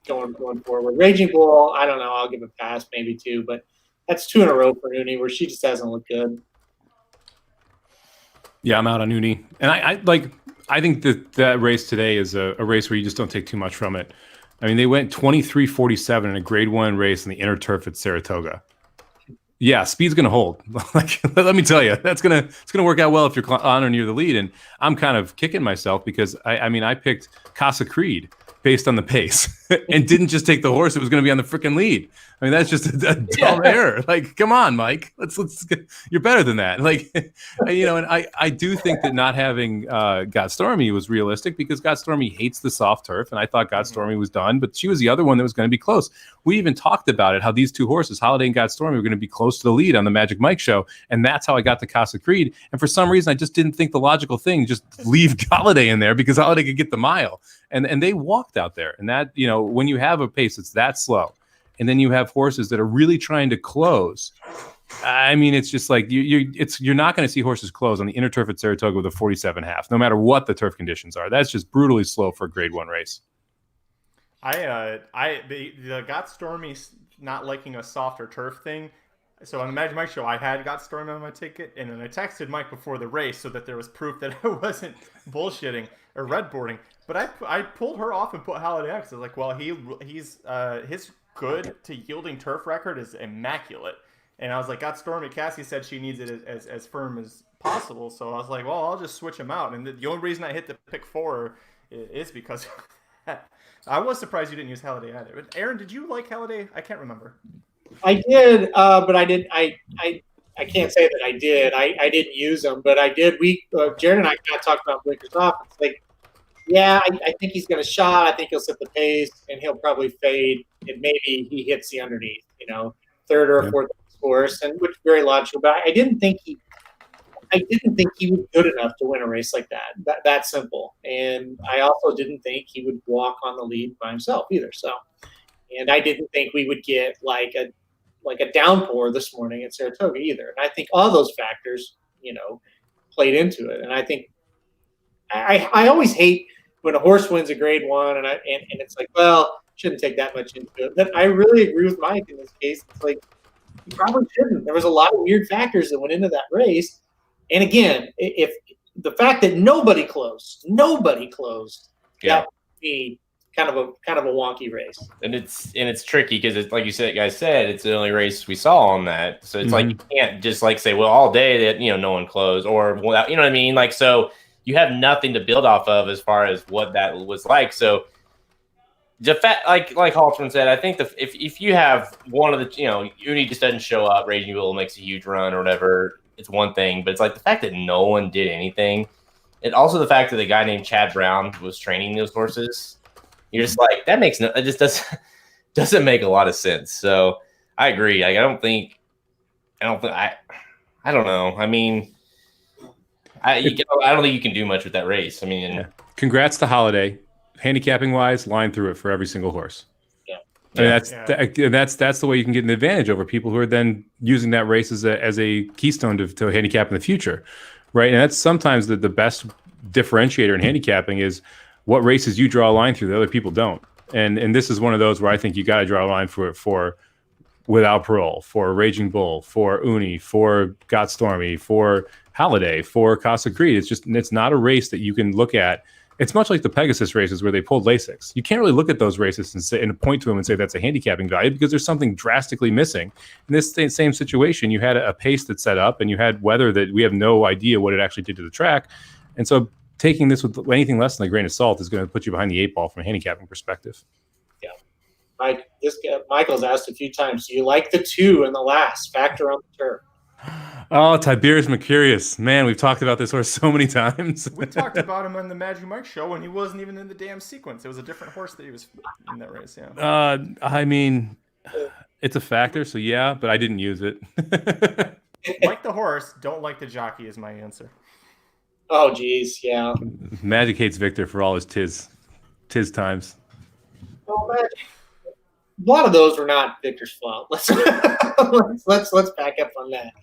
going forward. Raging Bull, I don't know. I'll give a pass, maybe 2, but that's 2 in a row for Uni where she just hasn't looked good. Yeah, I'm out on Uni, and I think that race today is a race where you just don't take too much from it. I mean, they went 23:47 in a Grade 1 race in the inner turf at Saratoga. Yeah, speed's going to hold. Like, let me tell you, it's going to work out well if you're on or near the lead. And I'm kind of kicking myself because I picked Casa Creed based on the pace and didn't just take the horse that was going to be on the freaking lead. I mean, that's just a dumb error. Like, come on, Mike. Let's you're better than that. Like, and I do think that not having Got Stormy was realistic because Got Stormy hates the soft turf, and I thought Got Stormy was done, but she was the other one that was going to be close. We even talked about it, how these 2 horses, Holiday and Got Stormy, were going to be close to the lead on the Magic Mike show, and that's how I got to Casa Creed. And for some reason, I just didn't think the logical thing, just leave Holiday in there because Holiday could get the mile. And they walked out there. And that, when you have a pace that's that slow, and then you have horses that are really trying to close. I mean, it's just like you're not going to see horses close on the inner turf at Saratoga with a 47.5, no matter what the turf conditions are. That's just brutally slow for a Grade 1 race. The Got Stormy not liking a softer turf thing. So on the Magic Mike show, I had Got Stormy on my ticket, and then I texted Mike before the race so that there was proof that I wasn't bullshitting or redboarding. But I pulled her off and put Holiday X. I was like, well, he's his good to yielding turf record is immaculate. And I was like, Got Stormy. Cassie said she needs it as firm as possible. So I was like, well, I'll just switch him out. And the only reason I hit the pick 4 is because of that. I was surprised you didn't use Holiday either. But Aaron, did you like Holiday? I can't remember. I did, but I didn't. I can't say that I did. I didn't use them, but I did. Jared and I kind of talked about blinkers off. It's like, yeah, I think he's going to shot. I think he'll set the pace, and he'll probably fade, and maybe he hits the underneath, third or fourth course, and which is very logical. But I didn't think he was good enough to win a race like that. That simple. And I also didn't think he would walk on the lead by himself either. So, and I didn't think we would get like a downpour this morning at Saratoga either. And I think all those factors, played into it. And I think I always hate when a horse wins a Grade 1 and it's like, well, shouldn't take that much into it. But I really agree with Mike in this case. It's like, you probably shouldn't. There was a lot of weird factors that went into that race. And again, if the fact that nobody closed, that would be kind of a wonky race. And it's tricky because it's like guys said, it's the only race we saw on that. So it's like you can't just say, well, all day that no one closed or without, you know what I mean? Like, so you have nothing to build off of as far as what that was like. So the fact, like Halterman said, I think if you have one of the Uni just doesn't show up, Raging Bull makes a huge run or whatever, it's one thing. But it's like the fact that no one did anything, and also the fact that the guy named Chad Brown was training those horses. You're just like, it just doesn't make a lot of sense. So I agree. Like, I don't know. I mean, I don't think you can do much with that race. I mean, Congrats to Holiday. Handicapping wise, line through it for every single horse. Yeah. I mean, that's the way you can get an advantage over people who are then using that race as a keystone to handicap in the future, right? And that's sometimes the best differentiator in handicapping is what races you draw a line through that other people don't. And this is one of those where I think you got to draw a line for Without Parole, for Raging Bull, for Uni, for Got Stormy, for Holiday, for Casa Creed. It's not a race that you can look at. It's much like the Pegasus races where they pulled Lasix. You can't really look at those races and point to them and say that's a handicapping value because there's something drastically missing. In this same situation, you had a pace that's set up and you had weather that we have no idea what it actually did to the track. And so taking this with anything less than a grain of salt is going to put you behind the 8 ball from a handicapping perspective. Yeah. Michael's asked a few times, do you like the 2 in the last factor on the turf? Oh, Tiberius Mercurius. Man, we've talked about this horse so many times. We talked about him on the Magic Mike show and he wasn't even in the damn sequence. It was a different horse that he was in that race, yeah. I mean, it's a factor, so yeah, but I didn't use it. Like the horse, don't like the jockey is my answer. Oh, geez, yeah. Magic hates Victor for all his tiz times. Well, Magic. A lot of those were not Victor's fault. Let's back up on that.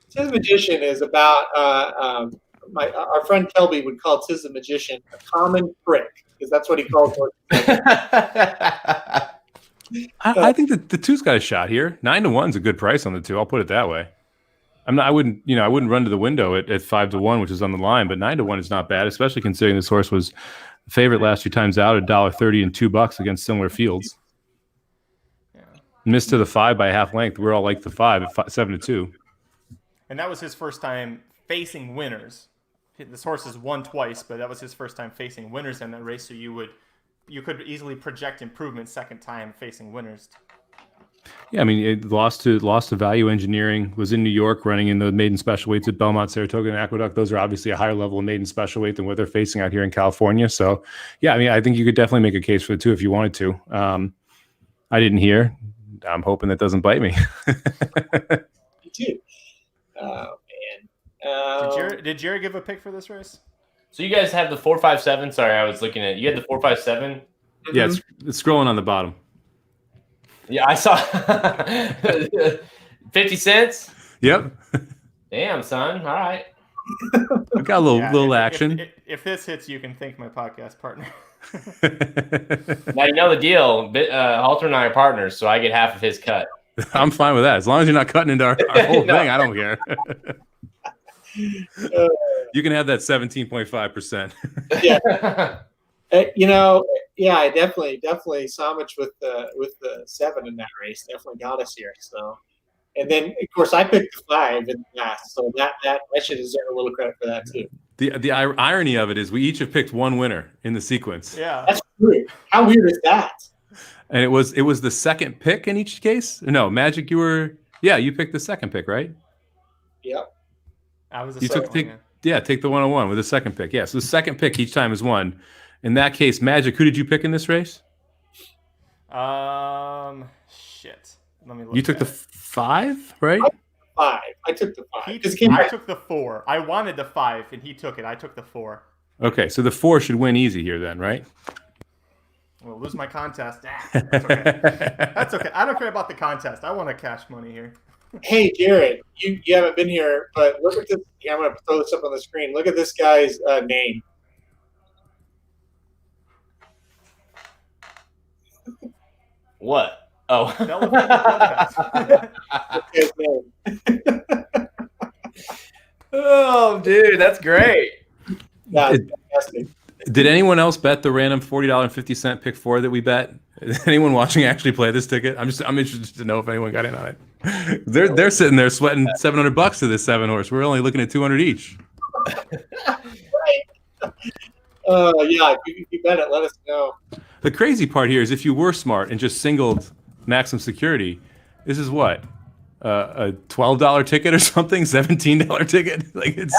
Tiz Magician is about our friend Kelby would call Tiz the Magician a common prick, because that's what he calls horses. I think that the 2's got a shot here. 9-1's a good price on the 2. I'll put it that way. I wouldn't run to the window at 5-1, which is on the line, but 9-1 is not bad, especially considering this horse was the favorite last 2 times out at $1.30 and $2 against similar fields. Yeah. Missed to the 5 by a half length. We're all like the 5 at 7-2. And that was his first time facing winners. This horse has won twice, but that was his first time facing winners in that race. So you could easily project improvement second time facing winners. Yeah, I mean, it lost to Value Engineering, was in New York running in the maiden special weights at Belmont, Saratoga, and Aqueduct. Those are obviously a higher level of maiden special weight than what they're facing out here in California. So, yeah, I mean, I think you could definitely make a case for the 2 if you wanted to. I didn't hear. I'm hoping that doesn't bite me. Me too. Oh, man. Did Jerry give a pick for this race? So you guys have the 457. Sorry, I was looking at. You had the 457. Yeah, it's scrolling on the bottom. Yeah, I saw 50 cents. Yep. Damn, son. All right. I got a little action. If this hits, you can thank my podcast partner. Now you know the deal. Halter and I are partners, so I get half of his cut. I'm fine with that. As long as you're not cutting into our whole thing, I don't care. You can have that 17.5%. Yeah. Yeah, definitely Samich with the 7 in that race definitely got us here. So, and then of course I picked the 5 in the last, so that I should deserve a little credit for that too. The irony of it is we each have picked one winner in the sequence. Yeah, that's weird. How weird is that? And it was the second pick in each case. No, Magic, you picked the second pick, right? Yep. I was take the 101 with the second pick. Yeah, so the second pick each time is one. In that case, Magic, who did you pick in this race? Shit. Let me look. You took the 5, right? 5. I took the 5. I took the 4. I wanted the 5, and he took it. I took the 4. Okay, so the 4 should win easy here then, right? We'll lose my contest. That's okay. That's okay. I don't care about the contest. I want to cash money here. Hey, Jared, you haven't been here, but look at this. I'm going to throw this up on the screen. Look at this guy's name. What? Oh. Oh, dude, that's great. Yeah, fantastic. Did anyone else bet the random $40.50 pick 4 that we bet? Did anyone watching actually play this ticket? I'm interested to know if anyone got in on it. They're sitting there sweating $700 to this 7 horse. We're only looking at 200 each. Right. Yeah, if you bet it, let us know. The crazy part here is if you were smart and just singled Maxim Security, this is what? A $12 ticket or something? $17 ticket? Like it's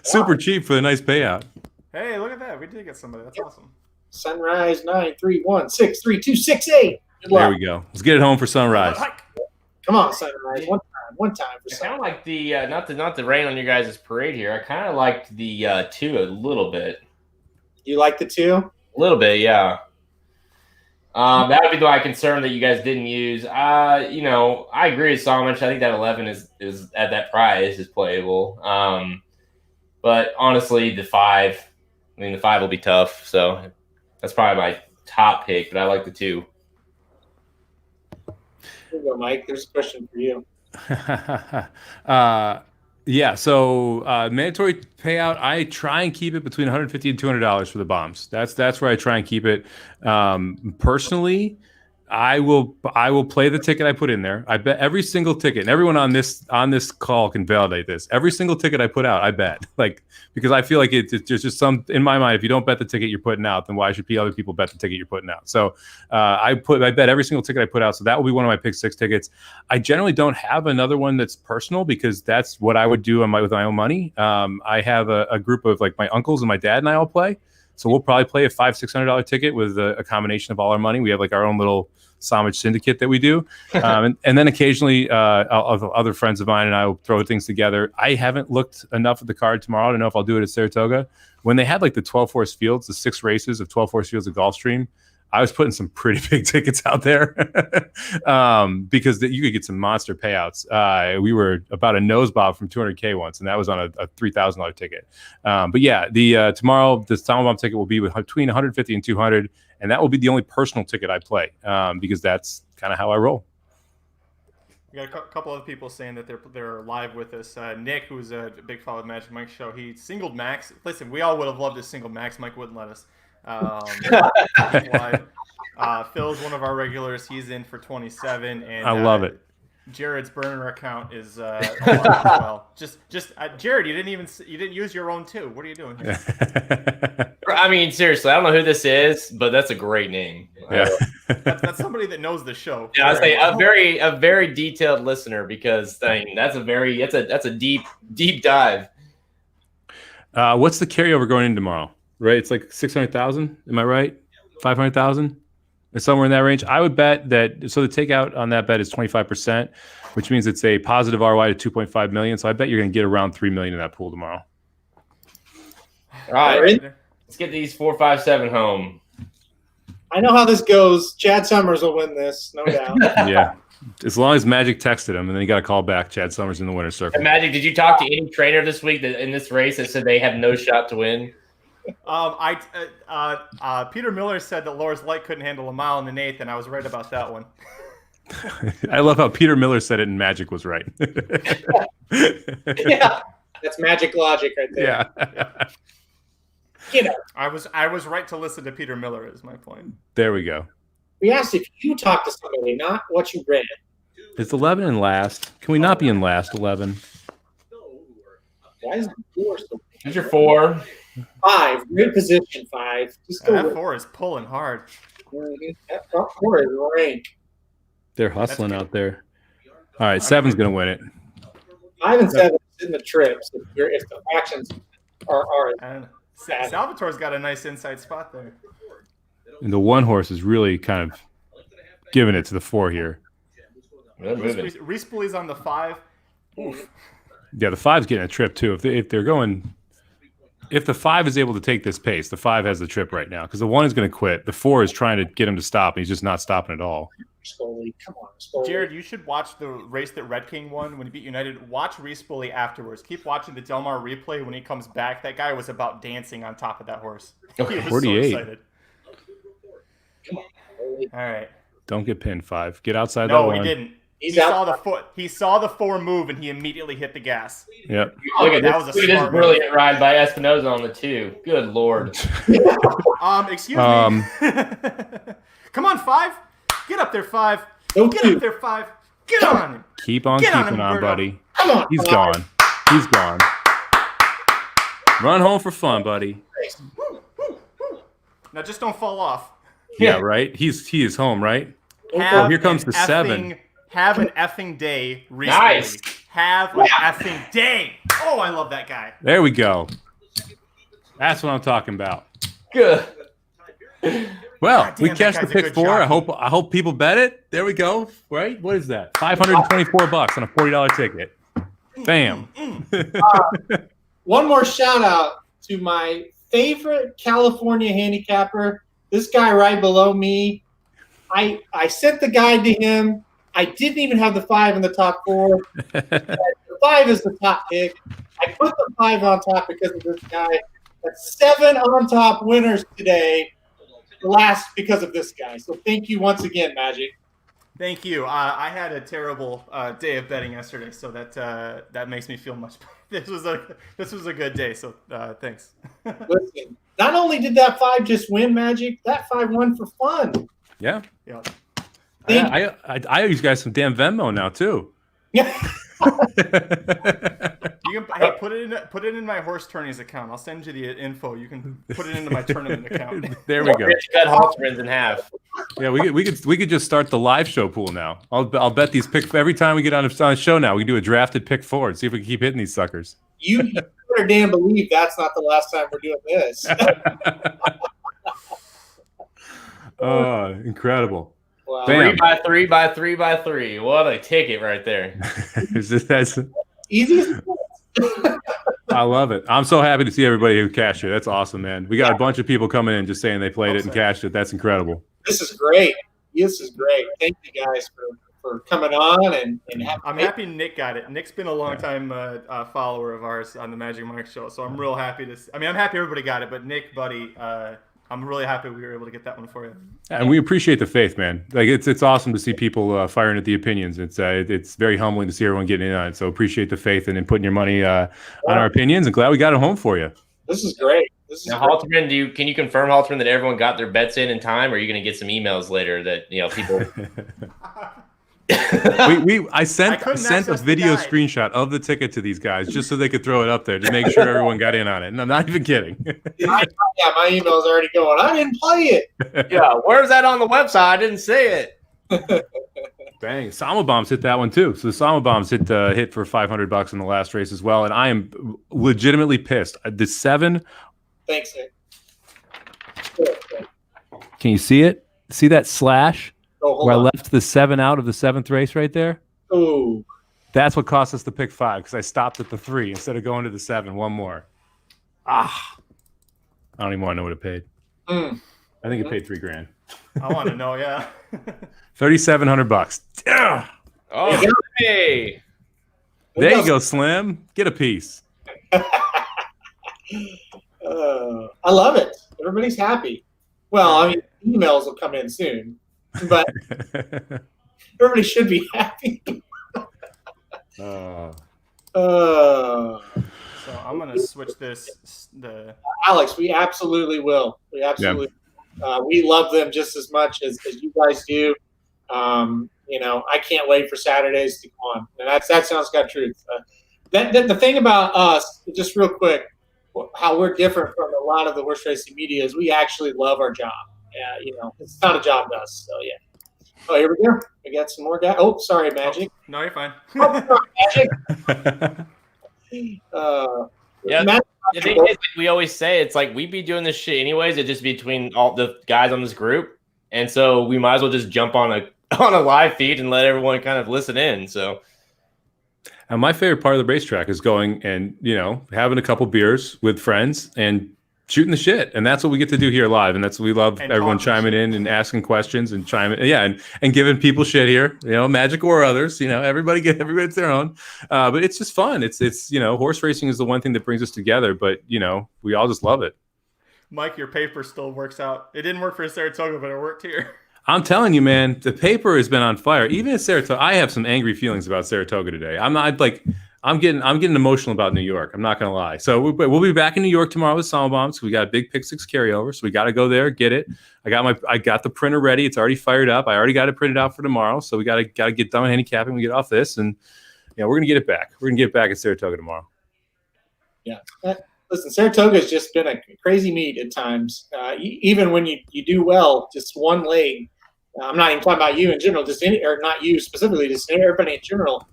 super cheap for a nice payout. Hey, look at that. We did get somebody. That's awesome. Sunrise 931-63268. There we go. Let's get it home for Sunrise. Come on, Sunrise. One time for I kind Sunrise. of like the not to rain on your guys' parade here. I kind of liked the 2 a little bit. You like the 2? A little bit, yeah. That would be the concern that you guys didn't use. I agree with Samich. I think that 11 is at that price is playable. But honestly, the 5. I mean, the 5 will be tough. So that's probably my top pick. But I like the 2. Here you go, Mike. There's a question for you. Yeah, so mandatory payout, I try and keep it between $150 and $200 for the bombs. That's where I try and keep it. Personally, I will play the ticket I put in there. I bet every single ticket, and everyone on this call can validate this. Every single ticket I put out, I bet. Because I feel like it's just some, in my mind, if you don't bet the ticket you're putting out, then why should other people bet the ticket you're putting out? So I bet every single ticket I put out. So that will be one of my pick 6 tickets. I generally don't have another one that's personal because that's what I would do with my own money. I have a group of like my uncles and my dad and I all play. So we'll probably play a $500-$600 ticket with a combination of all our money. We have like our own little Samich syndicate that we do. And then occasionally other friends of mine and I will throw things together. I haven't looked enough at the card tomorrow to know if I'll do it at Saratoga. When they had like the 12-horse fields, the 6 races of 12-horse fields at Gulfstream, I was putting some pretty big tickets out there because you could get some monster payouts. We were about a nose bob from 200K once, and that was on a $3,000 ticket. But yeah, the tomorrow the Silent Bomb ticket will be between 150 and 200, and that will be the only personal ticket I play because that's kind of how I roll. We got a couple other people saying that they're live with us. Nick, who's a big follower of Magic Mike's show, he singled Max. Listen, we all would have loved to single Max. Mike wouldn't let us. Phil's one of our regulars. He's in for 27, and I love it. Jared's burner account is as well. Just Jared, you didn't use your own too. What are you doing here? I mean, seriously, I don't know who this is, but that's a great name. Yeah. That's somebody that knows the show. Yeah, I say a very detailed listener because that's a deep dive. What's the carryover going in tomorrow? Right, it's like 600,000. Am I right? 500,000. It's somewhere in that range. I would bet that. So the takeout on that bet is 25%, which means it's a positive ROI to 2.5 million. So I bet you're going to get around 3 million in that pool tomorrow. All right, let's get these 4, 5, 7 home. I know how this goes. Chad Summers will win this, no doubt. Yeah, as long as Magic texted him, and then you got to call back. Chad Summers in the winner's circle. And Magic, did you talk to any trainer this week that in this race that said they have no shot to win? Peter Miller said that Loris Light couldn't handle a mile in the eighth, and I was right about that one. I love how Peter Miller said it and Magic was right. Yeah, that's Magic logic right there. Yeah. You know, I was right to listen to Peter Miller is my point. There we go. we asked if you talk to somebody, not what you read. Is 11 in last? Can we not be in last 11? Why is the 4 so Who's your 4? 5? Great position, 5. Just go That with 4 is pulling hard. that front 4 is rank. They're hustling out there. All right, 7's going to win it. 5 and 7 is in the trips if the actions are And Salvatore's got a nice inside spot there. And the 1 horse is really kind of giving it to the 4 here. Respooly's on the 5. Oof. Yeah, the 5's getting a trip too. If the 5 is able to take this pace, the 5 has the trip right now because the 1 is going to quit. The 4 is trying to get him to stop, and he's just not stopping at all. slowly. Come on, slowly. Jared, you should watch the race that Red King won when he beat United. Watch Respooly afterwards. Keep watching the Del Mar replay when he comes back. That guy was about dancing on top of that horse. He was 48. so excited. Come on, slowly. All right. Don't get pinned, 5. Get outside that No, one. he didn't. He's He out. saw the foot. He saw the 4 move, and he immediately hit the gas. Yep. Look at That this. was a Look at this smart brilliant ride by Espinoza on the 2. Good Lord. Excuse me. Come on, 5. Get up there, 5. Don't Get do. up there, 5. Get on him. Keep on Get on keeping him, on, Birdo. buddy. Come on. He's come on. gone. He's gone. Run home for fun, buddy. Now just don't fall off. Yeah, right? He is home, right? Have here comes an the 7. Have an effing day, Respooly. Nice. Have an effing day. Oh, I love that guy. There we go. That's what I'm talking about. Good. Well, God we damn, that cashed the guy's a pick good 4. jockey. I hope people bet it. There we go. Right? What is that? $524 on a $40 ticket. Bam. One more shout out to my favorite California handicapper. This guy right below me. I sent the guide to him. I didn't even have the 5 in the top 4. The 5 is the top pick. I put the 5 on top because of this guy. That's 7 on top winners today. Last because of this guy. So thank you once again, Magic. Thank you. I had a terrible day of betting yesterday, so that makes me feel much better. This was a good day, so thanks. Listen, not only did that 5 just win, Magic, that 5 won for fun. Yeah. Yeah. I owe you guys some damn Venmo now, too. Yeah. You can put it in my horse tourneys account. I'll send you the info. You can put it into my tournament account. There we go. Cut Halterman's in half. Yeah, we could just start the live show pool now. I'll bet these pick every time we get on a show now. We can do a drafted pick forward. See if we can keep hitting these suckers. You better damn believe that's not the last time we're doing this. Oh, incredible. Wow. Bam. 3 by 3 by 3. What a ticket right there. That's Easy as it is. I love it. I'm so happy to see everybody who cashed it. That's awesome, man. We got a bunch of people coming in just saying they played it and cashed it. That's incredible. This is great. This is great. Thank you guys for coming on and having. I'm happy Nick got it. Nick's been a long time follower of ours on the Magic Mike show, so I'm real happy to. I'm happy everybody got it, but Nick, buddy, I'm really happy we were able to get that one for you. And we appreciate the faith, man. Like it's awesome to see people firing at the opinions. It's very humbling to see everyone getting in on it. So appreciate the faith and putting your money on our opinions. And glad we got it home for you. This is great. Now, Halterman, can you confirm, Halterman, that everyone got their bets in time, or are you going to get some emails later that people? I sent a video screenshot of the ticket to these guys just so they could throw it up there to make sure everyone got in on it. And I'm not even kidding. My email's already going. I didn't play it. Yeah, where's that on the website? I didn't see it. Bang! Sama Bombs hit that one too. So the Sama Bombs hit for $500 in the last race as well, and I am legitimately pissed. The 7. Thanks, Nick. Can you see it? See that slash? Oh, where I left the 7 out of the 7th race right there? Oh. That's what cost us the pick 5 because I stopped at the 3 instead of going to the 7. One more. I don't even want to know what it paid. I think it paid $3,000. I want to know, yeah. $3,700. Yeah. Oh, hey. There you go, Slim. Get a piece. I love it. Everybody's happy. Well, I mean, emails will come in soon, but everybody should be happy. So I'm gonna switch this. Alex, we absolutely will. We absolutely. We love them just as much as you guys do. I can't wait for Saturdays to come on. And that sounds got truth. The thing about us, just real quick, how we're different from a lot of the horse racing media is we actually love our job. It's not a job to us. So yeah. Oh, here we go. We got some more guys. Oh, sorry, Magic. Oh, no, you're fine. Magic. The thing is, like we always say, it's like we'd be doing this shit anyways. It's just between all the guys on this group, and so we might as well just jump on a live feed and let everyone kind of listen in. So. And my favorite part of the racetrack is going and, having a couple beers with friends and shooting the shit. And that's what we get to do here live. And that's what we love, and everyone chiming in and asking questions and chiming. Yeah. And giving people shit here, Magic or others, everybody gets their own. But it's just fun. It's horse racing is the one thing that brings us together. But, we all just love it. Mike, your paper still works out. It didn't work for Saratoga, but it worked here. I'm telling you, man, the paper has been on fire. Even at Saratoga, I have some angry feelings about Saratoga today. I'm getting emotional about New York. I'm not gonna lie. So we'll be back in New York tomorrow with Sama Bombs. We got a big Pick 6 carryover, so we got to go there, get it. I got the printer ready. It's already fired up. I already got it printed out for tomorrow. So we got to get done with handicapping. We get off this, and we're gonna get it back. We're gonna get it back at Saratoga tomorrow. Yeah. Listen, Saratoga has just been a crazy meet at times. Even when you do well, just one leg. I'm not even talking about you in general, or not you specifically, just everybody in general.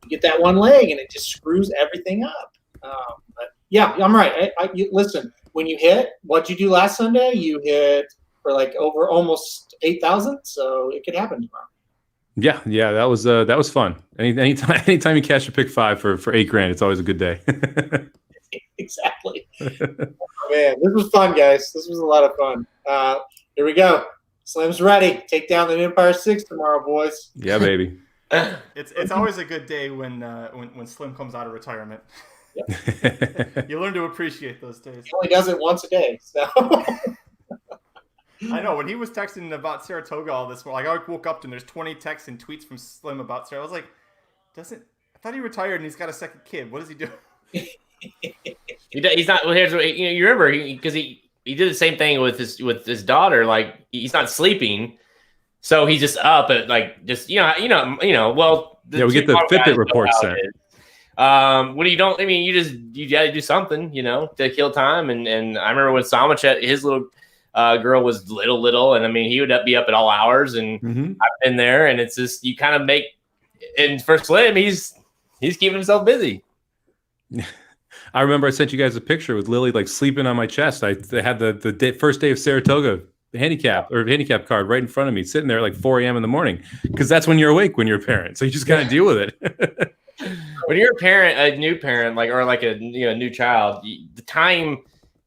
You get that one leg, and it just screws everything up. But yeah, I'm right. Listen, when you hit, what'd you do last Sunday? You hit for like over almost 8,000, so it could happen tomorrow. Yeah, that was fun. Anytime you catch a pick 5 for $8,000, it's always a good day. Exactly. Oh, man, this was fun, guys. This was a lot of fun. Here we go. Slim's ready. Take down the Empire 6 tomorrow, boys. Yeah, baby. It's always a good day when Slim comes out of retirement. Yep. You learn to appreciate those days. He only does it once a day. So I know when he was texting about Saratoga all this, I woke up and there's 20 texts and tweets from Slim about Saratoga. I was like, I thought he retired and he's got a second kid. What does he do? He's not. Well, here's what you remember because he did the same thing with his daughter. Like he's not sleeping, so he's just up at Well, we get the Fitbit report sent. When you don't, you got to do something, to kill time. And I remember when Samachet, his little girl was little, and he would be up at all hours, and I've been there, and it's just you kind of make. And for Slim, he's keeping himself busy. I remember I sent you guys a picture with Lily sleeping on my chest. I had the first day of Saratoga handicap card right in front of me, sitting there at 4 a.m. in the morning, because that's when you're awake when you're a parent. So you just got to deal with it. When you're a new parent, or a new child, the time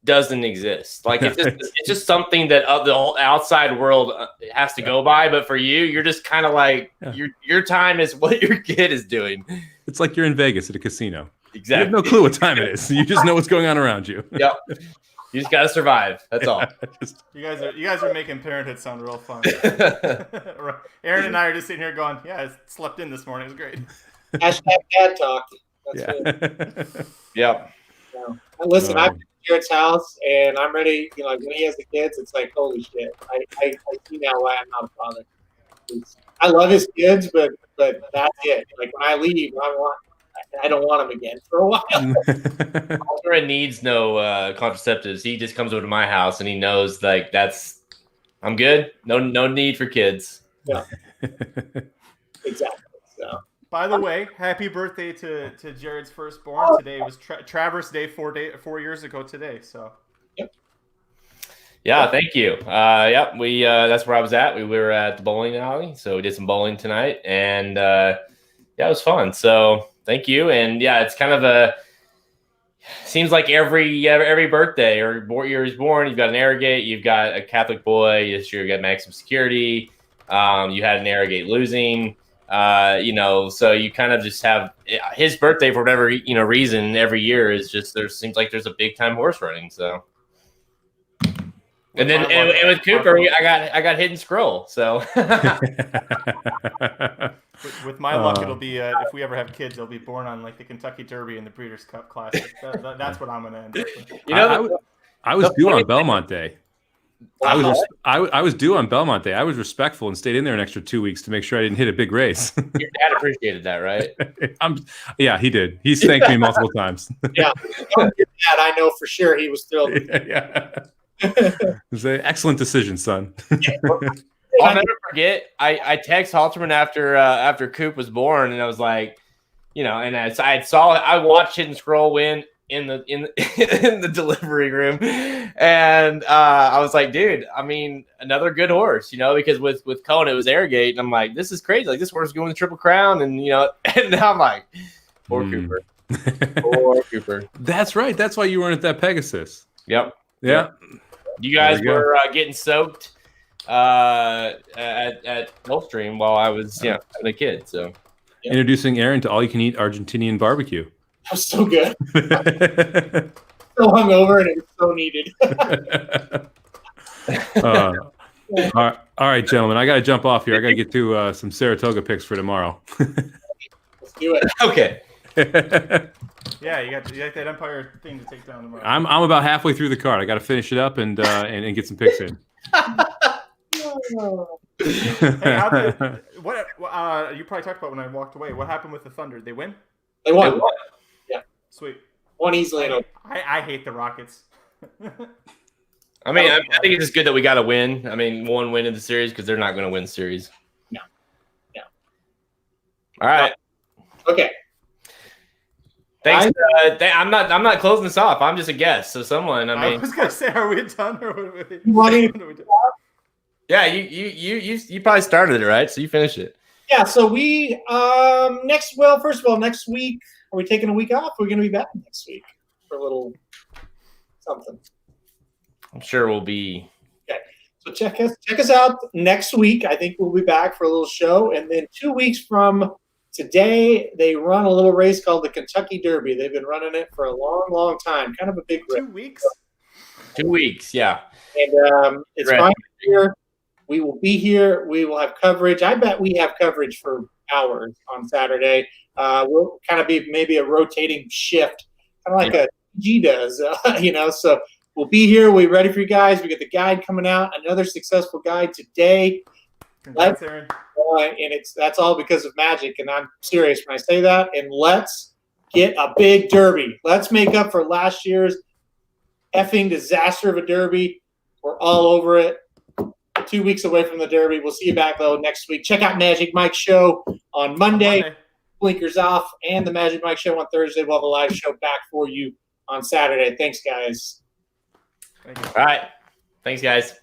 doesn't exist. Like it's just something that the whole outside world has to go by. But for you, you're just kind of like your time is what your kid is doing. It's like you're in Vegas at a casino. Exactly. You have no clue what time it is. You just know what's going on around you. Yep. You just gotta survive. That's all. You guys are making parenthood sound real fun. Aaron and I are just sitting here going, "Yeah, I slept in this morning. It was great." Hashtag dad talk. That's Yeah. Yep. Listen, I've been at Jared's house, and I'm ready. You know, like when he has the kids, it's like, holy shit! I see now why I'm not a father. I love his kids, but that's it. Like when I leave, I don't want him again for a while. Aaron needs no contraceptives. He just comes over to my house and he knows like I'm good. No need for kids. Yeah. Exactly. So. By the way, happy birthday to Jared's firstborn. Today was Traverse Day 4 years ago today. So. Yep. Yeah, thank you. Yep, we that's where I was at. We were at the bowling alley, so we did some bowling tonight, and yeah, it was fun. So thank you. And yeah, it's kind of seems like every birthday or year he's born, you've got an Arrogate, you've got a Catholic boy. This year you got Maximum Security. You had an Arrogate losing. So you kind of just have his birthday for whatever reason every year is just seems like there's a big time horse running. So, and then and with Cooper, I got Hidden Scroll. So with my luck, it'll be if we ever have kids, they'll be born on like the Kentucky Derby and the Breeders' Cup Classic. That's what I'm gonna end up with. I was due on Belmont Day. I was due on Belmont Day. I was respectful and stayed in there an extra 2 weeks to make sure I didn't hit a big race. Your dad appreciated that, right? Yeah, he did. He's thanked me multiple times. Yeah, I know for sure he was thrilled. Yeah. It was an excellent decision, son. I'll never forget. I text Halterman after Coop was born, and I was like, and I watched Hidden Scroll win in the delivery room, and I was like, dude, I mean, another good horse, because with Cohen it was Arrogate, and I'm like, this is crazy, like this horse is going the Triple Crown, and and now I'm like, poor Cooper. Poor Cooper. That's right. That's why you weren't at that Pegasus. Yep. Yeah. You guys were getting soaked at Gulfstream while I was having a kid. So introducing Aaron to all you can eat Argentinian barbecue. That was so good. So hungover, and it was so needed. All right, gentlemen. I got to jump off here. I got to get to some Saratoga picks for tomorrow. Let's do it. Okay. Yeah, you got that Empire thing to take down tomorrow. I'm about halfway through the card. I got to finish it up and get some picks in. Hey, what you probably talked about when I walked away. What happened with the Thunder? They win? They won. Yeah. Sweet. Won easily. I hate the Rockets. I mean, I think it's just good that we got to win. I mean, one win in the series because they're not going to win the series. No. All right. Okay. Thanks. I'm not closing this off. I'm just a guest. So someone. I was gonna say, are we done or what are you want to? Yeah, you probably started it, right? So you finish it. Yeah. So we first of all, next week are we taking a week off? We're going to be back next week for a little something. I'm sure we'll be. Okay. So check us out next week. I think we'll be back for a little show, and then 2 weeks from today, they run a little race called the Kentucky Derby. They've been running it for a long, long time. Kind of a big race. 2 weeks? 2 weeks, yeah. And it's fine here. We will be here. We will have coverage. I bet we have coverage for hours on Saturday. We'll kind of be maybe a rotating shift, kind of like a G does, So we'll be here. We're ready for you guys. We got the guide coming out. Another successful guide today. Congrats, Aaron. And that's all because of Magic, and I'm serious when I say that. And let's get a big derby. Let's make up for last year's effing disaster of a derby. We're all over it. 2 weeks away from the derby. We'll see you back though next week. Check out Magic Mike Show on Monday. Blinkers off, and the Magic Mike Show on Thursday. We'll have a live show back for you on Saturday. Thanks, guys. Thank you. All right. Thanks, guys.